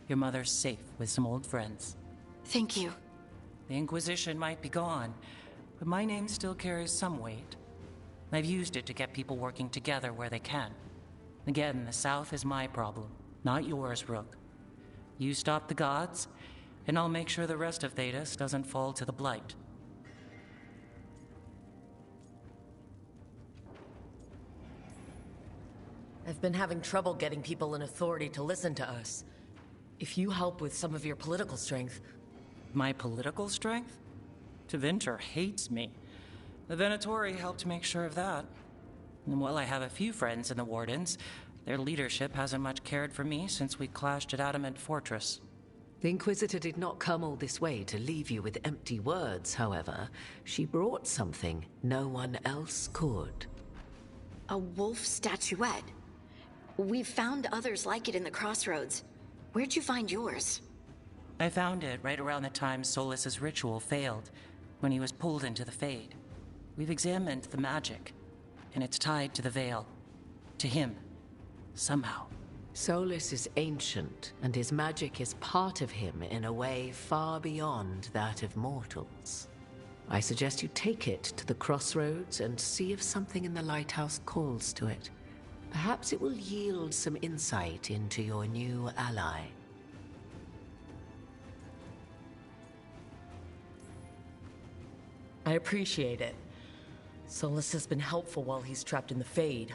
Your mother's safe with some old friends. Thank you. The Inquisition might be gone, but my name still carries some weight. I've used it to get people working together where they can. Again, the South is my problem, not yours, Rook. You stop the gods, and I'll make sure the rest of Thedas doesn't fall to the blight. I've been having trouble getting people in authority to listen to us. If you help with some of your political strength... My political strength? Tevinter hates me. The Venatori helped make sure of that. And while I have a few friends in the Wardens, their leadership hasn't much cared for me since we clashed at Adamant Fortress. The Inquisitor did not come all this way to leave you with empty words, however. She brought something no one else could. A wolf statuette. We've found others like it in the crossroads. Where'd you find yours? I found it right around the time Solus's ritual failed, when he was pulled into the Fade. We've examined the magic, and it's tied to the Veil. To him. Somehow. Solus is ancient, and his magic is part of him in a way far beyond that of mortals. I suggest you take it to the crossroads and see if something in the lighthouse calls to it. Perhaps it will yield some insight into your new ally. I appreciate it. Solus has been helpful while he's trapped in the Fade.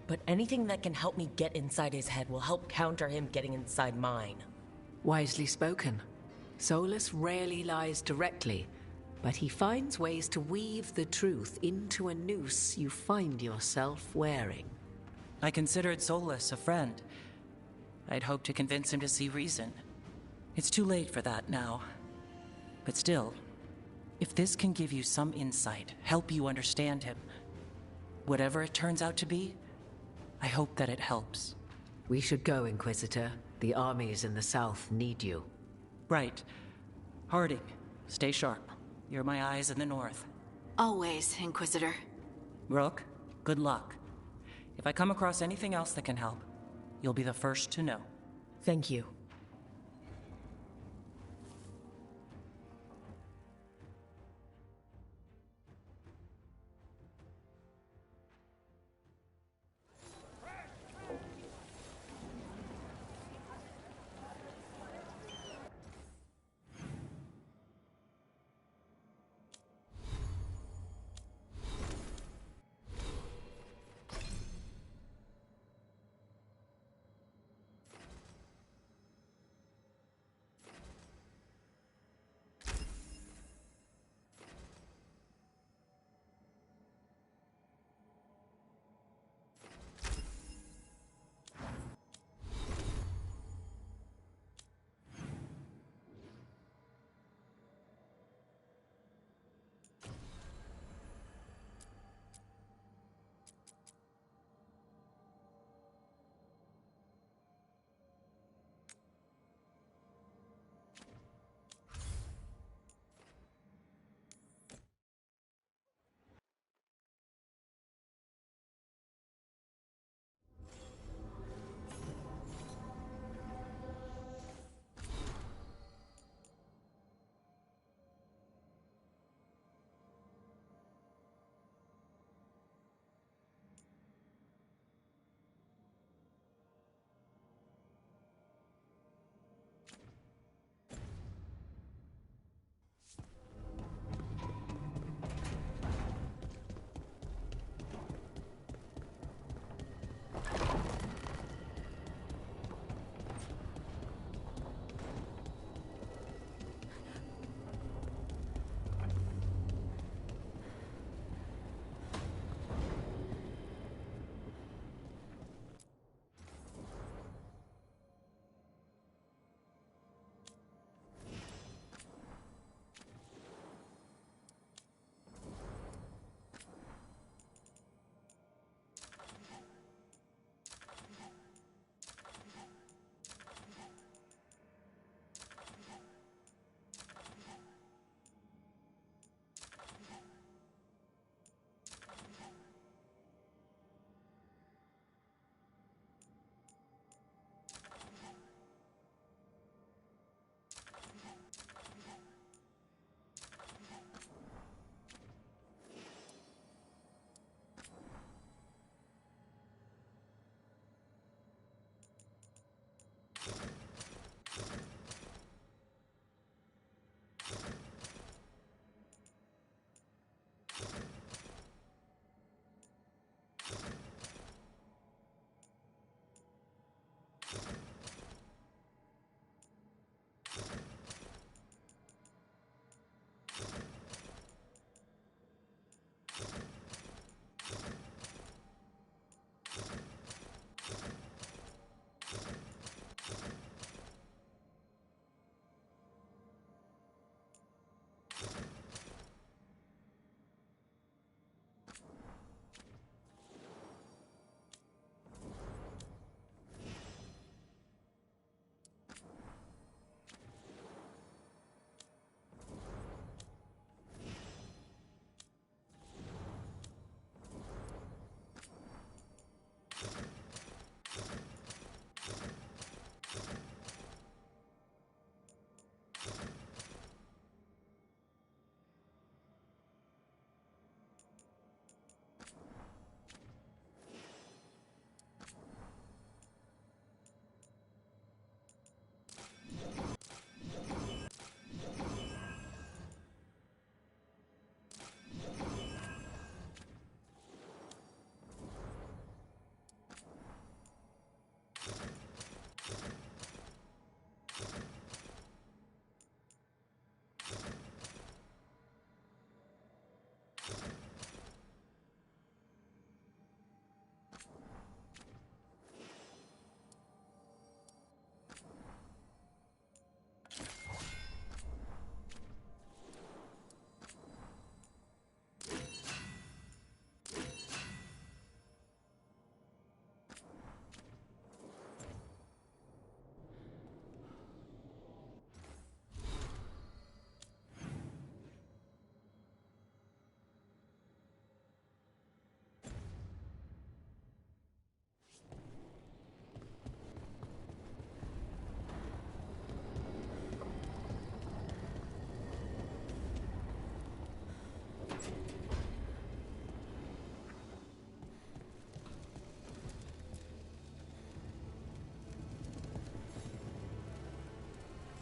But anything that can help me get inside his head will help counter him getting inside mine. Wisely spoken. Solus rarely lies directly, but he finds ways to weave the truth into a noose you find yourself wearing. I considered Solus a friend. I'd hoped to convince him to see reason. It's too late for that now. But still, if this can give you some insight, help you understand him, whatever it turns out to be, I hope that it helps. We should go, Inquisitor. The armies in the south need you. Right. Harding, stay sharp. You're my eyes in the north. Always, Inquisitor. Rook, good luck. If I come across anything else that can help, you'll be the first to know. Thank you.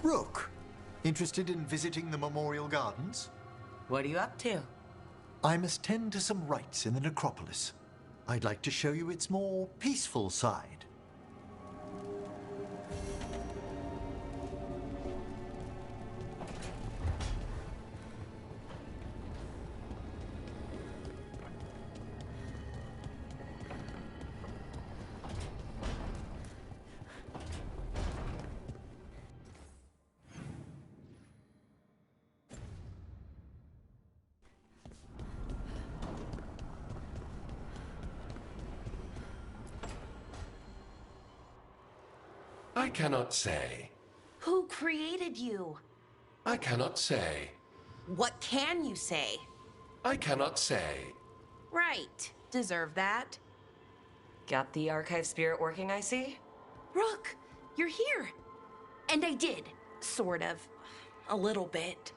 Rook, interested in visiting the Memorial Gardens? What are you up to? I must tend to some rites in the necropolis. I'd like to show you its more peaceful side. I cannot say. Who created you? I cannot say. What can you say? I cannot say. Right. Deserve that. Got the archive spirit working, I see? Rook, you're here. And I did. Sort of. A little bit.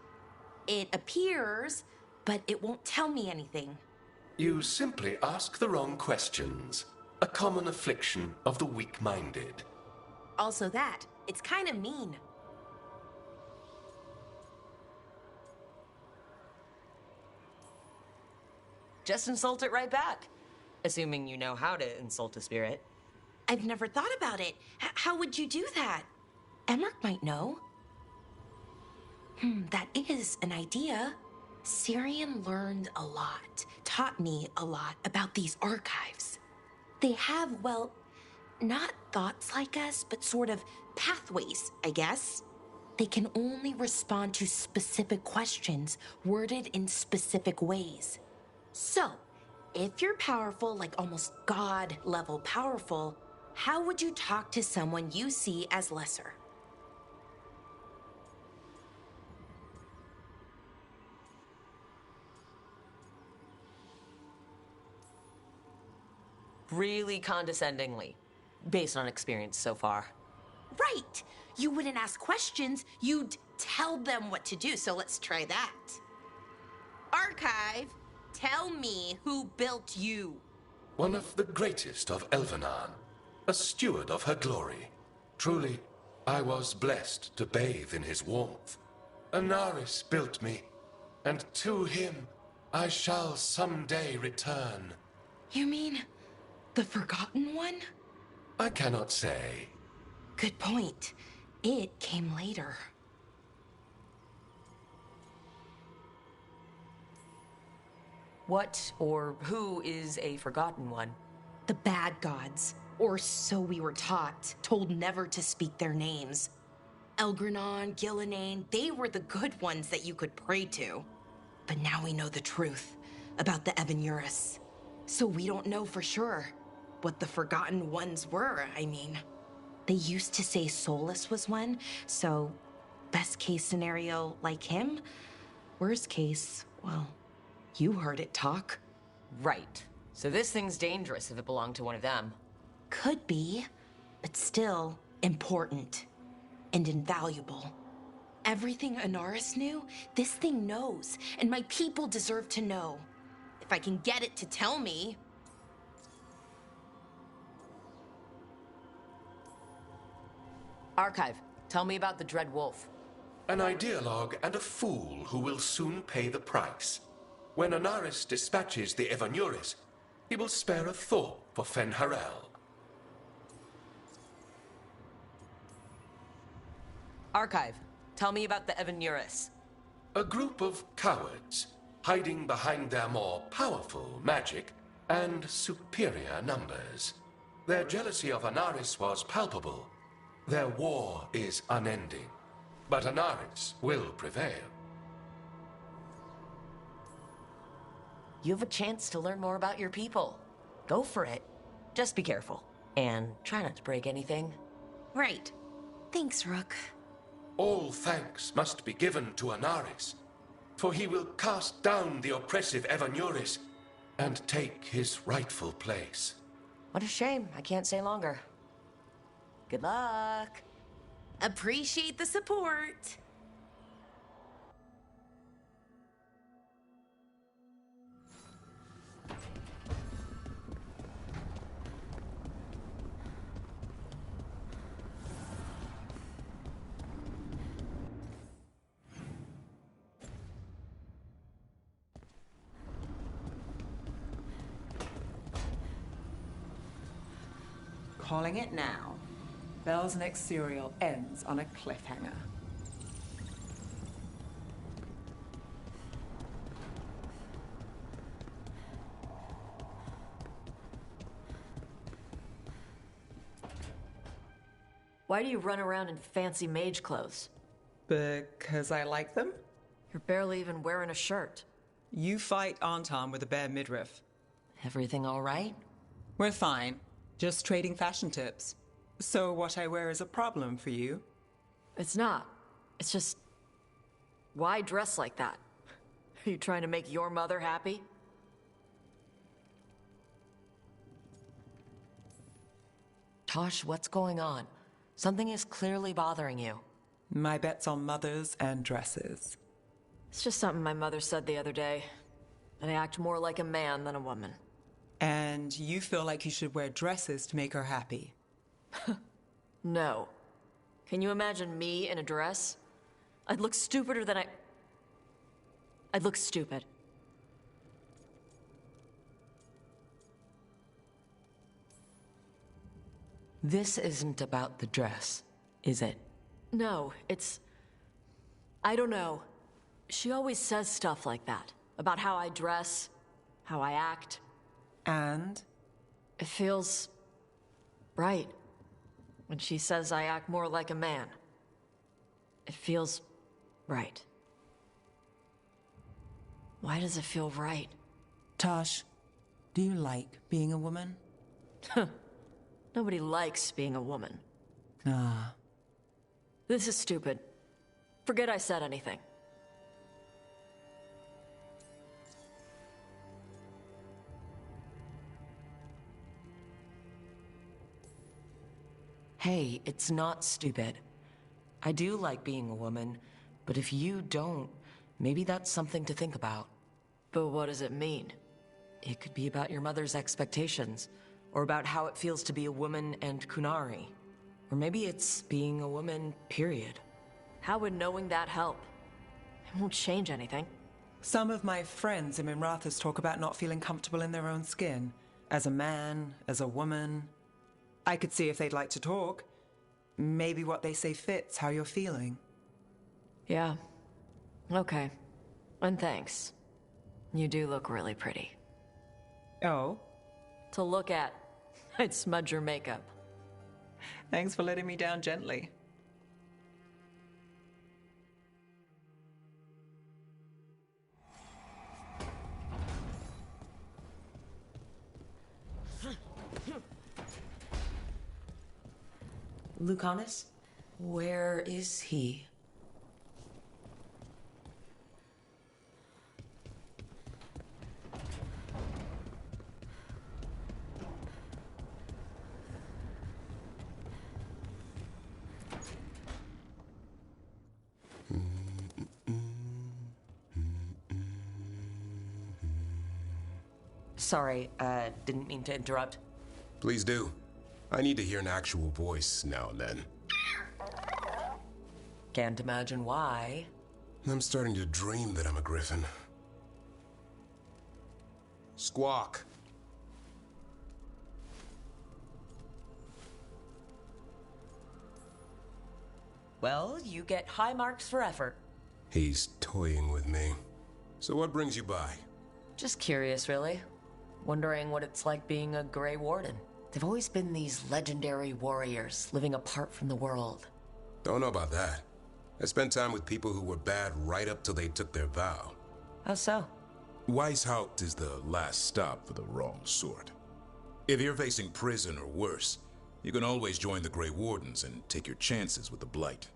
It appears, but it won't tell me anything. You simply ask the wrong questions. A common affliction of the weak-minded. Also that. It's kind of mean. Just insult it right back. Assuming you know how to insult a spirit. I've never thought about it. How would you do that? Emmerich might know. That is an idea. Syrian learned a lot, taught me a lot about these archives. They have, well, not thoughts like us, but sort of pathways, I guess. They can only respond to specific questions worded in specific ways. So, if you're powerful, like almost God-level powerful, how would you talk to someone you see as lesser? Really condescendingly, based on experience so far. Right! You wouldn't ask questions, you'd tell them what to do, so let's try that. Archive, tell me who built you. One of the greatest of Elvenan, a steward of her glory. Truly, I was blessed to bathe in his warmth. Anaris built me, and to him I shall someday return. You mean the Forgotten One? I cannot say. Good point. It came later. What or who is a Forgotten One? The bad gods, or so we were taught, told never to speak their names. Elgranon, Gillenane, they were the good ones that you could pray to. But now we know the truth about the Evanuris. So we don't know for sure what the Forgotten Ones were, I mean. They used to say Solus was one, so best case scenario like him. Worst case, well, you heard it talk. Right. So this thing's dangerous if it belonged to one of them. Could be, but still important and invaluable. Everything Anaris knew, this thing knows, and my people deserve to know. If I can get it to tell me. Archive, tell me about the Dread Wolf. An ideologue and a fool who will soon pay the price. When Anaris dispatches the Evanuris, he will spare a thought for Fen'Harel. Archive, tell me about the Evanuris. A group of cowards, hiding behind their more powerful magic and superior numbers. Their jealousy of Anaris was palpable. Their war is unending, but Anaris will prevail. You have a chance to learn more about your people. Go for it. Just be careful, and try not to break anything. Right. Thanks, Rook. All thanks must be given to Anaris, for he will cast down the oppressive Evanuris and take his rightful place. What a shame. I can't stay longer. Good luck. Appreciate the support. calling it now. Belle's next serial ends on a cliffhanger. Why do you run around in fancy mage clothes? Because I like them? You're barely even wearing a shirt. You fight Anton with a bare midriff. Everything all right? We're fine. Just trading fashion tips. So what I wear is a problem for you? It's not. It's just... Why dress like that? Are you trying to make your mother happy? Tosh, what's going on? Something is clearly bothering you. My bet's on mothers and dresses. It's just something my mother said the other day. That I act more like a man than a woman. And you feel like you should wear dresses to make her happy? No. Can you imagine me in a dress? I'd look stupider than I'd look stupid. This isn't about the dress, is it? No, it's... I don't know. She always says stuff like that. About how I dress, how I act. And? It feels... right. When she says I act more like a man. It feels... right. Why does it feel right? Tosh, do you like being a woman? Nobody likes being a woman. Ah. This is stupid. Forget I said anything. Hey, it's not stupid. I do like being a woman, but if you don't, maybe that's something to think about. But what does it mean? It could be about your mother's expectations, or about how it feels to be a woman and Kunari. Or maybe it's being a woman, period. How would knowing that help? It won't change anything. Some of my friends in Minrathous talk about not feeling comfortable in their own skin. As a man, as a woman. I could see if they'd like to talk. Maybe what they say fits how you're feeling. Yeah. Okay. And thanks. You do look really pretty. Oh? To look at. I'd smudge your makeup. Thanks for letting me down gently. Lucanus? Where is he? Sorry, didn't mean to interrupt. Please do. I need to hear an actual voice now and then. Can't imagine why. I'm starting to dream that I'm a griffin. Squawk. Well, you get high marks for effort. He's toying with me. So what brings you by? Just curious, really. Wondering what it's like being a Grey Warden. They've always been these legendary warriors living apart from the world. Don't know about that. I spent time with people who were bad right up till they took their vow. How so? Weishaupt is the last stop for the wrong sort. If you're facing prison or worse, you can always join the Grey Wardens and take your chances with the Blight.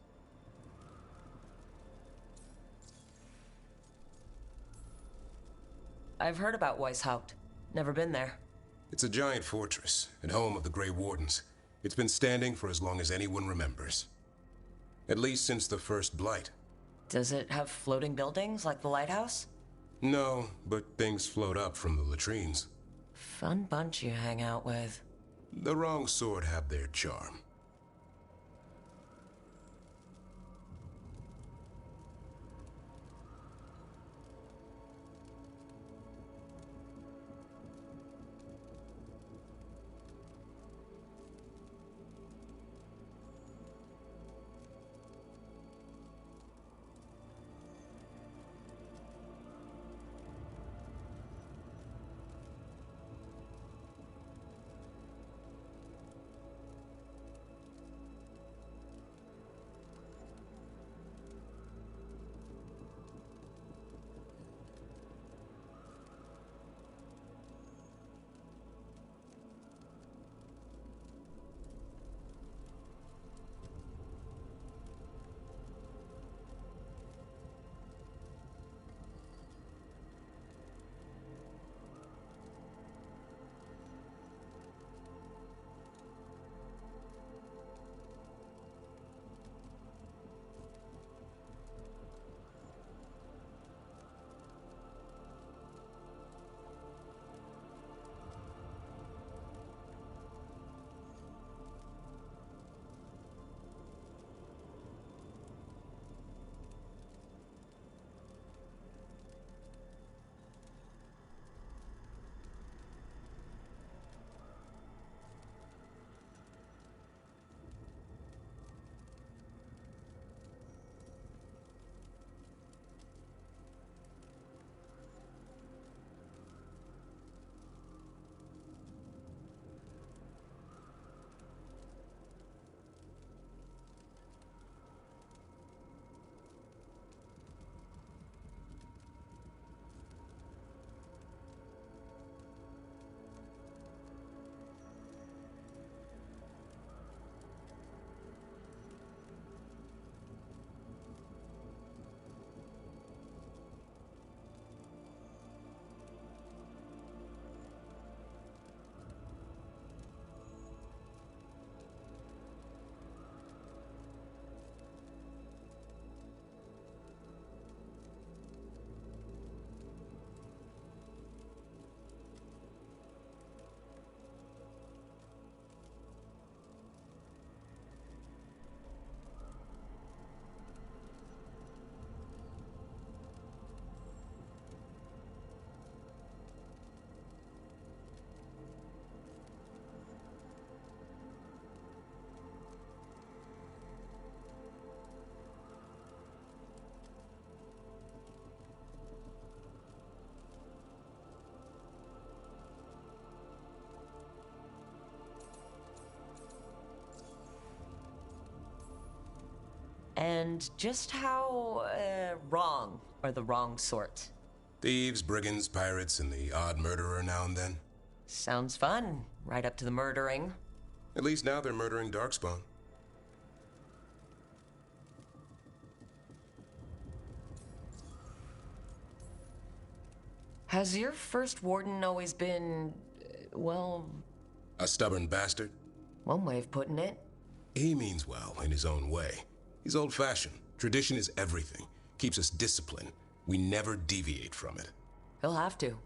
I've heard about Weishaupt. Never been there. It's a giant fortress and home of the Grey Wardens. It's been standing for as long as anyone remembers. At least since the first Blight. Does it have floating buildings like the lighthouse? No, but things float up from the latrines. Fun bunch you hang out with. The wrong sort have their charm. And just how, wrong are the wrong sort? Thieves, brigands, pirates, and the odd murderer now and then. Sounds fun. Right up to the murdering. At least now they're murdering Darkspawn. Has your first warden always been, well... A stubborn bastard? One way of putting it. He means well, in his own way. He's old-fashioned. Tradition is everything. Keeps us disciplined. We never deviate from it. He'll have to.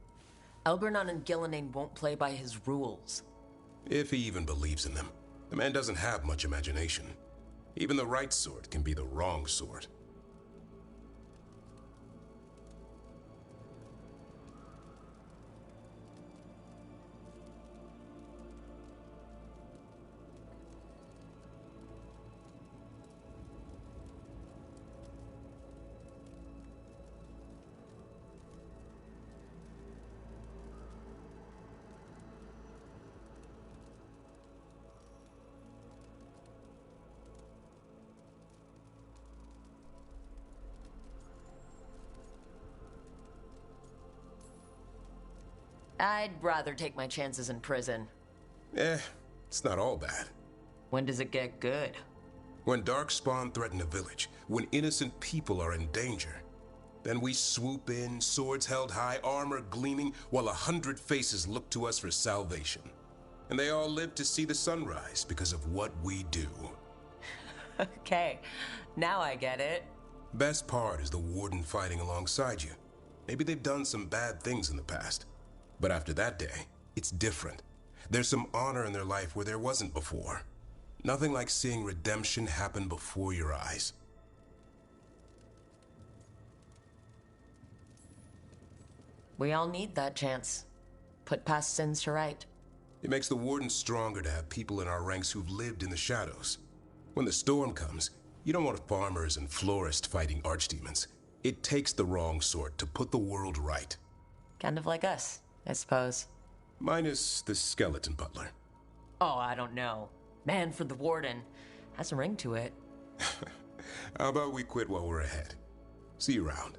Elgrenon and Gillenane won't play by his rules. If he even believes in them. The man doesn't have much imagination. Even the right sort can be the wrong sort. I'd rather take my chances in prison. It's not all bad. When does it get good? When Darkspawn threaten a village, when innocent people are in danger. Then we swoop in, swords held high, armor gleaming, while 100 faces look to us for salvation. And they all live to see the sunrise because of what we do. Okay, now I get it. Best part is the warden fighting alongside you. Maybe they've done some bad things in the past. But after that day, it's different. There's some honor in their life where there wasn't before. Nothing like seeing redemption happen before your eyes. We all need that chance. Put past sins to right. It makes the warden stronger to have people in our ranks who've lived in the shadows. When the storm comes, you don't want farmers and florists fighting archdemons. It takes the wrong sort to put the world right. Kind of like us, I suppose. Minus the skeleton butler. Oh, I don't know. Man for the warden. Has a ring to it. How about we quit while we're ahead? See you around.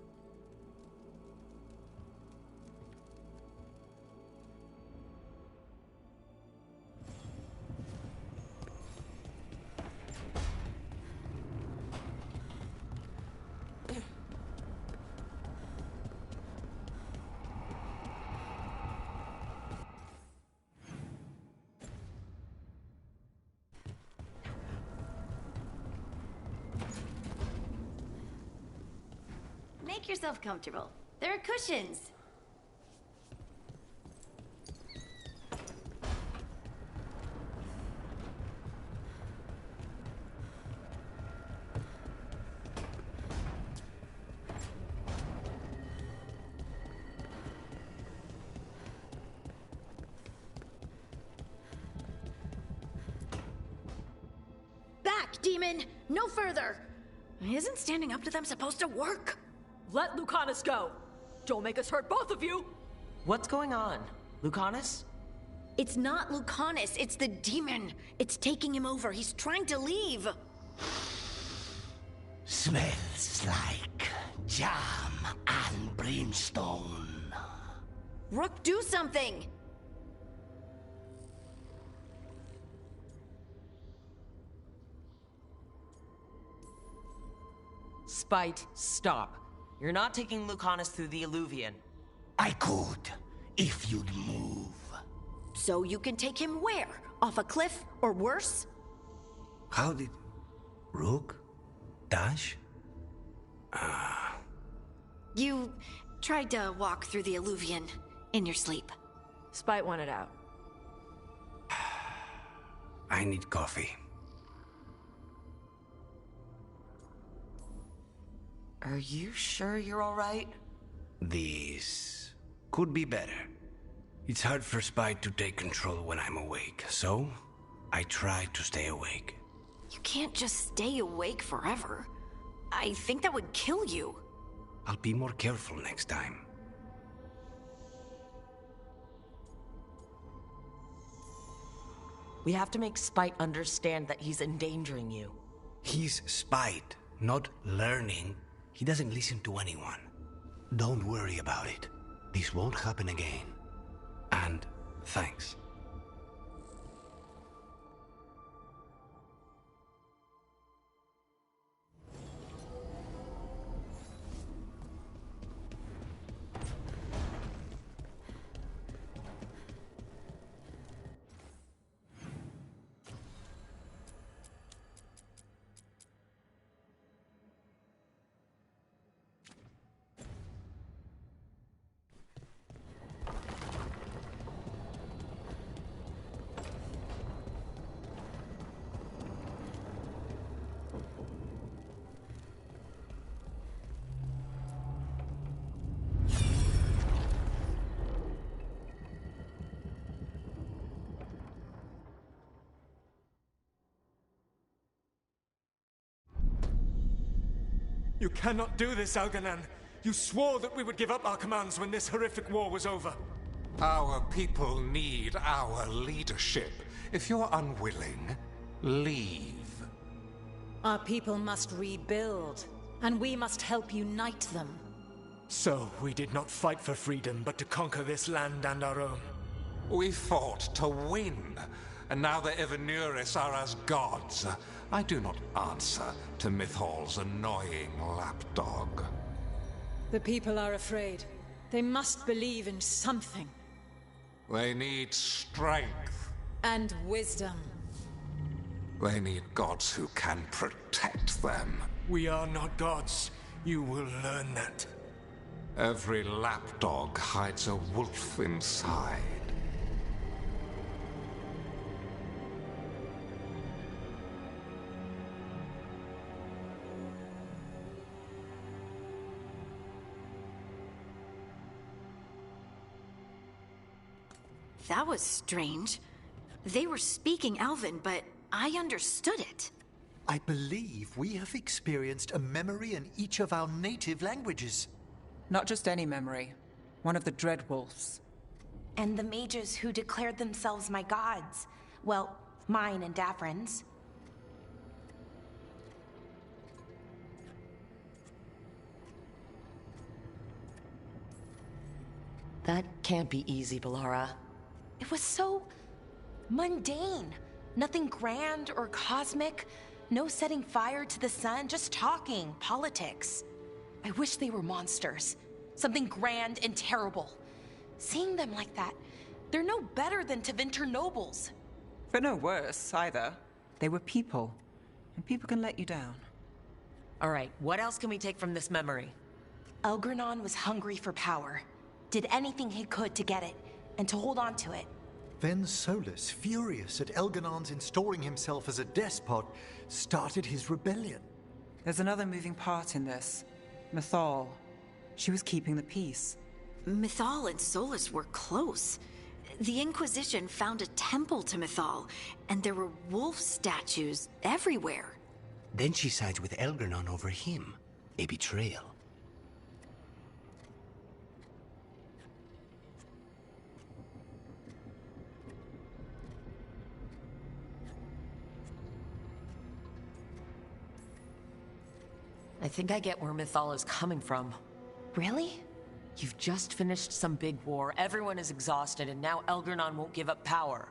Make yourself comfortable. There are cushions. Back, demon! No further! Isn't standing up to them supposed to work? Let Lucanus go! Don't make us hurt both of you! What's going on? Lucanus? It's not Lucanus, it's the demon. It's taking him over. He's trying to leave. Smells like jam and brimstone. Rook, do something! Spite, stop. You're not taking Lucanus through the Illuvian. I could, if you'd move. So you can take him where? Off a cliff, or worse? How did... Rook? Dash? You tried to walk through the Illuvian in your sleep. Spite wanted out. I need coffee. Are you sure you're all right? This could be better. It's hard for Spite to take control when I'm awake, so I try to stay awake. You can't just stay awake forever. I think that would kill you. I'll be more careful next time. We have to make Spite understand that he's endangering you. He's Spite, Not learning. He doesn't listen to anyone. Don't worry about it. This won't happen again. And thanks. You cannot do this, Algernon. You swore that we would give up our commands when this horrific war was over. Our people need our leadership. If you're unwilling, leave. Our people must rebuild, and we must help unite them. So, we did not fight for freedom, but to conquer this land and our own. We fought to win, and now the Evenuris are as gods. I do not answer to Mythal's annoying lapdog. The people are afraid. They must believe in something. They need strength. And wisdom. They need gods who can protect them. We are not gods. You will learn that. Every lapdog hides a wolf inside. That was strange. They were speaking Elven, but I understood it. I believe we have experienced a memory in each of our native languages. Not just any memory. One of the Dreadwolves. And the mages who declared themselves my gods. Well, mine and Davrin's. That can't be easy, Bellara. It was so mundane. Nothing grand or cosmic. No setting fire to the sun, just talking, politics. I wish they were monsters. Something grand and terrible. Seeing them like that, they're no better than Tevinter nobles. But no worse, either. They were people. And people can let you down. All right, what else can we take from this memory? Elgranon was hungry for power. Did anything he could to get it, and to hold on to it. Then Solus, furious at Elganon's installing himself as a despot, started his rebellion. There's another moving part in this. Mythal. She was keeping the peace. Mythal and Solus were close. The Inquisition found a temple to Mythal, and there were wolf statues everywhere. Then she sides with Elgranon over him. A betrayal. I think I get where Mythal is coming from. Really? You've just finished some big war, everyone is exhausted, and now Elgranon won't give up power.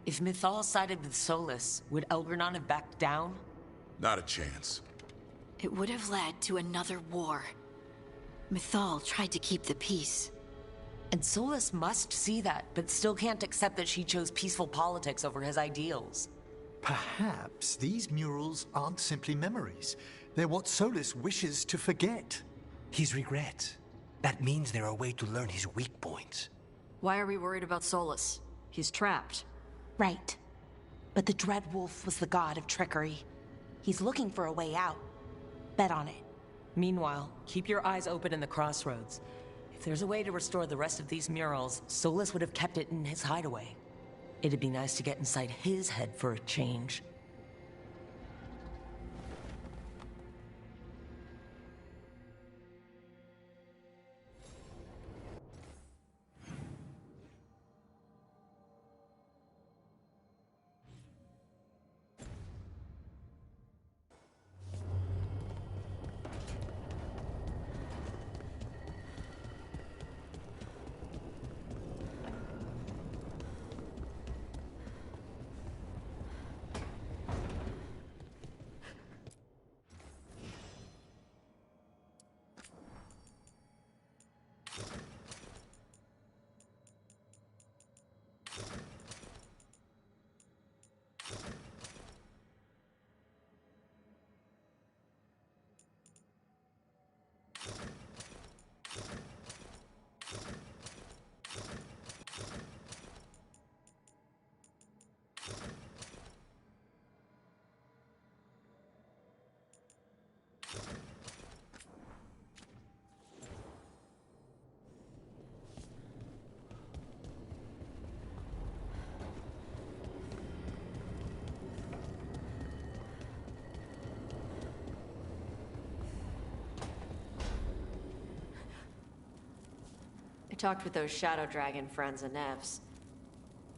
If Mythal sided with Solus, would Elgranon have backed down? Not a chance. It would have led to another war. Mythal tried to keep the peace. And Solus must see that, but still can't accept that she chose peaceful politics over his ideals. Perhaps these murals aren't simply memories. They're what Solus wishes to forget. His regret. That means they're a way to learn his weak points. Why are we worried about Solus? He's trapped. Right. But the Dreadwolf was the god of trickery. He's looking for a way out. Bet on it. Meanwhile, keep your eyes open in the crossroads. If there's a way to restore the rest of these murals, Solus would have kept it in his hideaway. It'd be nice to get inside his head for a change. talked with those Shadow Dragon friends of Nev's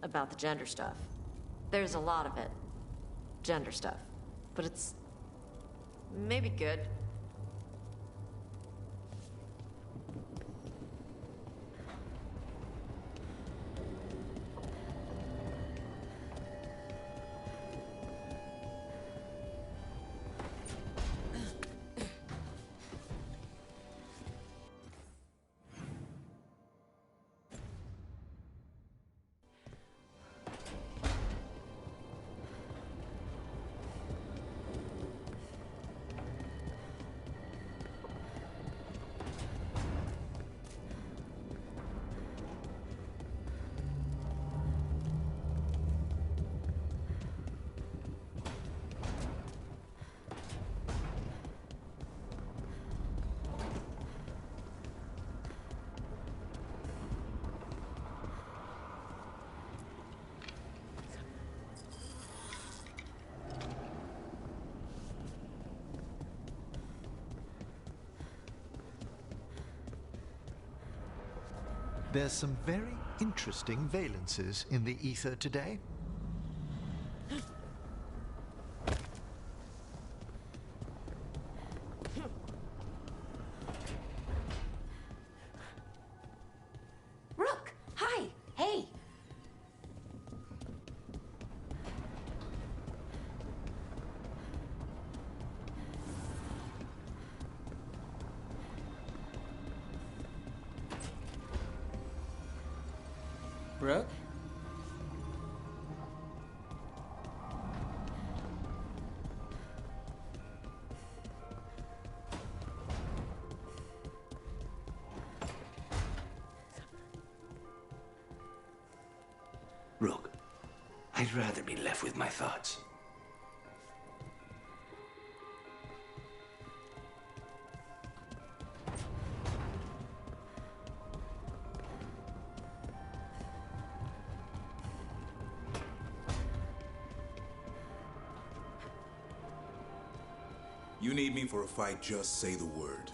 about the gender stuff. There's a lot of it. Gender stuff. But it's maybe good. There's some very interesting valences in the ether today. Rook! Hi! Hey! Rook? Rook, I'd rather be left with my thoughts. You need me for a fight, just say the word.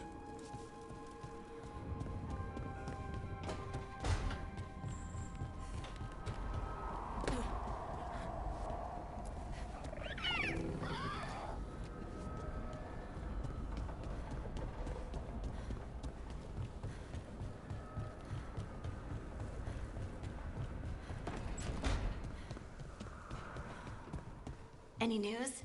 Any news?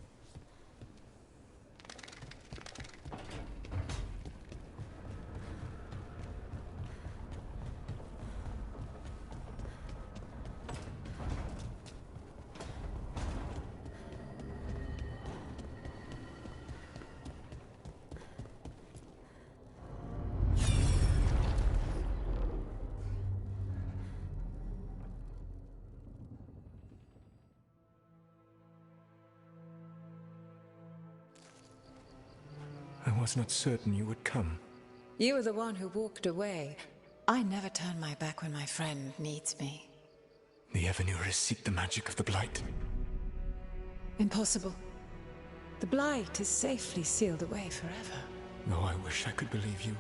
I was not certain you would come. You were the one who walked away. I never turn my back when my friend needs me. The Evanuris seek the magic of the Blight. Impossible. The Blight is safely sealed away forever. Though I wish I could believe you,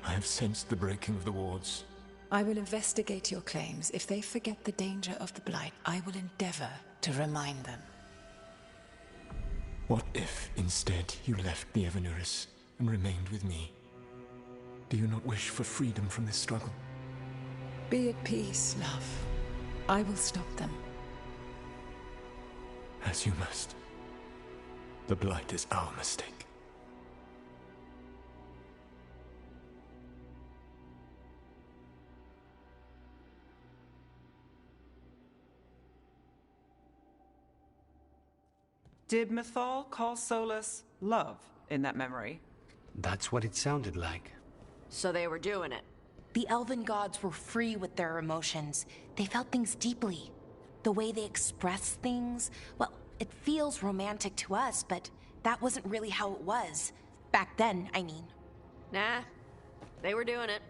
I have sensed the breaking of the wards. I will investigate your claims. If they forget the danger of the Blight, I will endeavor to remind them. What if, instead, you left the Evanuris and remained with me? Do you not wish for freedom from this struggle? Be at peace, love. I will stop them. As you must. The Blight is our mistake. Did Mythal call Solus love in that memory? That's what it sounded like. So they were doing it. The elven gods were free with their emotions. They felt things deeply. The way they expressed things, well, it feels romantic to us, but that wasn't really how it was. Back then, I mean. Nah, they were doing it.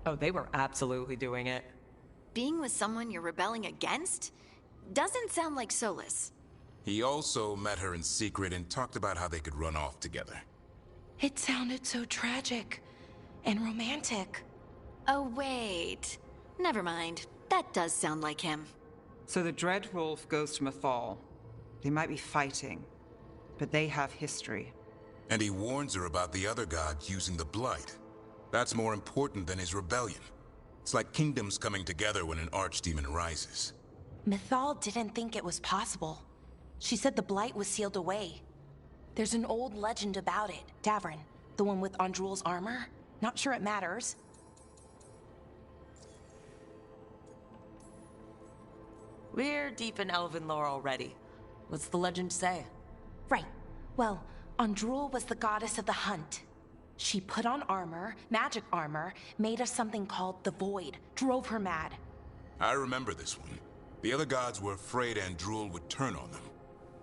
Oh, they were absolutely doing it. Being with someone you're rebelling against? Doesn't sound like Solus. He also met her in secret and talked about how they could run off together. It sounded so tragic and romantic. Oh, wait. Never mind. That does sound like him. So the Dreadwolf goes to Mythal. They might be fighting, but they have history. And he warns her about the other gods using the Blight. That's more important than his rebellion. It's like kingdoms coming together when an archdemon rises. Mythal didn't think it was possible. She said the Blight was sealed away. There's an old legend about it. Davrin, the one with Andrul's armor. Not sure it matters. We're deep in elven lore already. What's the legend say? Right. Well, Andrul was the goddess of the hunt. She put on armor, magic armor, made us something called the Void, drove her mad. I remember this one. The other gods were afraid Andrul would turn on them.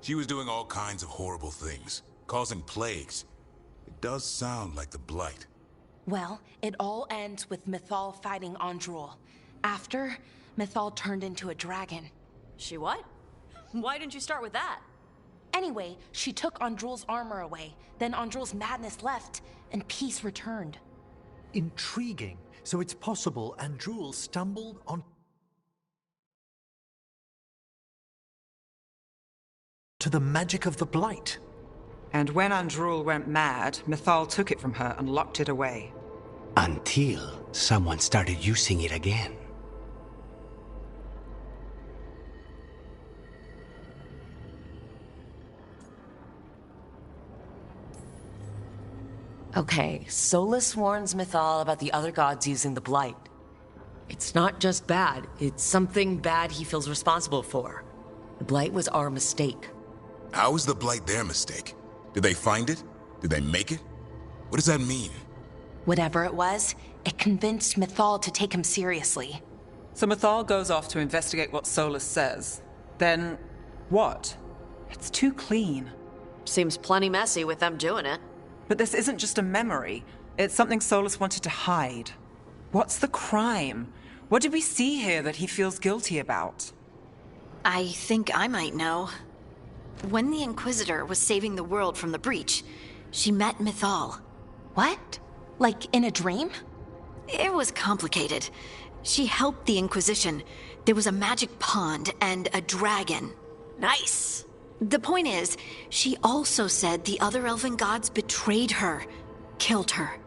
She was doing all kinds of horrible things, causing plagues. It does sound like the Blight. Well, it all ends with Mythal fighting Andrul. After, Mythal turned into a dragon. She what? Why didn't you start with that? Anyway, she took Andrul's armor away. Then Andrul's madness left, and peace returned. Intriguing. So it's possible Andrul stumbled on to the magic of the Blight. And when Andrul went mad, Mythal took it from her and locked it away. Until someone started using it again. Okay, Solus warns Mythal about the other gods using the Blight. It's not just bad, it's something bad he feels responsible for. The Blight was our mistake. How is the Blight their mistake? Did they find it? Did they make it? What does that mean? Whatever it was, it convinced Mythal to take him seriously. So Mythal goes off to investigate what Solus says. Then, what? It's too clean. Seems plenty messy with them doing it. But this isn't just a memory. It's something Solus wanted to hide. What's the crime? What did we see here that he feels guilty about? I think I might know. When the Inquisitor was saving the world from the breach, she met Mythal. What? Like in a dream? It was complicated. She helped the Inquisition. There was a magic pond and a dragon. Nice. The point is, she also said the other elven gods betrayed her, killed her.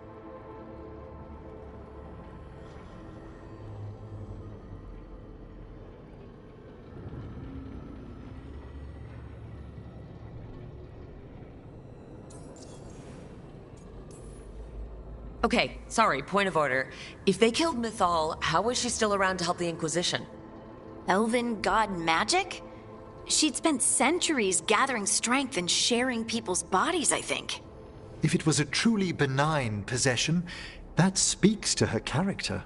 Okay, sorry, point of order. If they killed Mythal, how was she still around to help the Inquisition? Elven god magic? She'd spent centuries gathering strength and sharing people's bodies, I think. If it was a truly benign possession, that speaks to her character.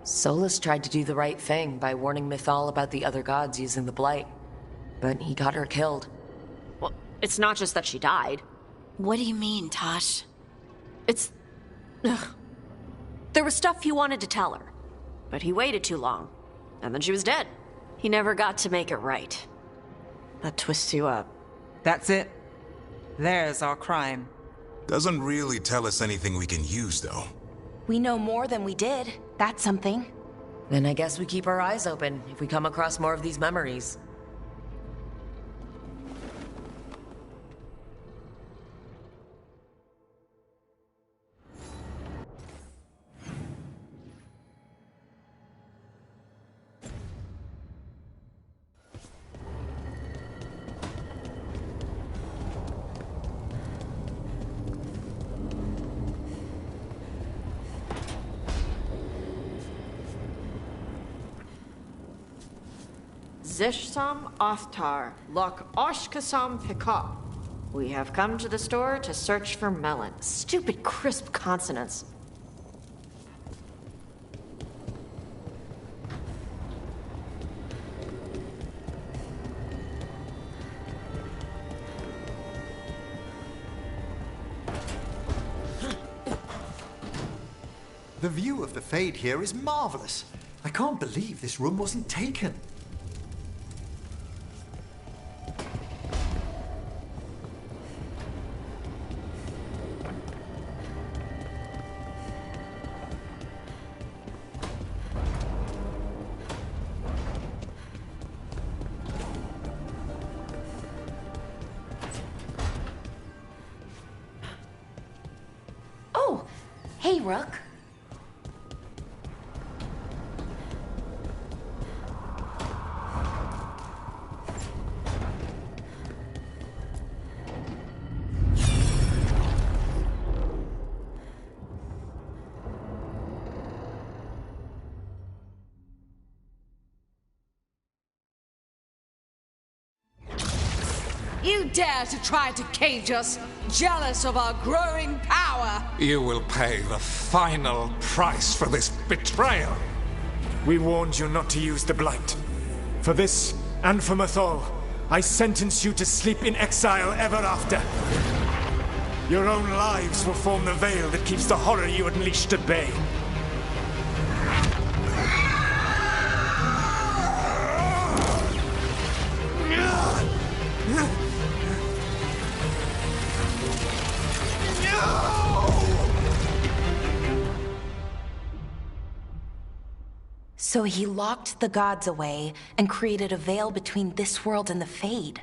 Solus tried to do the right thing by warning Mythal about the other gods using the Blight. But he got her killed. Well, it's not just that she died. What do you mean, Tosh? It's... Ugh. There was stuff he wanted to tell her, but he waited too long, and then she was dead. He never got to make it right. That twists you up. That's it. There's our crime. Doesn't really tell us anything we can use, though. We know more than we did. That's something. Then I guess we keep our eyes open if we come across more of these memories. Zishsam Othtar, Lok Oshkasam Pikop. We have come to the store to search for melon. Stupid crisp consonants. The view of the Fade here is marvelous. I can't believe this room wasn't taken. Oh, hey, Rook. You dare to try to cage us, jealous of our growing power! You will pay the final price for this betrayal. We warned you not to use the Blight. For this, and for Mythal, I sentence you to sleep in exile ever after. Your own lives will form the veil that keeps the horror you unleashed at bay. So he locked the gods away and created a veil between this world and the Fade.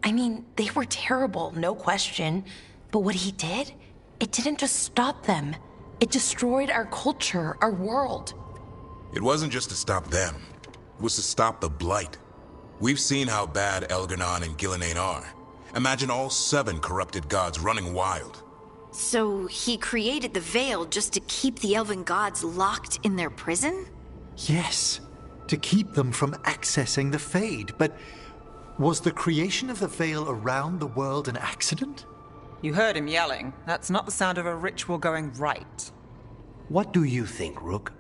I mean, they were terrible, no question. But what he did, it didn't just stop them. It destroyed our culture, our world. It wasn't just to stop them. It was to stop the Blight. We've seen how bad Elgar'nan and Gillenane are. Imagine all 7 corrupted gods running wild. So he created the Veil just to keep the elven gods locked in their prison? Yes, to keep them from accessing the Fade. But was the creation of the Veil around the world an accident? You heard him yelling. That's not the sound of a ritual going right. What do you think, Rook?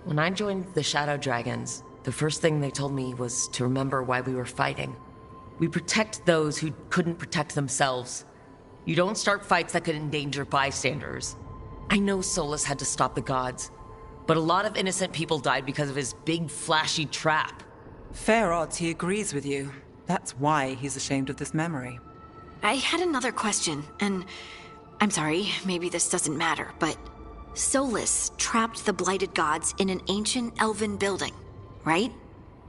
When I joined the Shadow Dragons, the first thing they told me was to remember why we were fighting. We protect those who couldn't protect themselves. You don't start fights that could endanger bystanders. I know Solus had to stop the gods, but a lot of innocent people died because of his big, flashy trap. Fair odds he agrees with you. That's why he's ashamed of this memory. I had another question, and I'm sorry, maybe this doesn't matter, but Solus trapped the blighted gods in an ancient elven building, right?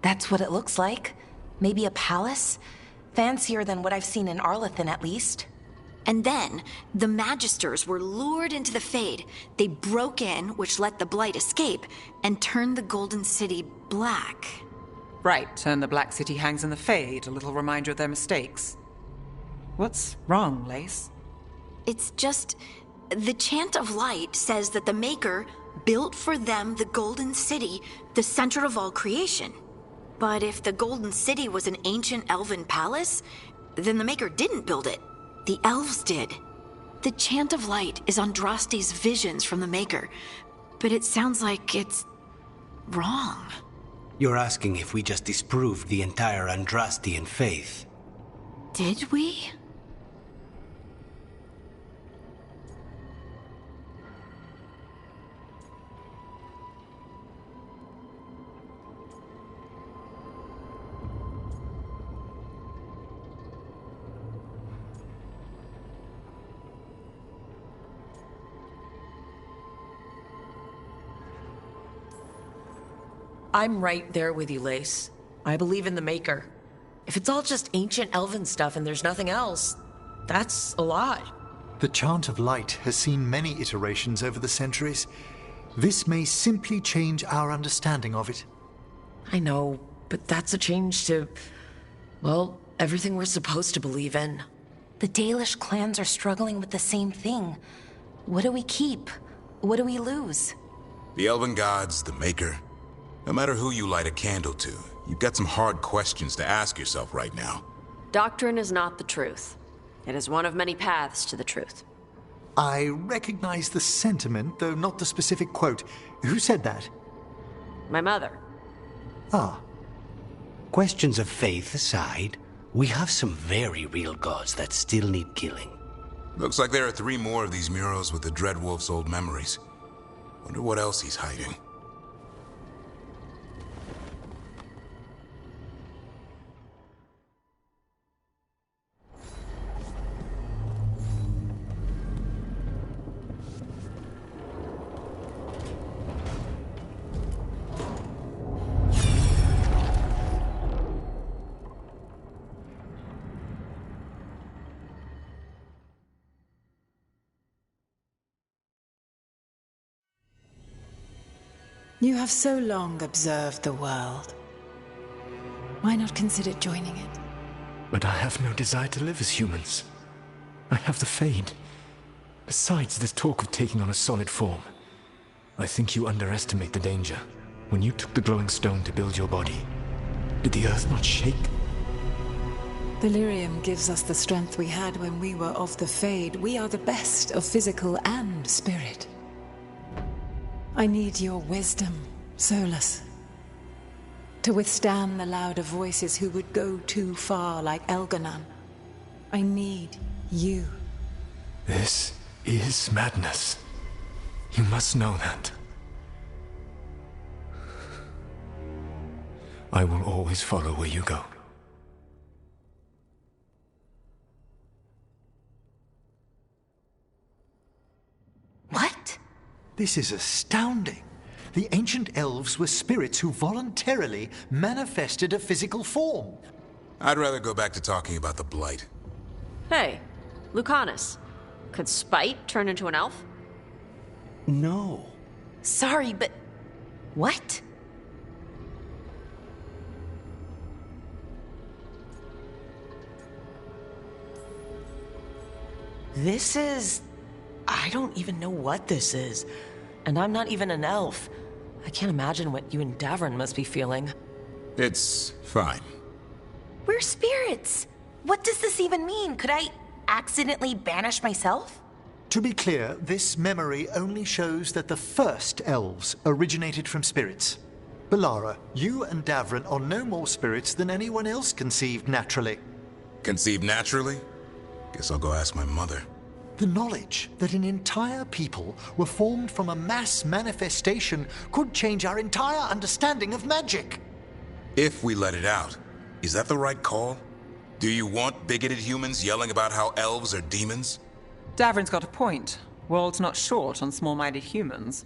That's what it looks like. Maybe a palace? Fancier than what I've seen in Arlathan, at least. And then, the Magisters were lured into the Fade. They broke in, which let the Blight escape, and turned the Golden City black. Right, and the Black City hangs in the Fade, a little reminder of their mistakes. What's wrong, Lace? It's just... the Chant of Light says that the Maker built for them the Golden City, the center of all creation. But if the Golden City was an ancient elven palace, then the Maker didn't build it. The elves did. The Chant of Light is Andraste's visions from the Maker, but it sounds like it's wrong. You're asking if we just disproved the entire Andrastian faith. Did we? I'm right there with you, Lace. I believe in the Maker. If it's all just ancient elven stuff and there's nothing else, that's a lot. The Chant of Light has seen many iterations over the centuries. This may simply change our understanding of it. I know, but that's a change to, well, everything we're supposed to believe in. The Dalish clans are struggling with the same thing. What do we keep? What do we lose? The elven gods, the Maker. No matter who you light a candle to, you've got some hard questions to ask yourself right now. Doctrine is not the truth. It is one of many paths to the truth. I recognize the sentiment, though not the specific quote. Who said that? My mother. Ah. Questions of faith aside, we have some very real gods that still need killing. Looks like there are 3 more of these murals with the Dreadwolf's old memories. Wonder what else he's hiding. You have so long observed the world. Why not consider joining it? But I have no desire to live as humans. I have the Fade. Besides, this talk of taking on a solid form. I think you underestimate the danger. When you took the glowing stone to build your body, did the earth not shake? The lyrium gives us the strength we had when we were of the Fade. We are the best of physical and spirit. I need your wisdom, Solus. To withstand the louder voices who would go too far like Elganon. I need you. This is madness. You must know that. I will always follow where you go. What? This is astounding. The ancient elves were spirits who voluntarily manifested a physical form. I'd rather go back to talking about the Blight. Hey, Lucanus. Could Spite turn into an elf? No. Sorry, but... what? This is... I don't even know what this is. And I'm not even an elf. I can't imagine what you and Davrin must be feeling. It's fine. We're spirits. What does this even mean? Could I accidentally banish myself? To be clear, this memory only shows that the first elves originated from spirits. Balara, you and Davrin are no more spirits than anyone else conceived naturally. Conceived naturally? Guess I'll go ask my mother. The knowledge that an entire people were formed from a mass manifestation could change our entire understanding of magic. If we let it out, is that the right call? Do you want bigoted humans yelling about how elves are demons? Davrin's got a point. World's not short on small-minded humans.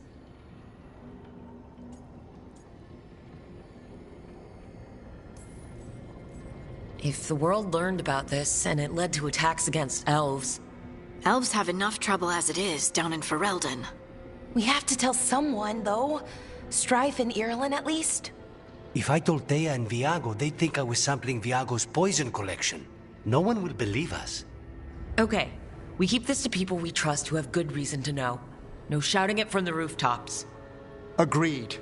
If the world learned about this and it led to attacks against elves... Elves have enough trouble as it is down in Ferelden. We have to tell someone, though. Strife and Irulan, at least. If I told Thea and Viago, they'd think I was sampling Viago's poison collection. No one will believe us. Okay, we keep this to people we trust who have good reason to know. No shouting it from the rooftops. Agreed.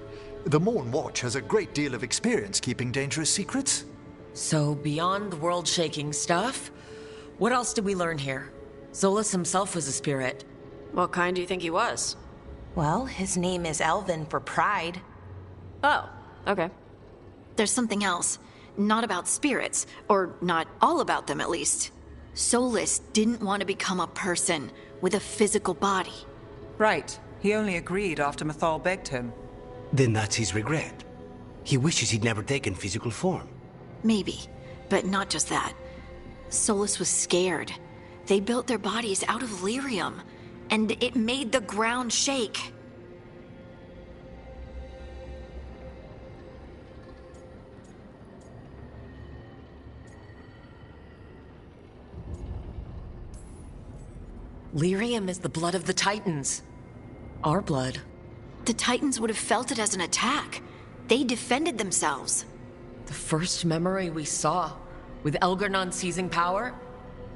The Morn Watch has a great deal of experience keeping dangerous secrets. So, beyond the world-shaking stuff, what else did we learn here? Solus himself was a spirit. What kind do you think he was? Well, his name is Elven for pride. Oh, okay. There's something else. Not about spirits, or not all about them at least. Solus didn't want to become a person with a physical body. Right. He only agreed after Mythal begged him. Then that's his regret. He wishes he'd never taken physical form. Maybe, but not just that. Solus was scared. They built their bodies out of lyrium, and it made the ground shake. Lyrium is the blood of the Titans. Our blood. The Titans would have felt it as an attack. They defended themselves. The first memory we saw, with Elgarnon seizing power,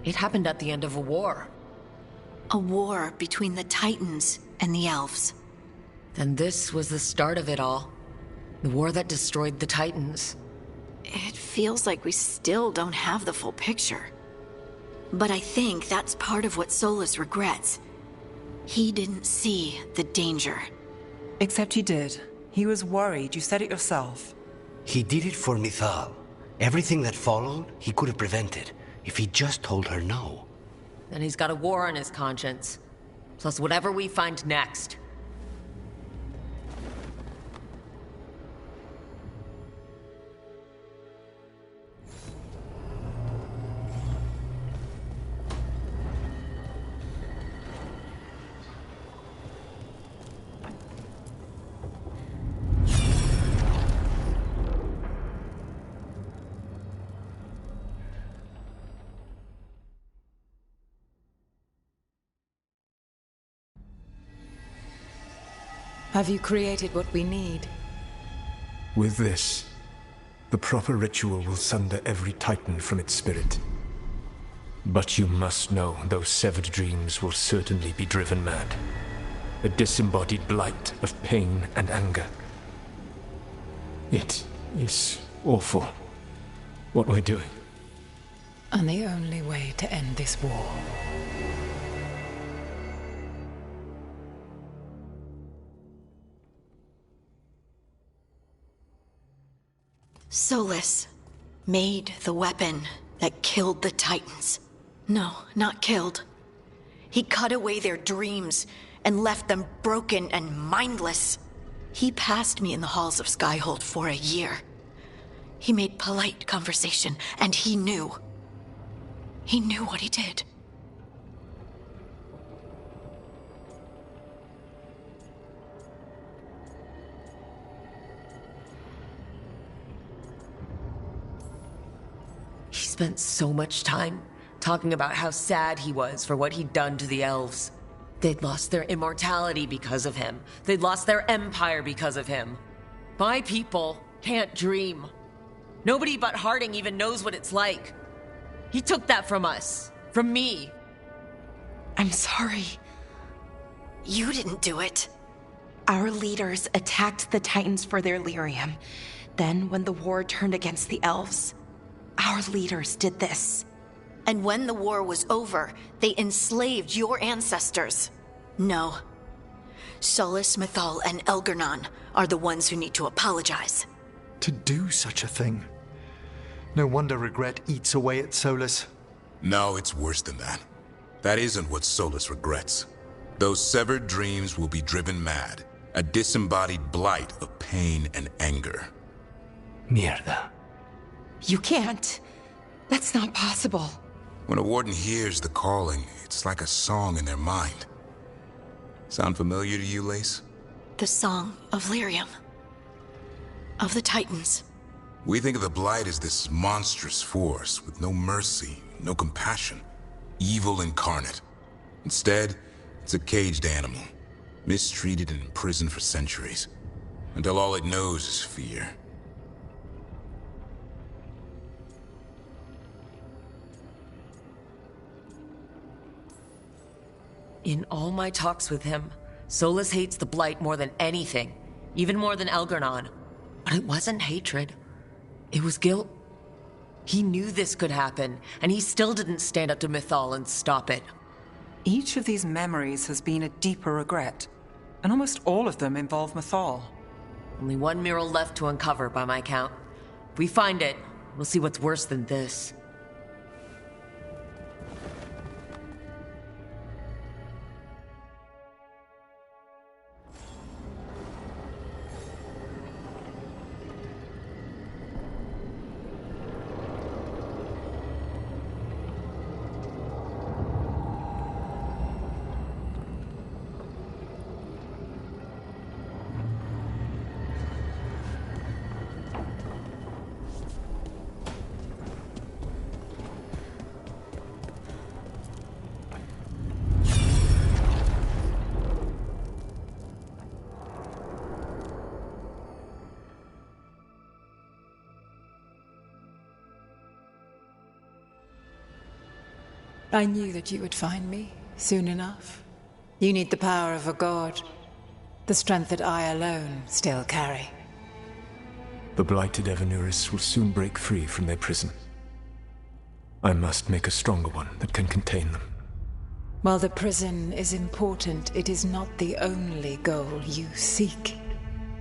it happened at the end of a war. A war between the Titans and the elves. Then this was the start of it all. The war that destroyed the Titans. It feels like we still don't have the full picture. But I think that's part of what Solus regrets. He didn't see the danger. Except he did. He was worried. You said it yourself. He did it for Mythal. Everything that followed, he could have prevented if he just told her no. Then he's got a war on his conscience. Plus whatever we find next. Have you created what we need? With this, the proper ritual will sunder every Titan from its spirit. But you must know those severed dreams will certainly be driven mad. A disembodied blight of pain and anger. It is awful what we're doing. And the only way to end this war. Solus made the weapon that killed the Titans. No, not killed. He cut away their dreams and left them broken and mindless. He passed me in the halls of Skyhold for a year. He made polite conversation, and he knew. He knew what he did. He spent so much time talking about how sad he was for what he'd done to the elves. They'd lost their immortality because of him. They'd lost their empire because of him. My people can't dream. Nobody but Harding even knows what it's like. He took that from us. From me. I'm sorry. You didn't do it. Our leaders attacked the Titans for their lyrium. Then, when the war turned against the elves, our leaders did this. And when the war was over, they enslaved your ancestors. No. Solus, Mythal, and Elgernon are the ones who need to apologize. To do such a thing. No wonder regret eats away at Solus. No, it's worse than that. That isn't what Solus regrets. Those severed dreams will be driven mad. A disembodied blight of pain and anger. Mierda. You can't. That's not possible. When a warden hears the calling, it's like a song in their mind. Sound familiar to you, Lace? The song of Lyrium. Of the Titans. We think of the Blight as this monstrous force with no mercy, no compassion. Evil incarnate. Instead, it's a caged animal. Mistreated and imprisoned for centuries. Until all it knows is fear. In all my talks with him, Solus hates the Blight more than anything. Even more than Elgernon. But it wasn't hatred. It was guilt. He knew this could happen, and he still didn't stand up to Mythal and stop it. Each of these memories has been a deeper regret, and almost all of them involve Mythal. Only one mural left to uncover, by my count. If we find it, we'll see what's worse than this. I knew that you would find me soon enough. You need the power of a god, the strength that I alone still carry. The blighted Evanuris will soon break free from their prison. I must make a stronger one that can contain them. While the prison is important, it is not the only goal you seek.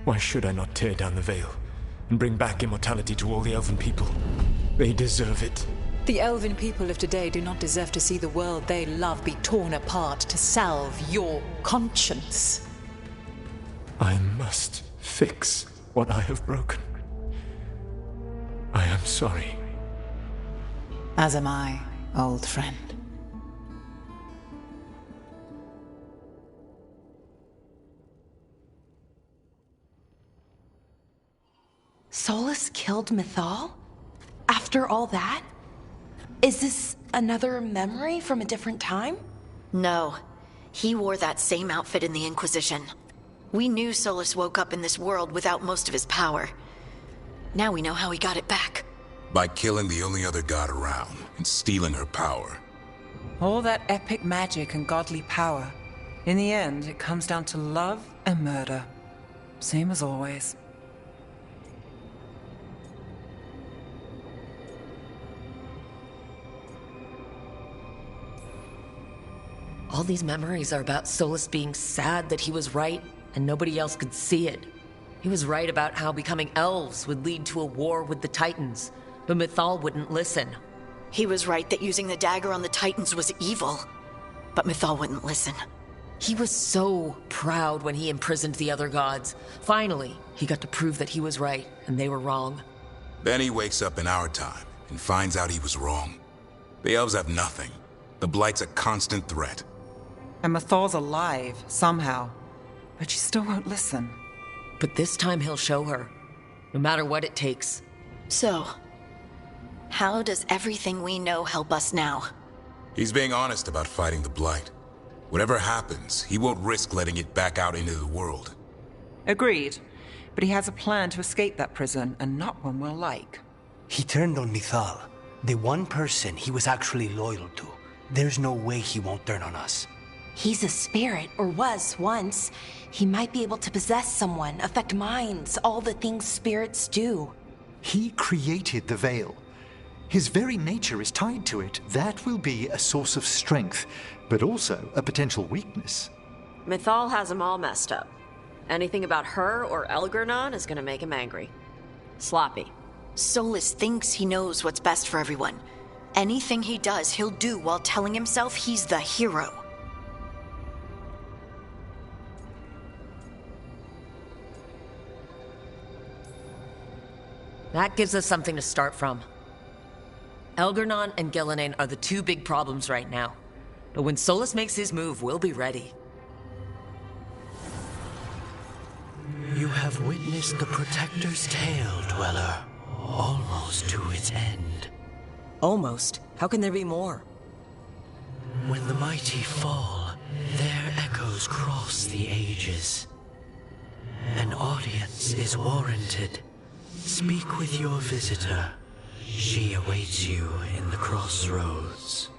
Why should I not tear down the veil and bring back immortality to all the elven people? They deserve it. The elven people of today do not deserve to see the world they love be torn apart to salve your conscience. I must fix what I have broken. I am sorry. As am I, old friend. Solus killed Mythal? After all that? Is this another memory from a different time? No. He wore that same outfit in the Inquisition. We knew Solus woke up in this world without most of his power. Now we know how he got it back. By killing the only other god around and stealing her power. All that epic magic and godly power. In the end, it comes down to love and murder. Same as always. All these memories are about Solus being sad that he was right and nobody else could see it. He was right about how becoming elves would lead to a war with the Titans, but Mythal wouldn't listen. He was right that using the dagger on the Titans was evil, but Mythal wouldn't listen. He was so proud when he imprisoned the other gods. Finally, he got to prove that he was right and they were wrong. Then he wakes up in our time and finds out he was wrong. The elves have nothing. The Blight's a constant threat. And Mythal's alive, somehow. But she still won't listen. But this time he'll show her, no matter what it takes. So, how does everything we know help us now? He's being honest about fighting the Blight. Whatever happens, he won't risk letting it back out into the world. Agreed. But he has a plan to escape that prison, and not one we'll like. He turned on Mythal, the one person he was actually loyal to. There's no way he won't turn on us. He's a spirit, or was once. He might be able to possess someone, affect minds, all the things spirits do. He created the Veil. His very nature is tied to it. That will be a source of strength, but also a potential weakness. Mythal has him all messed up. Anything about her or Elgurnon is gonna make him angry. Sloppy. Solus thinks he knows what's best for everyone. Anything he does, he'll do while telling himself he's the hero. That gives us something to start from. Elgurnon and Gillenane are the two big problems right now. But when Solus makes his move, we'll be ready. You have witnessed the Protector's tale, Dweller, almost to its end. Almost? How can there be more? When the mighty fall, their echoes cross the ages. An audience is warranted. Speak with your visitor. She awaits you in the crossroads.